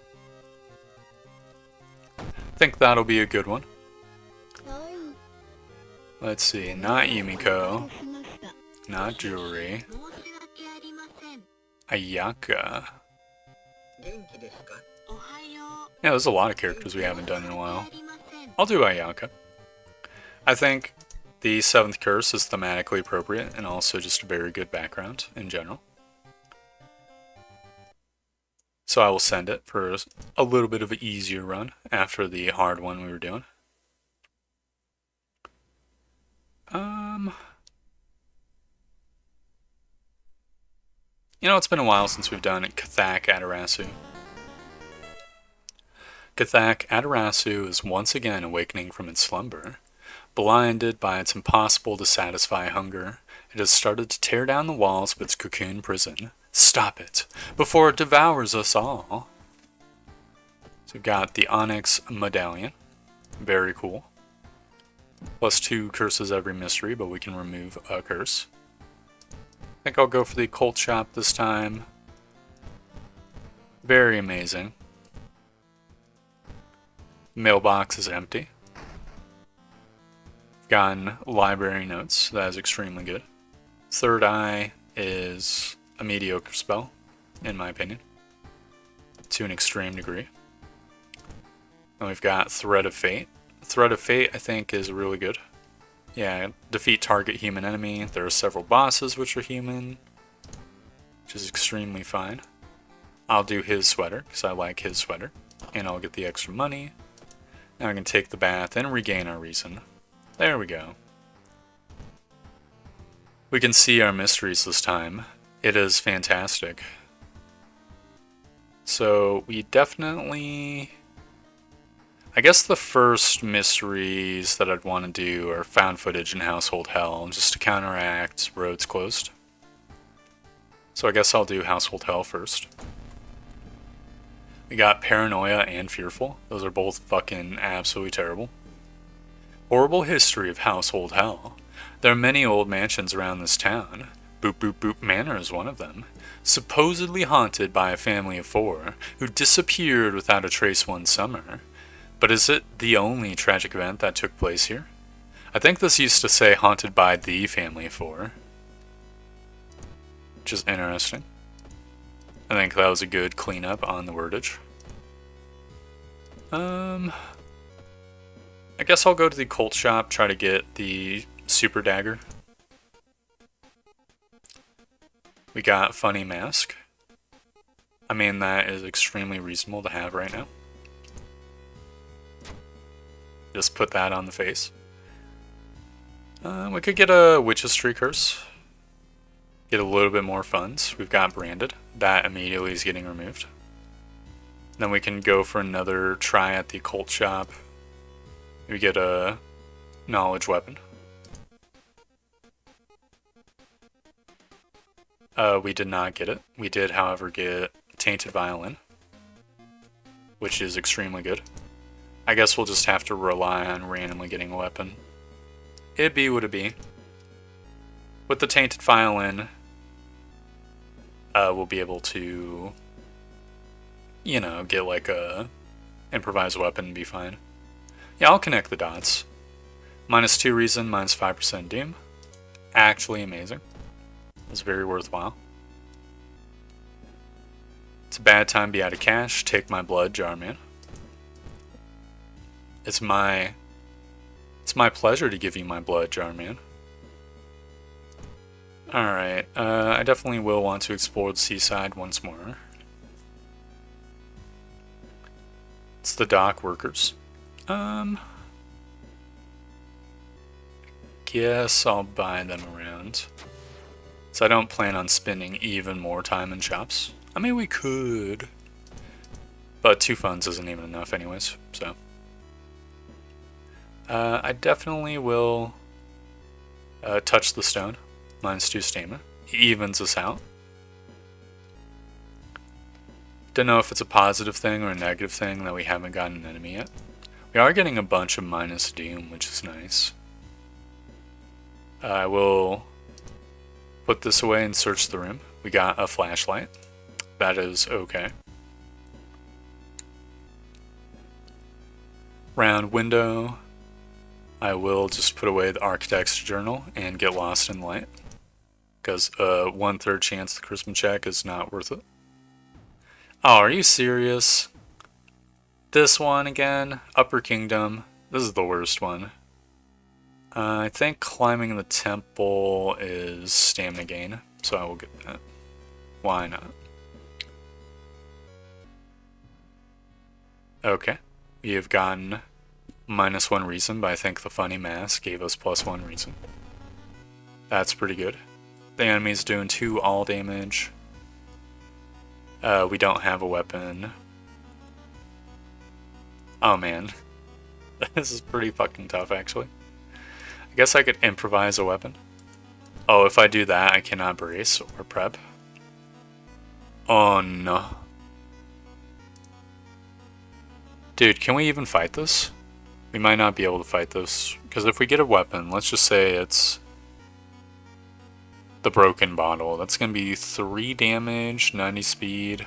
Think that'll be a good one. Let's see, not Yumiko. Not Jewelry. Ayaka. Yeah, there's a lot of characters we haven't done in a while. I'll do Ayaka. I think the 7th curse is thematically appropriate and also just a very good background in general. So I will send it for a little bit of an easier run after the hard one we were doing. You know, it's been a while since we've done Kathak Adarasu. Gathak Adarasu is once again awakening from its slumber. Blinded by its impossible to satisfy hunger, it has started to tear down the walls of its cocoon prison. Stop it, before it devours us all. So we've got the Onyx Medallion. Very cool. +2 curses every mystery, but we can remove a curse. I think I'll go for the occult shop this time. Very amazing. Mailbox is empty. Gotten library notes. That is extremely good. Third Eye is a mediocre spell, in my opinion, to an extreme degree. And we've got Thread of Fate. Thread of Fate, I think, is really good. Yeah, defeat target human enemy. There are several bosses which are human, which is extremely fine. I'll do his sweater, because I like his sweater, and I'll get the extra money. Now I can take the bath and regain our reason. There we go. We can see our mysteries this time. It is fantastic. So we definitely... I guess the first mysteries that I'd want to do are found footage and household hell, just to counteract roads closed. So I guess I'll do household hell first. We got paranoia and fearful. Those are both fucking absolutely terrible. Horrible history of household hell. There are many old mansions around this town. Boop Boop Boop Manor is one of them. Supposedly haunted by a family of 4 who disappeared without a trace one summer. But is it the only tragic event that took place here? I think this used to say haunted by the family of 4. Which is interesting. I think that was a good cleanup on the wordage. I guess I'll go to the cult shop, try to get the super dagger. We got funny mask. I mean, that is extremely reasonable to have right now. Just put that on the face. We could get a Witch's Tree Curse. Get a little bit more funds. We've got Branded. That immediately is getting removed. Then we can go for another try at the occult shop. We get a Knowledge Weapon. We did not get it. We did, however, get Tainted Violin, which is extremely good. I guess we'll just have to rely on randomly getting a weapon. It be what it be. With the Tainted Violin, we'll be able to, you know, get like a improvised weapon and be fine. Yeah, I'll connect the dots. -2 reason, -5% doom. Actually amazing. It's very worthwhile. It's a bad time to be out of cash. Take my blood, Jarman. It's my pleasure to give you my blood, Jarman. Alright, I definitely will want to explore the seaside once more. It's the dock workers. Guess I'll buy them around. So I don't plan on spending even more time in shops. I mean, we could. But 2 funds isn't even enough anyways, so. I definitely will touch the stone. -2 stamina. He evens us out. Don't know if it's a positive thing or a negative thing that we haven't gotten an enemy yet. We are getting a bunch of minus doom, which is nice. I will put this away and search the room. We got a flashlight. That is okay. Round window. I will just put away the Architect's Journal and get lost in light. Because 1/3 chance the charisma check is not worth it. Oh, are you serious? This one again? Upper Kingdom. This is the worst one. I think climbing the temple is stamina gain, so I will get that. Why not? Okay. We have gotten -1 reason, but I think the funny mask gave us +1 reason. That's pretty good. The enemy's doing 2 all damage. We don't have a weapon. Oh man. This is pretty fucking tough, actually. I guess I could improvise a weapon. Oh, if I do that, I cannot brace or prep. Oh no. Dude, can we even fight this? We might not be able to fight this. Because if we get a weapon, let's just say it's the broken bottle. That's going to be 3 damage, 90 speed.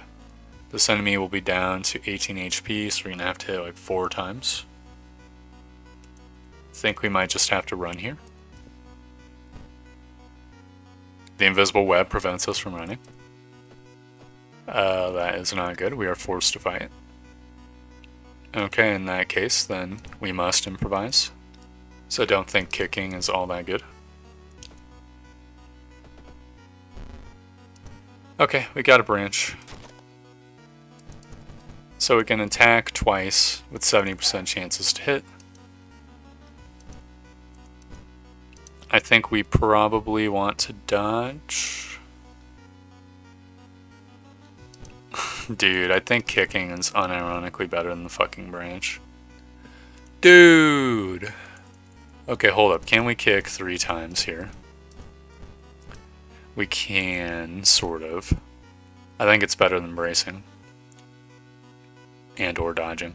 This enemy will be down to 18 HP, so we're going to have to hit like 4 times. I think we might just have to run here. The invisible web prevents us from running. That is not good. We are forced to fight. Okay, in that case, then we must improvise. So I don't think kicking is all that good. Okay, we got a branch. So we can attack twice with 70% chances to hit. I think we probably want to dodge. Dude, I think kicking is unironically better than the fucking branch. Dude! Okay, hold up. Can we kick 3 times here? We can, sort of. I think it's better than bracing. And or dodging.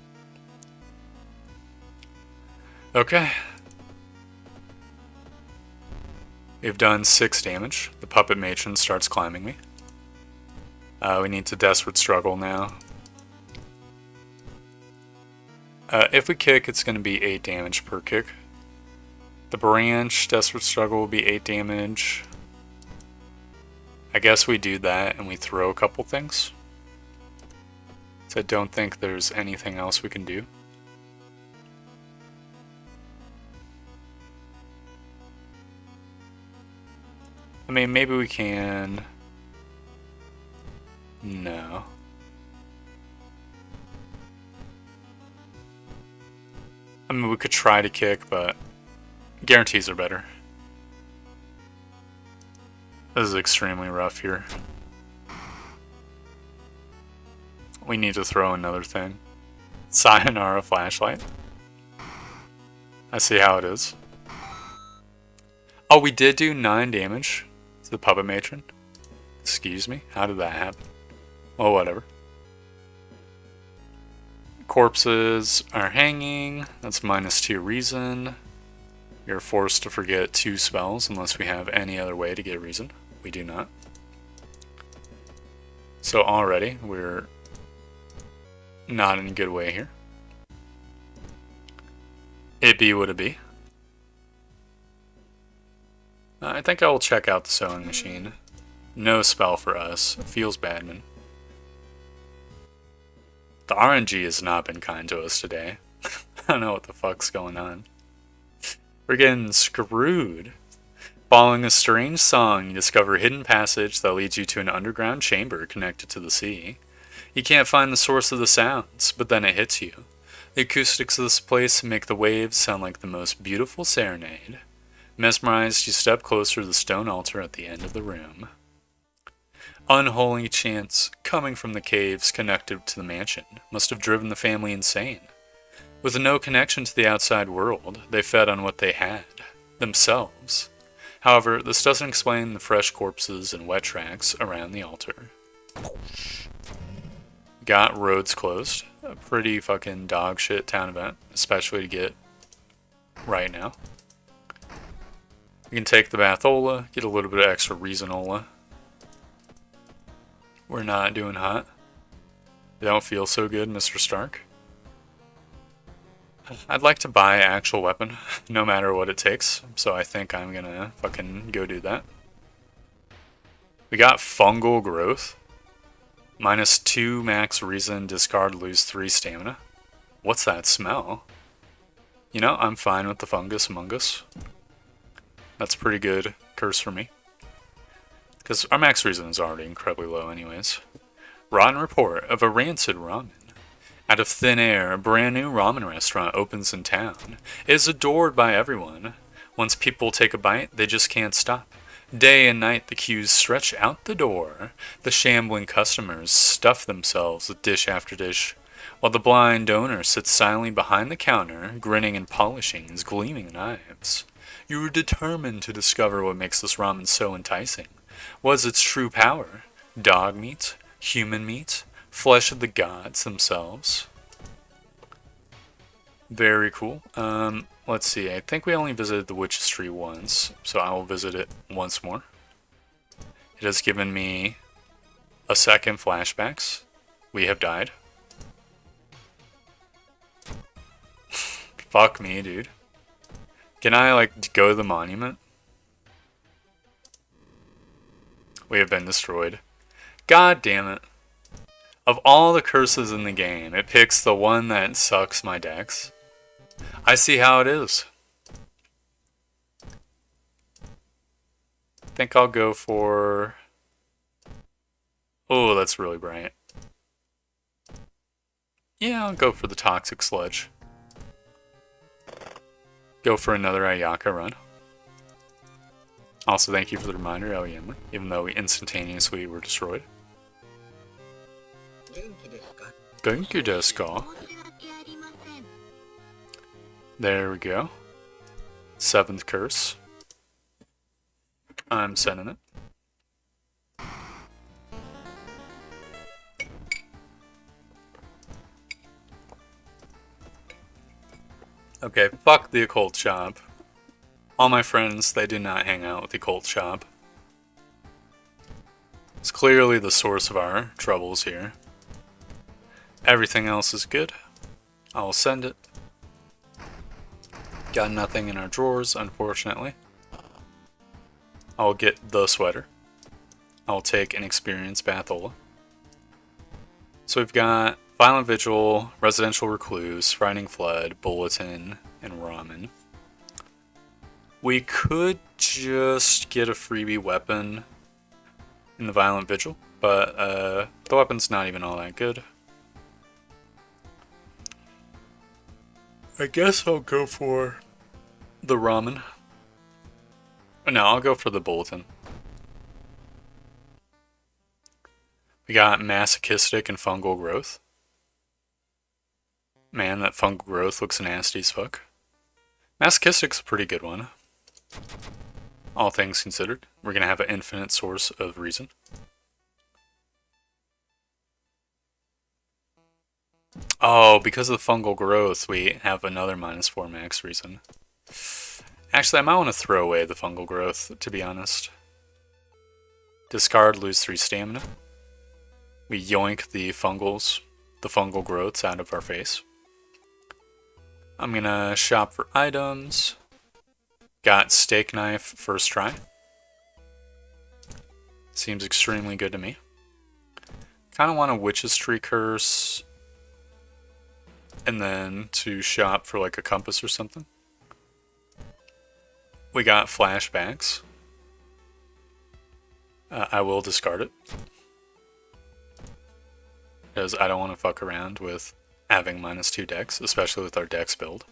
Okay. We've done 6 damage. The puppet matron starts climbing me. We need to desperate struggle now. If we kick, it's going to be 8 damage per kick. The branch, desperate struggle will be 8 damage. I guess we do that and we throw a couple things. So I don't think there's anything else we can do. I mean, maybe we can... No. I mean, we could try to kick, but guarantees are better. This is extremely rough here. We need to throw another thing. Sayonara flashlight. I see how it is. Oh, we did do 9 damage to the puppet matron. Excuse me? How did that happen? Oh, whatever. Corpses are hanging. That's -2 reason. You're forced to forget 2 spells unless we have any other way to get reason. We do not. So already we're not in a good way here. It be what it be. I think I will check out the sewing machine. No spell for us. Feels bad, man. The RNG has not been kind to us today. I don't know what the fuck's going on. We're getting screwed. Following a strange song, you discover a hidden passage that leads you to an underground chamber connected to the sea. You can't find the source of the sounds, but then it hits you. The acoustics of this place make the waves sound like the most beautiful serenade. Mesmerized, you step closer to the stone altar at the end of the room. Unholy chants coming from the caves connected to the mansion must have driven the family insane. With no connection to the outside world, they fed on what they had, themselves. However, this doesn't explain the fresh corpses and wet tracks around the altar. Got roads closed. A pretty fucking dog shit town event, especially to get right now. We can take the Bathola, get a little bit of extra Reasonola. We're not doing hot. They don't feel so good, Mr. Stark. I'd like to buy an actual weapon, no matter what it takes, so I think I'm gonna fucking go do that. We got Fungal Growth. -2 max reason, discard, lose 3 stamina. What's that smell? You know, I'm fine with the fungus among us. That's a pretty good curse for me. Because our max reason is already incredibly low anyways. Rotten report of a rancid ramen. Out of thin air, a brand new ramen restaurant opens in town. It is adored by everyone. Once people take a bite, they just can't stop. Day and night the queues stretch out the door. The shambling customers stuff themselves with dish after dish. while the blind owner sits silently behind the counter, grinning and polishing his gleaming knives. You are determined to discover what makes this ramen so enticing. What is its true power? Dog meat? Human meat? Flesh of the gods themselves? Very cool. Let's see. I think we only visited the Witch's Tree once, so I will visit it once more. It has given me a second flashbacks. We have died. Fuck me, dude. Can I, like, go to the monument? We have been destroyed. God damn it. Of all the curses in the game, it picks the one that sucks my dex. I see how it is. I think I'll go for... Oh, that's really bright. Yeah, I'll go for the Toxic Sludge. Go for another Ayaka run. Also, thank you for the reminder, Eliana, even though we instantaneously were destroyed. Genki desu ka? There we go. 7th curse. I'm sending it. Okay, fuck the occult shop. All my friends, they do not hang out with the occult shop. It's clearly the source of our troubles here. Everything else is good. I'll send it. Got nothing in our drawers, unfortunately. I'll get the sweater. I'll take an experienced Bathola. So we've got Violent Vigil, Residential Recluse, Frightening Flood, Bulletin, and Ramen. We could just get a freebie weapon in the Violent Vigil, but the weapon's not even all that good. I guess I'll go for the Ramen. No, I'll go for the Bulletin. We got Masochistic and Fungal Growth. Man, that fungal growth looks nasty as fuck. Masochistic's a pretty good one. All things considered. We're gonna have an infinite source of reason. Oh, because of the fungal growth, we have another -4 max reason. Actually, I might want to throw away the fungal growth, to be honest. Discard, lose 3 stamina. We yoink the fungal growths out of our face. I'm gonna shop for items. Got steak knife first try. Seems extremely good to me. Kind of want a Witch's Tree curse. And then to shop for like a compass or something. We got flashbacks. I will discard it. Because I don't want to fuck around with having -2 dex, especially with our dex build.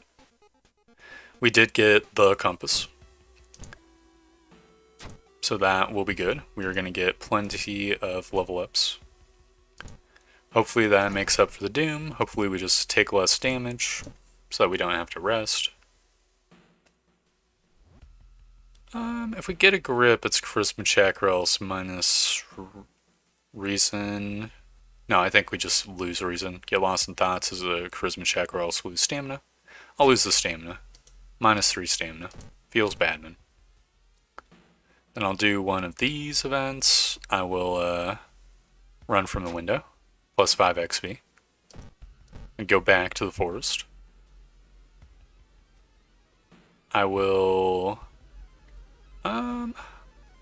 We did get the compass. So that will be good. We are going to get plenty of level ups. Hopefully that makes up for the doom. Hopefully we just take less damage so that we don't have to rest. If we get a grip, it's charisma check or else minus reason. No, I think we just lose reason. Get lost in thoughts is a charisma check or else lose stamina. I'll lose the stamina. -3 stamina. Feels bad, man. Then I'll do one of these events. I will run from the window. +5 XP. And go back to the forest. I will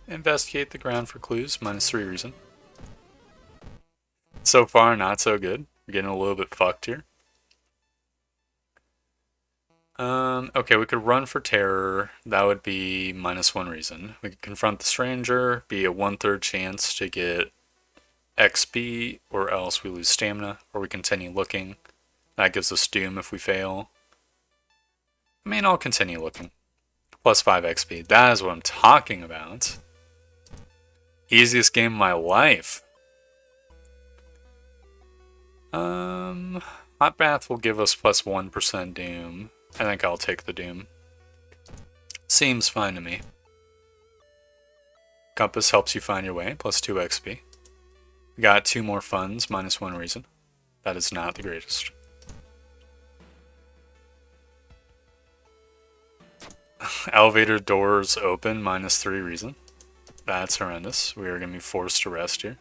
investigate the ground for clues. -3 reason. So far, not so good. We're getting a little bit fucked here. Okay, we could run for terror. That would be -1 reason. We could confront the stranger, be a 1/3 chance to get XP, or else we lose stamina, or we continue looking. That gives us doom if we fail. I mean, I'll continue looking. +5 XP. That is what I'm talking about. Easiest game of my life. Hot Bath will give us plus 1% Doom. I think I'll take the Doom. Seems fine to me. Compass helps you find your way, plus 2 XP. We got 2 more funds, minus 1 reason. That is not the greatest. Elevator doors open, minus 3 reason. That's horrendous. We are going to be forced to rest here.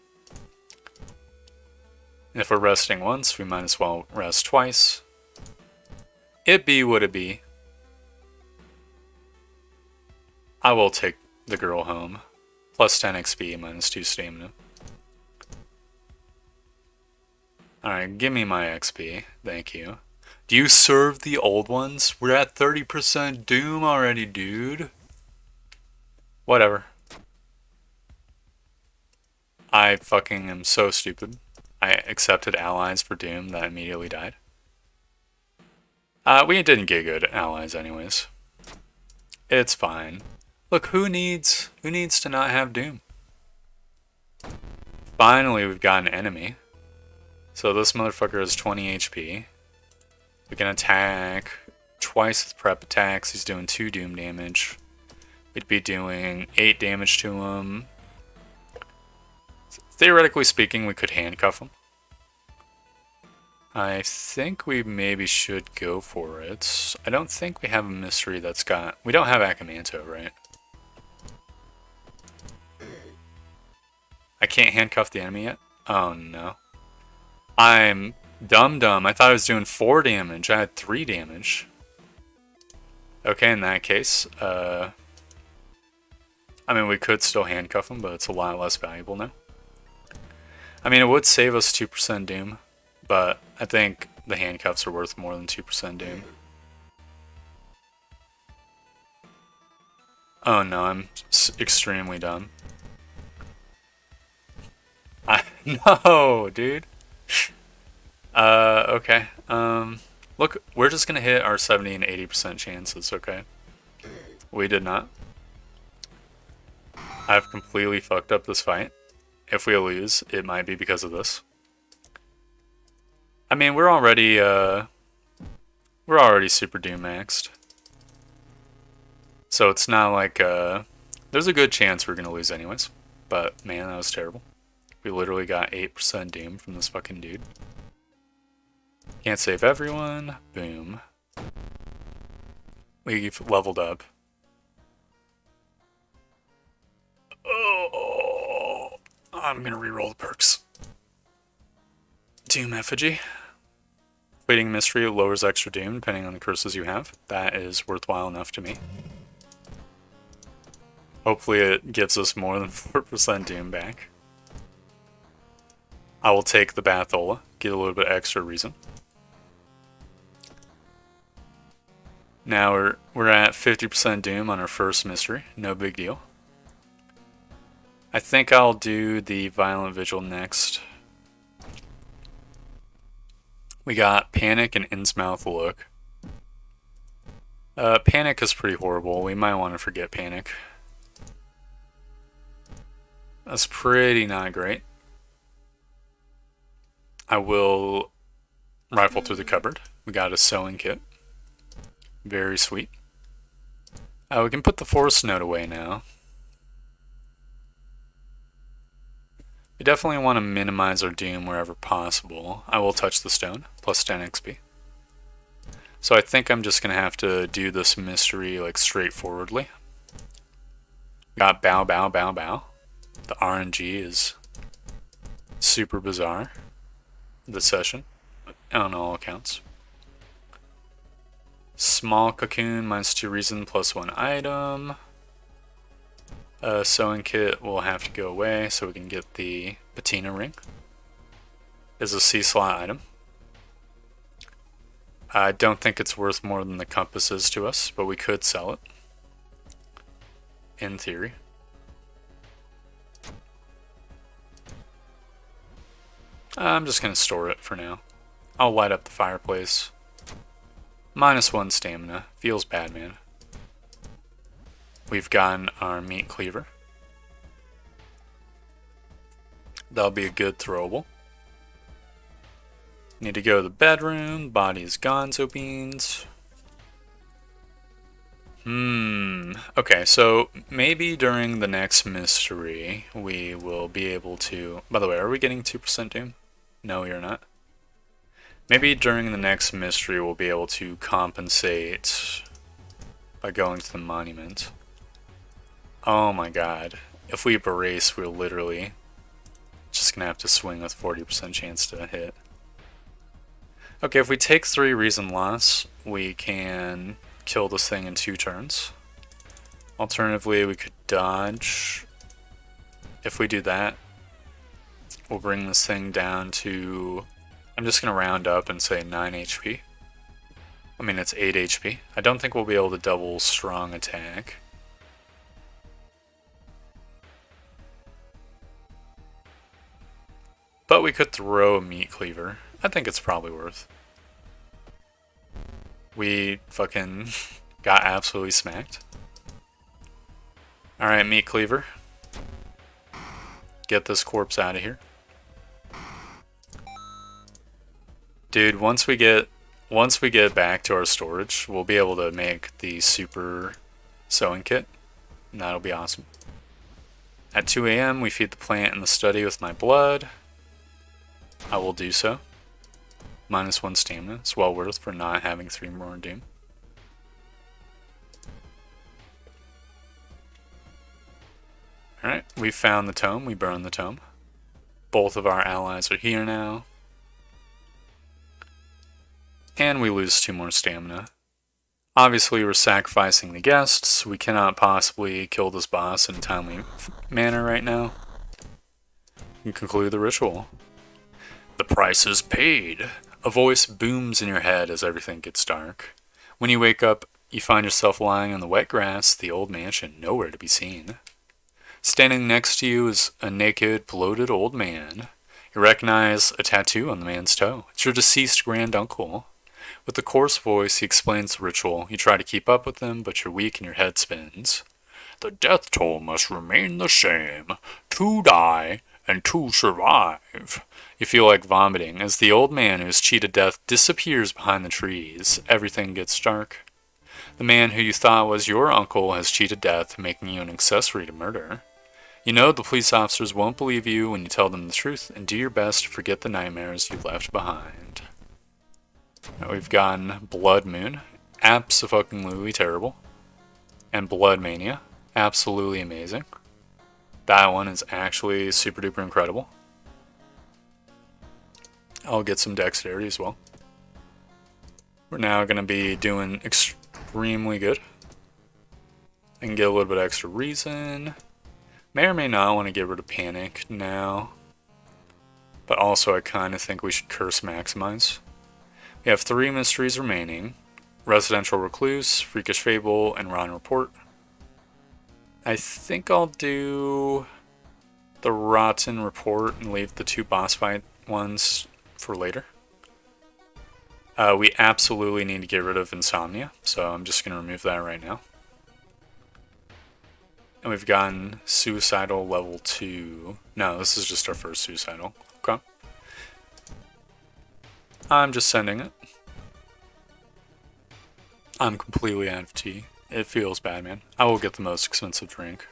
And if we're resting once, we might as well rest twice. It be what it be. I will take the girl home. Plus 10 XP, minus 2 stamina. Alright, give me my XP. Thank you. Do you serve the old ones? We're at 30% Doom already, dude. Whatever. I fucking am so stupid. I accepted allies for Doom that immediately died. We didn't get good allies anyways. It's fine. Look, who needs to not have Doom? Finally, we've got an enemy. So this motherfucker has 20 HP. We can attack twice with prep attacks. He's doing 2 Doom damage. We'd be doing 8 damage to him. Theoretically speaking, we could handcuff him. I think we maybe should go for it. I don't think we have a mystery that's got... We don't have Akamanto, right? I can't handcuff the enemy yet? Oh no. I'm dumb. I thought I was doing 4 damage. I had 3 damage. Okay, in that case, I mean, we could still handcuff him, but it's a lot less valuable now. I mean, it would save us 2% Doom, but I think the handcuffs are worth more than 2% Doom. Oh no, I'm extremely dumb. No, dude. Okay. Look, we're just gonna hit our 70 and 80% chances, okay? We did not. I've completely fucked up this fight. If we lose, it might be because of this. I mean, we're already super Doom maxed. So it's not like, there's a good chance we're gonna lose anyways. But, man, that was terrible. We literally got 8% Doom from this fucking dude. Can't save everyone. Boom. We've leveled up. Oh, I'm gonna reroll the perks. Doom Effigy. Waiting Mystery lowers extra Doom depending on the curses you have. That is worthwhile enough to me. Hopefully it gives us more than 4% Doom back. I will take the Bathola, get a little bit extra reason. Now we're at 50% Doom on our first mystery, no big deal. I think I'll do the Violent Vigil next. We got Panic and Innsmouth Look. Panic is pretty horrible. We might want to forget Panic. That's pretty not great. I will rifle through the cupboard. We got a sewing kit. Very sweet. We can put the Force Note away now. We definitely want to minimize our Doom wherever possible. I will touch the stone, plus 10 XP. So I think I'm just going to have to do this mystery like straightforwardly. Got bow. The RNG is super bizarre this session, on all accounts. Small Cocoon, minus 2 reason, plus 1 item. Sewing kit will have to go away so we can get the patina ring. Is a C slot item. I don't think it's worth more than the compass is to us, but we could sell it. In theory. I'm just going to store it for now. I'll light up the fireplace. Minus 1 stamina. Feels bad, man. We've gotten our meat cleaver. That'll be a good throwable. Need to go to the bedroom. Body is gonzo beans. Okay, so maybe during the next mystery we will be able to... By the way, are we getting 2% doom? No, you're not. Maybe during the next mystery we'll be able to compensate by going to the monument. Oh my god. If we brace, we're literally just gonna have to swing with 40% chance to hit. Okay, if we take 3 reason loss, we can kill this thing in 2 turns. Alternatively, we could dodge. If we do that, we'll bring this thing down to... I'm just going to round up and say 9 HP. I mean, it's 8 HP. I don't think we'll be able to double strong attack. But we could throw a meat cleaver. I think it's probably worth. We fucking got absolutely smacked. Alright, meat cleaver. Get this corpse out of here. Dude, once we get back to our storage, we'll be able to make the super sewing kit. And that'll be awesome. At 2 AM, we feed the plant in the study with my blood. I will do so. -1 stamina. It's well worth for not having 3 more doom. Alright, we found the tome. We burned the tome. Both of our allies are here now. And we lose 2 more stamina. Obviously, we're sacrificing the guests. We cannot possibly kill this boss in a timely manner right now. We conclude the ritual. The price is paid. A voice booms in your head as everything gets dark. When you wake up, you find yourself lying on the wet grass, the old mansion, nowhere to be seen. Standing next to you is a naked, bloated old man. You recognize a tattoo on the man's toe. It's your deceased granduncle. With a coarse voice, he explains the ritual. You try to keep up with him, but you're weak and your head spins. The death toll must remain the same. 2 die and 2 survive. You feel like vomiting as the old man who's cheated death disappears behind the trees. Everything gets dark. The man who you thought was your uncle has cheated death, making you an accessory to murder. You know the police officers won't believe you when you tell them the truth, and do your best to forget the nightmares you left behind. Now we've gotten Blood Moon, abso-fucking-lutely terrible, and Blood Mania, absolutely amazing. That one is actually super duper incredible. I'll get some dexterity as well. We're now going to be doing extremely good. I can get a little bit extra reason. May or may not want to get rid of panic now. But also I kind of think we should curse maximize. We have 3 mysteries remaining. Residential Recluse, Freakish Fable, and Rotten Report. I think I'll do the Rotten Report and leave the 2 boss fight ones for later. We absolutely need to get rid of Insomnia, so I'm just going to remove that right now. And we've gotten Suicidal level 2. No, this is just our first Suicidal. Okay. I'm just sending it. I'm completely out of tea. It feels bad, man. I will get the most expensive drink.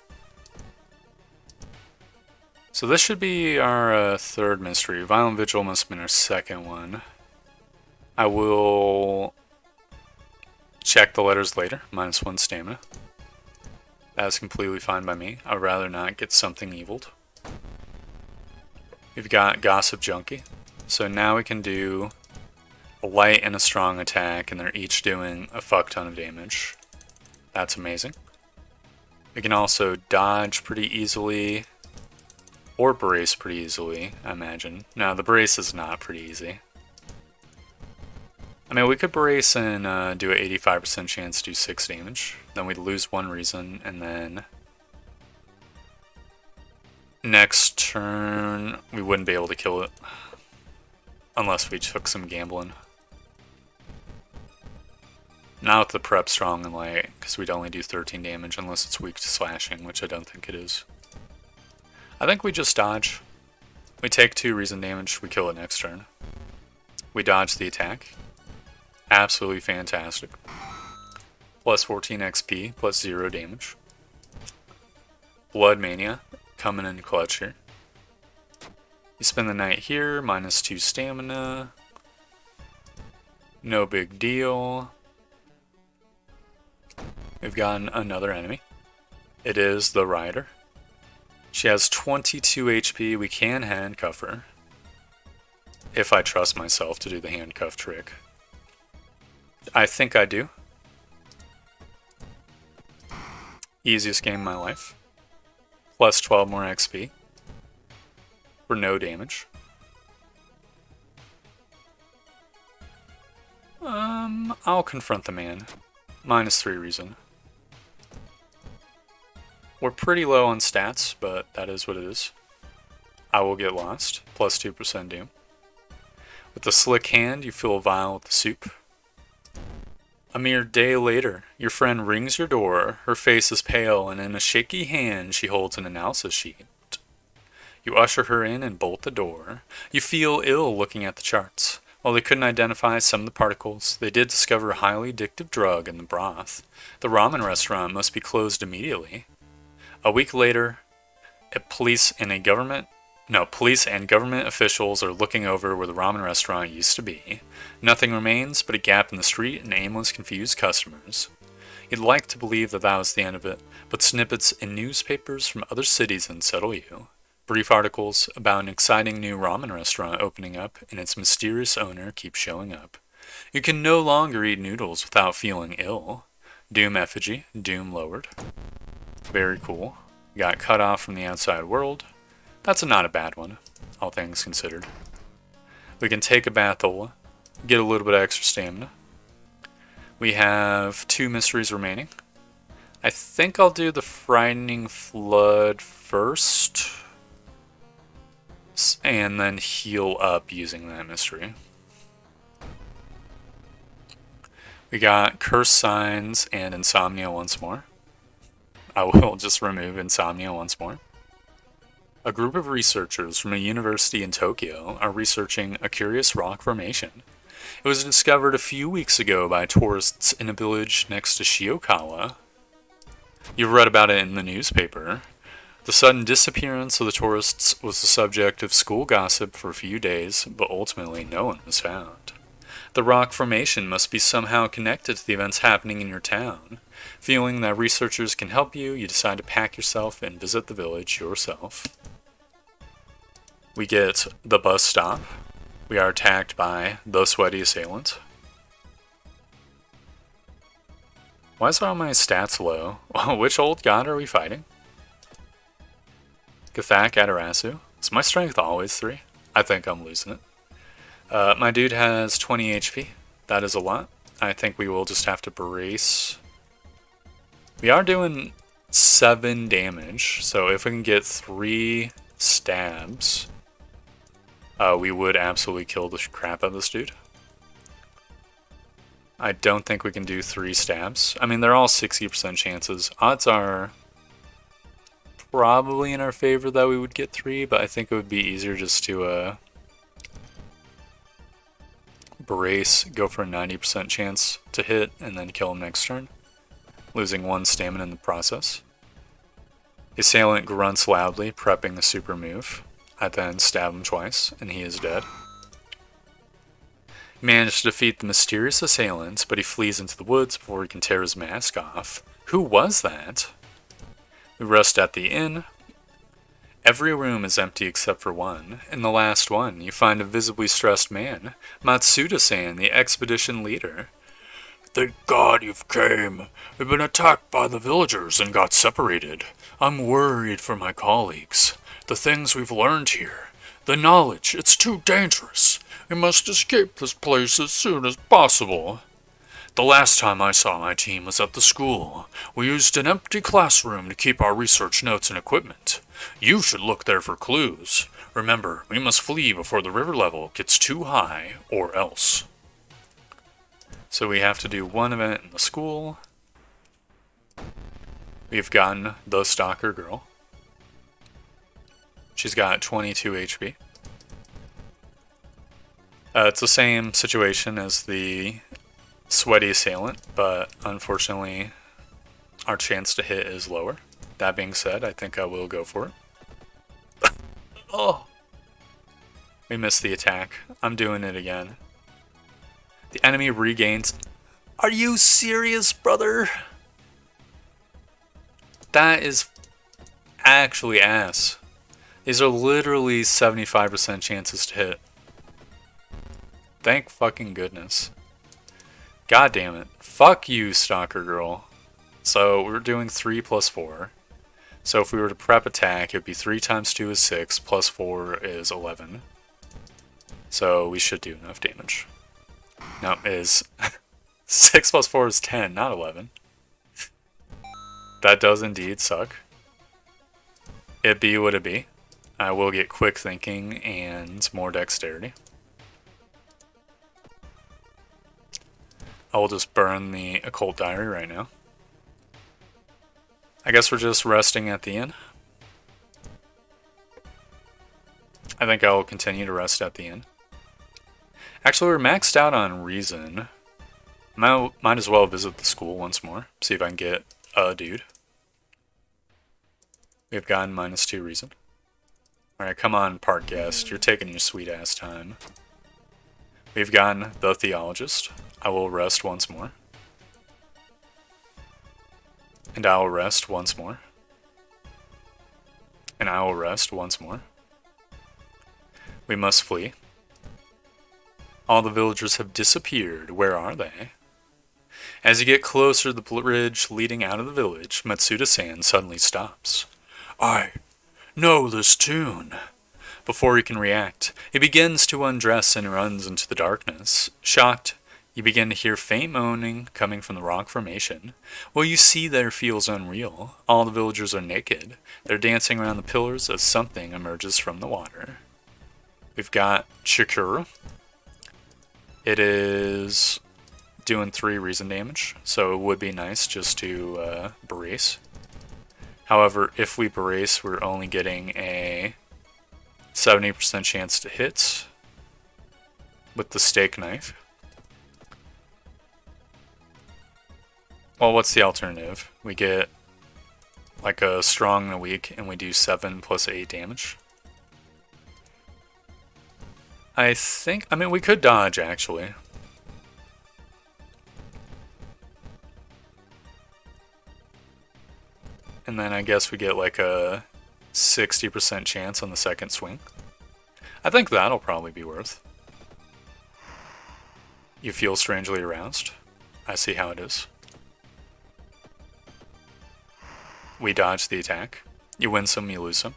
So this should be our 3rd mystery. Violent Vigil must have been our 2nd one. I will check the letters later. -1 stamina. That's completely fine by me. I'd rather not get something eviled. We've got Gossip Junkie. So now we can do a light and a strong attack, and they're each doing a fuck ton of damage. That's amazing. We can also dodge pretty easily, or brace pretty easily, I imagine. No, the brace is not pretty easy. I mean, we could brace and do an 85% chance to do 6 damage. Then we'd lose 1 reason, and then next turn we wouldn't be able to kill it. Unless we took some gambling. Not with the prep strong and light, because we'd only do 13 damage unless it's weak to slashing, which I don't think it is. I think we just dodge. We take 2 reason damage, we kill it next turn. We dodged the attack. Absolutely fantastic. Plus 14 XP, plus 0 damage. Blood Mania, coming in clutch here. You spend the night here, minus 2 stamina. No big deal. We've gotten another enemy. It is the Rider. She has 22 HP. We can handcuff her. If I trust myself to do the handcuff trick. I think I do. Easiest game of my life. Plus 12 more XP. For no damage. I'll confront the man. Minus 3 reason. We're pretty low on stats, but that is what it is. I will get lost. Plus 2% doom. With the slick hand, you fill a vial with the soup. A mere day later, your friend rings your door. Her face is pale, and in a shaky hand, she holds an analysis sheet. You usher her in and bolt the door. You feel ill looking at the charts. While they couldn't identify some of the particles, they did discover a highly addictive drug in the broth. The ramen restaurant must be closed immediately. A week later, police and government officials are looking over where the ramen restaurant used to be. Nothing remains but a gap in the street and aimless, confused customers. You'd like to believe that was the end of it, but snippets in newspapers from other cities unsettle you. Brief articles about an exciting new ramen restaurant opening up and its mysterious owner keep showing up. You can no longer eat noodles without feeling ill. Doom effigy, doom lowered. Very cool. Got cut off from the outside world. That's not a bad one, all things considered. We can take a bathola, get a little bit of extra stamina. We have 2 mysteries remaining. I think I'll do the Frightening Flood first, and then heal up using that mystery. We got Curse Signs and Insomnia once more. I will just remove Insomnia once more. A group of researchers from a university in Tokyo are researching a curious rock formation. It was discovered a few weeks ago by tourists in a village next to Shiokawa. You've read about it in the newspaper. The sudden disappearance of the tourists was the subject of school gossip for a few days, but ultimately no one was found. The rock formation must be somehow connected to the events happening in your town. Feeling that researchers can help you, you decide to pack yourself and visit the village yourself. We get the bus stop. We are attacked by the sweaty assailant. Why is all my stats low? Which old god are we fighting? Gathak Adarasu. Is my strength always 3? I think I'm losing it. My dude has 20 HP. That is a lot. I think we will just have to brace. We are doing 7 damage, so if we can get 3 stabs, we would absolutely kill the crap out of this dude. I don't think we can do 3 stabs. I mean, they're all 60% chances. Odds are probably in our favor that we would get 3, but I think it would be easier just to brace, go for a 90% chance to hit, and then kill him next turn, losing 1 stamina in the process. The assailant grunts loudly, prepping the super move. I then stab him twice, and he is dead. He managed to defeat the mysterious assailant, but he flees into the woods before he can tear his mask off. Who was that? We rest at the inn. Every room is empty except for one. In the last one, you find a visibly stressed man, Matsuda-san, the expedition leader. Thank God you've came. We've been attacked by the villagers and got separated. I'm worried for my colleagues. The things we've learned here. The knowledge, it's too dangerous. We must escape this place as soon as possible. The last time I saw my team was at the school. We used an empty classroom to keep our research notes and equipment. You should look there for clues. Remember, we must flee before the river level gets too high, or else. So we have to do 1 event in the school. We've gotten the stalker girl. She's got 22 HP. It's the same situation as the sweaty assailant, but unfortunately our chance to hit is lower. That being said, I think I will go for it. Oh! We missed the attack. I'm doing it again. The enemy regains... Are you serious, brother? That is actually ass. These are literally 75% chances to hit. Thank fucking goodness. God damn it. Fuck you, Stalker Girl. So we're doing 3 plus 4. So if we were to prep attack, it would be 3 times 2 is 6, plus 4 is 11. So we should do enough damage. No, is 6 plus 4 is 10, not 11. That does indeed suck. It be what it be. I will get quick thinking and more dexterity. I will just burn the occult diary right now. I guess we're just resting at the inn. I think I will continue to rest at the inn. Actually, we're maxed out on reason. Might as well visit the school once more. See if I can get a dude. We've gotten -2 reason. Alright, come on, park guest. You're taking your sweet ass time. We've gotten the theologist. I will rest once more. And I will rest once more. And I will rest once more. We must flee. All the villagers have disappeared. Where are they? As you get closer to the bridge leading out of the village, Matsuda-san suddenly stops. I know this tune. Before he can react, he begins to undress and runs into the darkness. Shocked, you begin to hear faint moaning coming from the rock formation. What you see there feels unreal. All the villagers are naked. They're dancing around the pillars as something emerges from the water. We've got Chikura. It is doing 3 reason damage, so it would be nice just to brace. However, if we brace, we're only getting a 70% chance to hit with the steak knife. Well, what's the alternative? We get like a strong and a weak, and we do 7 plus 8 damage. I mean, we could dodge, actually. And then I guess we get like a 60% chance on the second swing. I think that'll probably be worth. You feel strangely aroused. I see how it is. We dodge the attack. You win some, you lose some.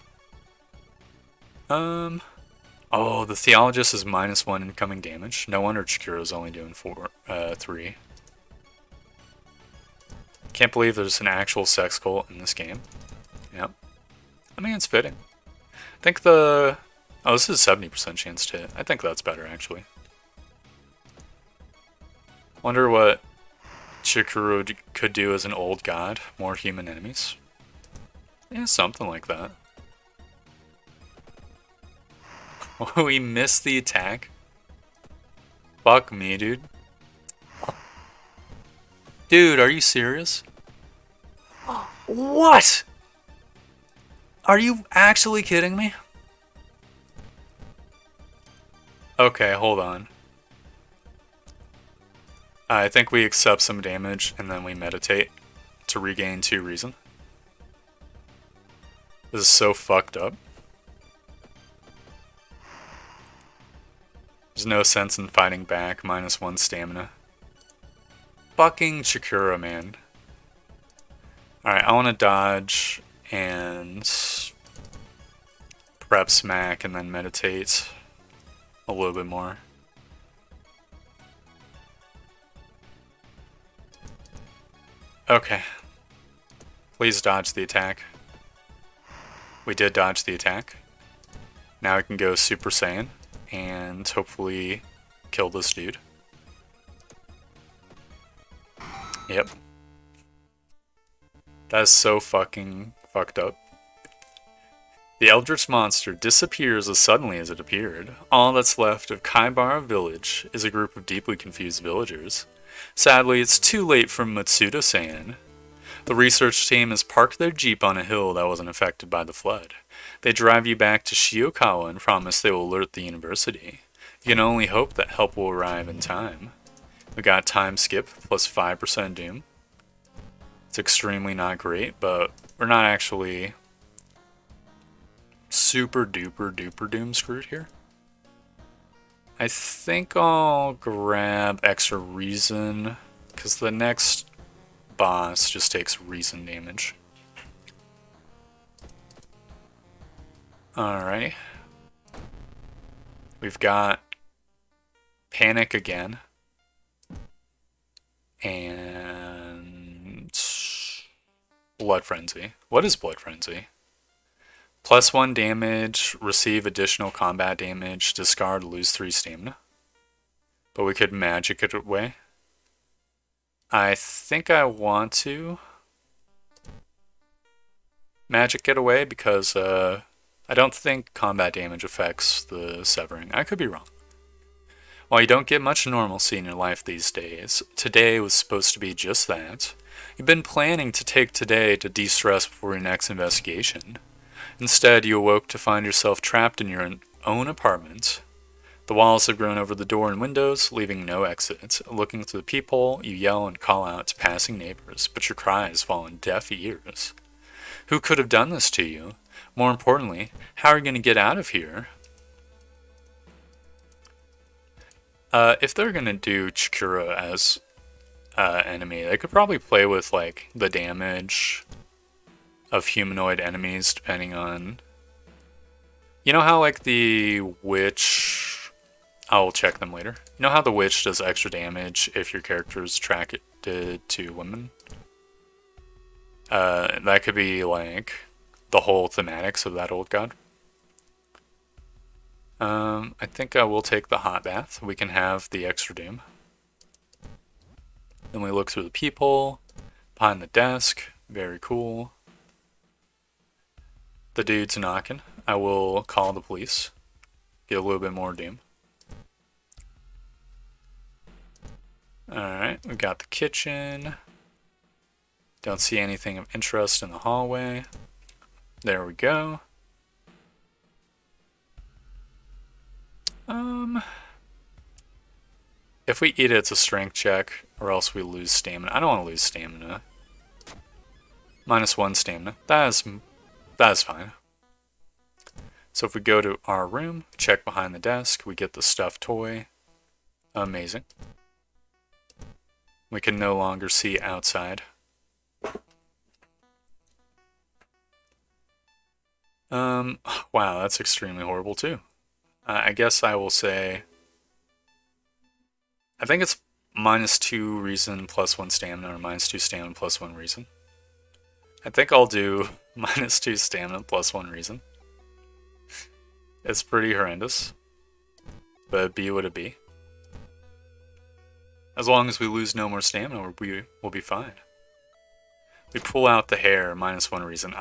Oh, the Theologist is -1 incoming damage. No wonder Chikura's only doing 3. Can't believe there's an actual sex cult in this game. Yep. I mean, it's fitting. I think the... Oh, this is 70% chance to hit. I think that's better, actually. Wonder what Chikuru could do as an old god. More human enemies. Yeah, something like that. We missed the attack? Fuck me, dude. Dude, are you serious? What? Are you actually kidding me? Okay, hold on. I think we accept some damage and then we meditate to regain 2 reason. This is so fucked up. There's no sense in fighting back, -1 stamina. Fucking Chikura, man. Alright, I want to dodge and prep smack and then meditate a little bit more. Okay. Please dodge the attack. We did dodge the attack. Now I can go Super Saiyan and hopefully kill this dude. Yep. That is so fucking fucked up. The Eldritch monster disappears as suddenly as it appeared. All that's left of Kaibara village is a group of deeply confused villagers. Sadly, it's too late for Matsuda-san. The research team has parked their jeep on a hill that wasn't affected by the flood. They drive you back to Shiokawa and promise they will alert the university. You can only hope that help will arrive in time. We got time skip plus 5% doom. It's extremely not great, but we're not actually super duper duper doom screwed here. I think I'll grab extra reason, because the next boss just takes reason damage. Alrighty. We've got Panic again. And Blood Frenzy. What is Blood Frenzy? +1 damage, receive additional combat damage, discard, lose 3 stamina. But we could magic it away. I think I want to magic it away because I don't think combat damage affects the severing. I could be wrong. While you don't get much normalcy in your life these days, today was supposed to be just that. You've been planning to take today to de-stress before your next investigation. Instead, you awoke to find yourself trapped in your own apartment. The walls have grown over the door and windows, leaving no exit. Looking through the peephole, you yell and call out to passing neighbors, but your cries fall on deaf ears. Who could have done this to you? More importantly, how are you going to get out of here? If they're going to do Chikura as enemy, they could probably play with like the damage of humanoid enemies depending on... You know how like the witch... I'll check them later. You know how the witch does extra damage if your character is attracted to women? That could be like the whole thematics of that old god. I think I will take the hot bath. We can have the extra doom. Then we look through the peephole, behind the desk. Very cool. The dude's knocking. I will call the police. Get a little bit more doom. Alright, we got the kitchen. Don't see anything of interest in the hallway. There we go. If we eat it, it's a strength check, or else we lose stamina. I don't want to lose stamina. -1 stamina. That is fine. So if we go to our room, check behind the desk, we get the stuffed toy. Amazing. We can no longer see outside. Wow, that's extremely horrible too. I guess I will say... I think it's -2 reason +1 stamina, or -2 stamina +1 reason. I think I'll do -2 stamina +1 reason. It's pretty horrendous. But be what it be. As long as we lose no more stamina, we'll be fine. We pull out the hair, -1 reason.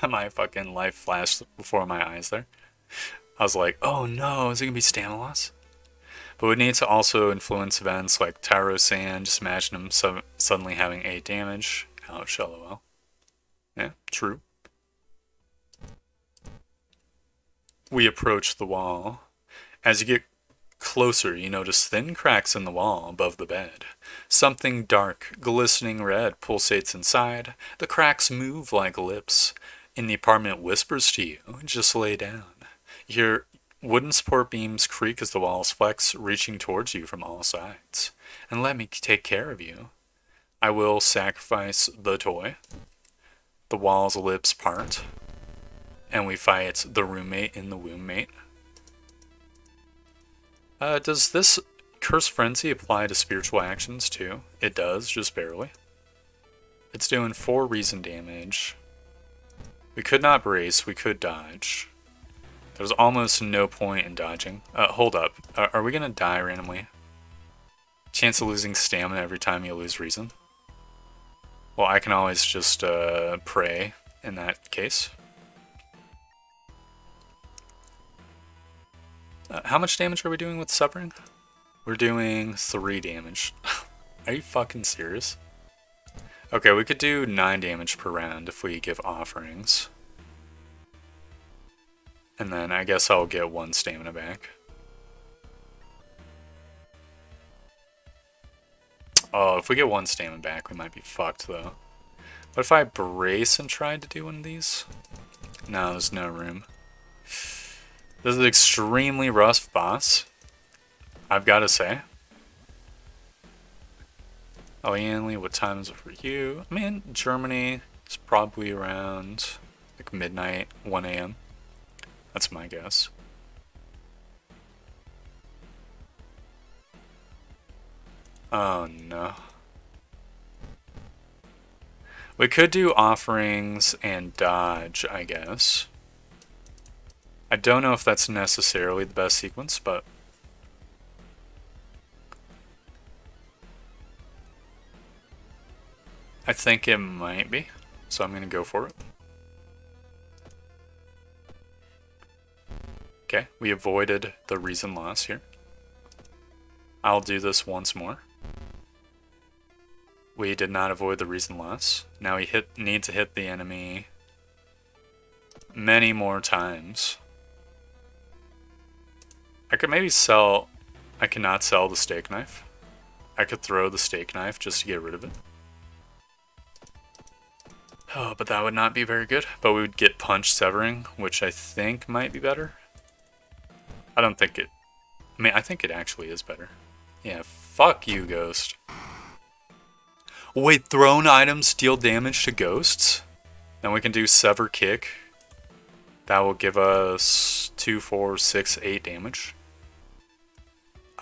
My fucking life flashed before my eyes there. I was like, oh no, is it gonna be stamina loss? But we need to also influence events like Taro-san. Just imagine him suddenly having 8 damage. Ouch, lol. Yeah, true. We approach the wall. As you get closer, you notice thin cracks in the wall above the bed. Something dark, glistening red pulsates inside. The cracks move like lips. And the apartment whispers to you, just lay down. You hear wooden support beams creak as the walls flex, reaching towards you from all sides. And let me take care of you. I will sacrifice the toy. The wall's lips part. And we fight the roommate in the womb-mate. Does this Curse Frenzy apply to spiritual actions too? It does, just barely. It's doing 4 reason damage. We could not brace, we could dodge. There's almost no point in dodging. Hold up. Are we gonna die randomly? Chance of losing stamina every time you lose reason? Well, I can always just pray in that case. How much damage are we doing with Severing? We're doing 3 damage. Are you fucking serious? Okay, we could do 9 damage per round if we give offerings. And then I guess I'll get 1 stamina back. Oh, if we get 1 stamina back, we might be fucked though. What if I brace and tried to do one of these? No, there's no room. This is an extremely rough boss, I've got to say. Oh, Yanley, what time is it for you? I mean, Germany is probably around like midnight, 1 a.m. That's my guess. Oh no. We could do offerings and dodge, I guess. I don't know if that's necessarily the best sequence, but I think it might be, so I'm going to go for it. Okay, we avoided the reason loss here. I'll do this once more. We did not avoid the reason loss. Now we need to hit the enemy many more times. I could maybe sell... I cannot sell the steak knife. I could throw the steak knife just to get rid of it. Oh, but that would not be very good. But we would get punch severing, which I think might be better. I don't think it... I mean, I think it actually is better. Yeah, fuck you, Ghost. Wait, thrown items deal damage to ghosts? Then we can do sever kick. That will give us 2, 4, 6, 8 damage.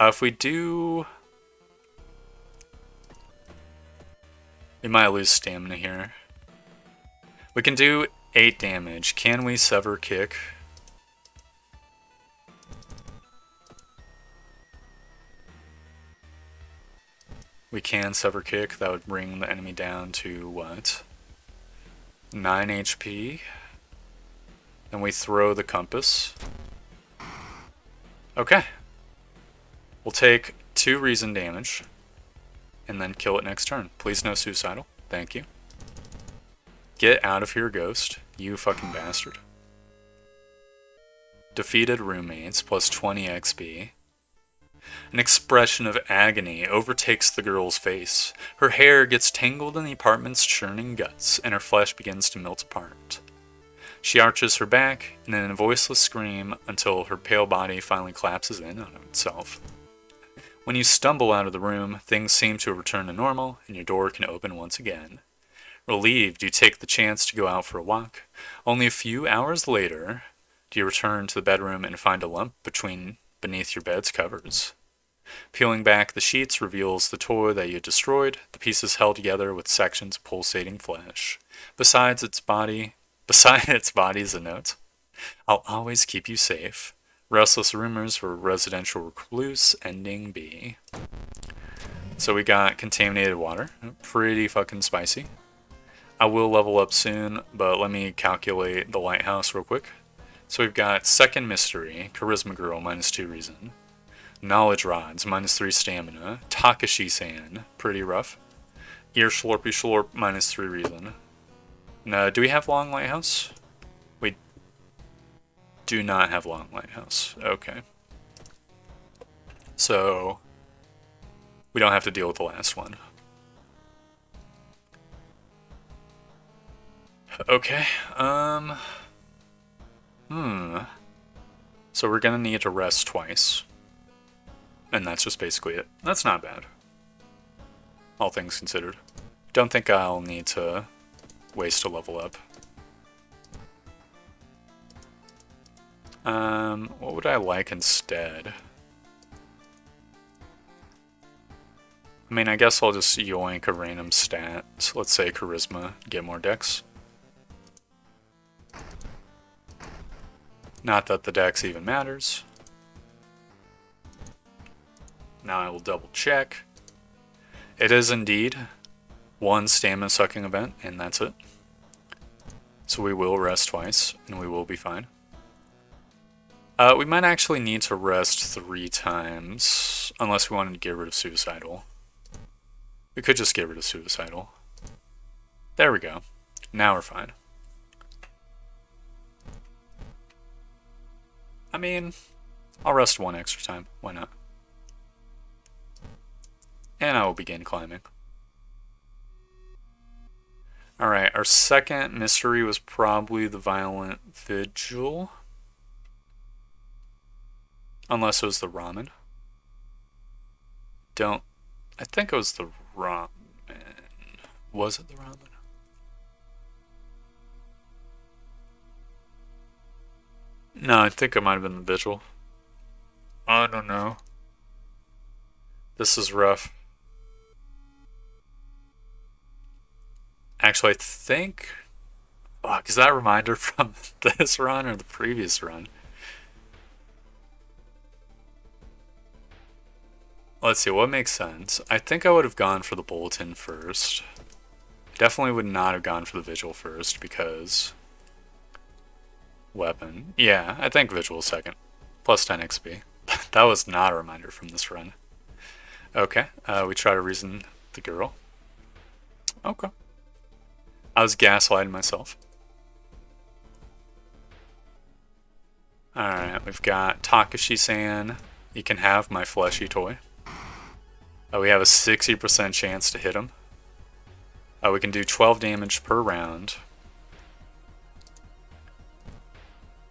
If we do... We might lose stamina here. We can do 8 damage. Can we sever kick? We can sever kick. That would bring the enemy down to what? 9 HP. Then we throw the compass. Okay. We'll take 2 reason damage. And then kill it next turn. Please no suicidal. Thank you. Get out of here, Ghost. You fucking bastard. Defeated roommates plus 20 XP. An expression of agony overtakes the girl's face. Her hair gets tangled in the apartment's churning guts, and her flesh begins to melt apart. She arches her back, and in a voiceless scream until her pale body finally collapses in on itself. When you stumble out of the room, things seem to return to normal, and your door can open once again. Relieved, you take the chance to go out for a walk. Only a few hours later, do you return to the bedroom and find a lump beneath your bed's covers. Peeling back the sheets reveals the toy that you destroyed, the pieces held together with sections of pulsating flesh. Beside its body is a note. I'll always keep you safe. Restless rumors for residential recluse, ending B. So we got contaminated water. Pretty fucking spicy. I will level up soon, but let me calculate the lighthouse real quick. So we've got second mystery, charisma girl, minus 2 reason. Knowledge rods, minus 3 stamina. Takashi-san, pretty rough. Ear slorpy slorp, minus 3 reason. Now, do we have long lighthouse? We do not have long lighthouse. Okay. So, we don't have to deal with the last one. Okay, So we're gonna need to rest twice. And that's just basically it. That's not bad. All things considered. Don't think I'll need to waste a level up. What would I like instead? I mean, I guess I'll just yoink a random stat. Let's say charisma, get more dex. Not that the dex even matters. Now I will double check. It is indeed 1 stamina sucking event, and that's it. So we will rest twice, and we will be fine. We might actually need to rest 3 times, unless we wanted to get rid of Suicidal. We could just get rid of Suicidal. There we go. Now we're fine. I mean, I'll rest 1 extra time. Why not? And I will begin climbing. Alright, our second mystery was probably the Violent Vigil. Unless it was the ramen. I think it was the ramen. Was it the ramen? No, I think it might have been the vigil. I don't know. This is rough. Actually, I think... Fuck, is that a reminder from this run or the previous run? Let's see, what makes sense? I think I would have gone for the bulletin first. Definitely would not have gone for the vigil first because... Weapon. Yeah, I think vigil second. Plus 10 XP. That was not a reminder from this run. Okay, we try to reason the girl. Okay. I was gaslighting myself. Alright, we've got Takashi-san. You can have my fleshy toy. We have a 60% chance to hit him. We can do 12 damage per round.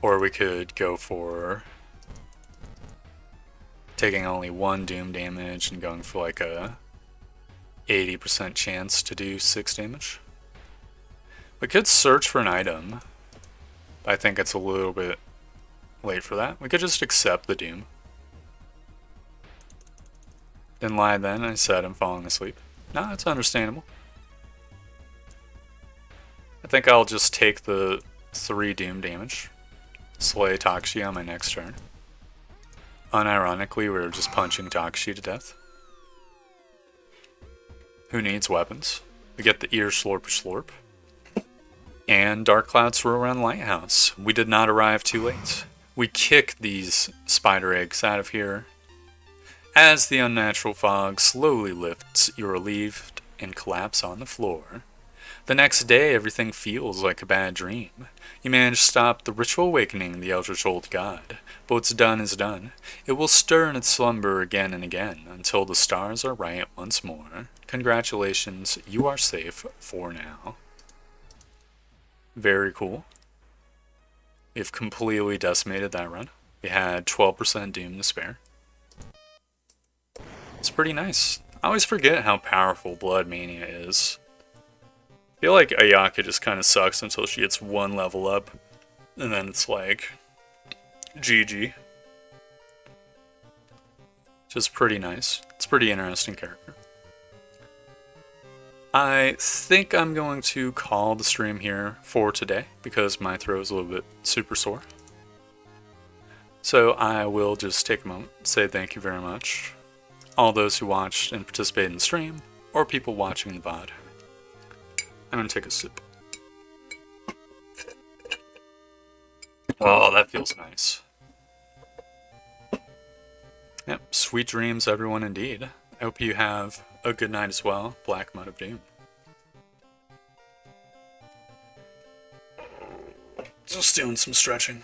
Or we could go for taking only 1 doom damage and going for like a 80% chance to do 6 damage. We could search for an item. I think it's a little bit late for that. We could just accept the doom. Didn't lie then, I said I'm falling asleep. No, that's understandable. I think I'll just take the 3 doom damage. Slay Takashi on my next turn. Unironically, we were just punching Takashi to death. Who needs weapons? We get the ear slurper slurp. And Dark Clouds row around the lighthouse. We did not arrive too late. We kick these spider eggs out of here. As the unnatural fog slowly lifts, you're relieved and collapse on the floor. The next day, everything feels like a bad dream. You manage to stop the ritual awakening of the Eldritch Old God, but what's done is done. It will stir in its slumber again and again until the stars are right once more. Congratulations, you are safe for now. Very cool. We've completely decimated that run. We had 12% doom to spare. It's pretty nice. I always forget how powerful Blood Mania is. I feel like Ayaka just kind of sucks until she gets 1 level up. And then it's like... GG. Which is pretty nice. It's a pretty interesting character. I think I'm going to call the stream here for today because my throat is a little bit super sore. So I will just take a moment, say thank you very much. All those who watched and participated in the stream, or people watching the VOD. I'm gonna take a sip. Oh, that feels nice. Yep, sweet dreams everyone indeed. I hope you have a good night as well, Black Mud of Doom. Just doing some stretching.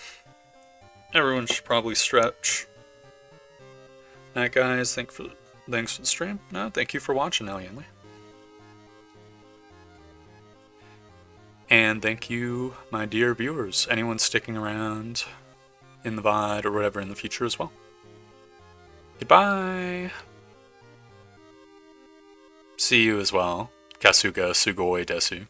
Everyone should probably stretch. Night guys, thanks for the stream. No, thank you for watching, Elianly. And thank you, my dear viewers, anyone sticking around in the VOD or whatever in the future as well. Goodbye! See you as well, Kasuga Sugoi Desu.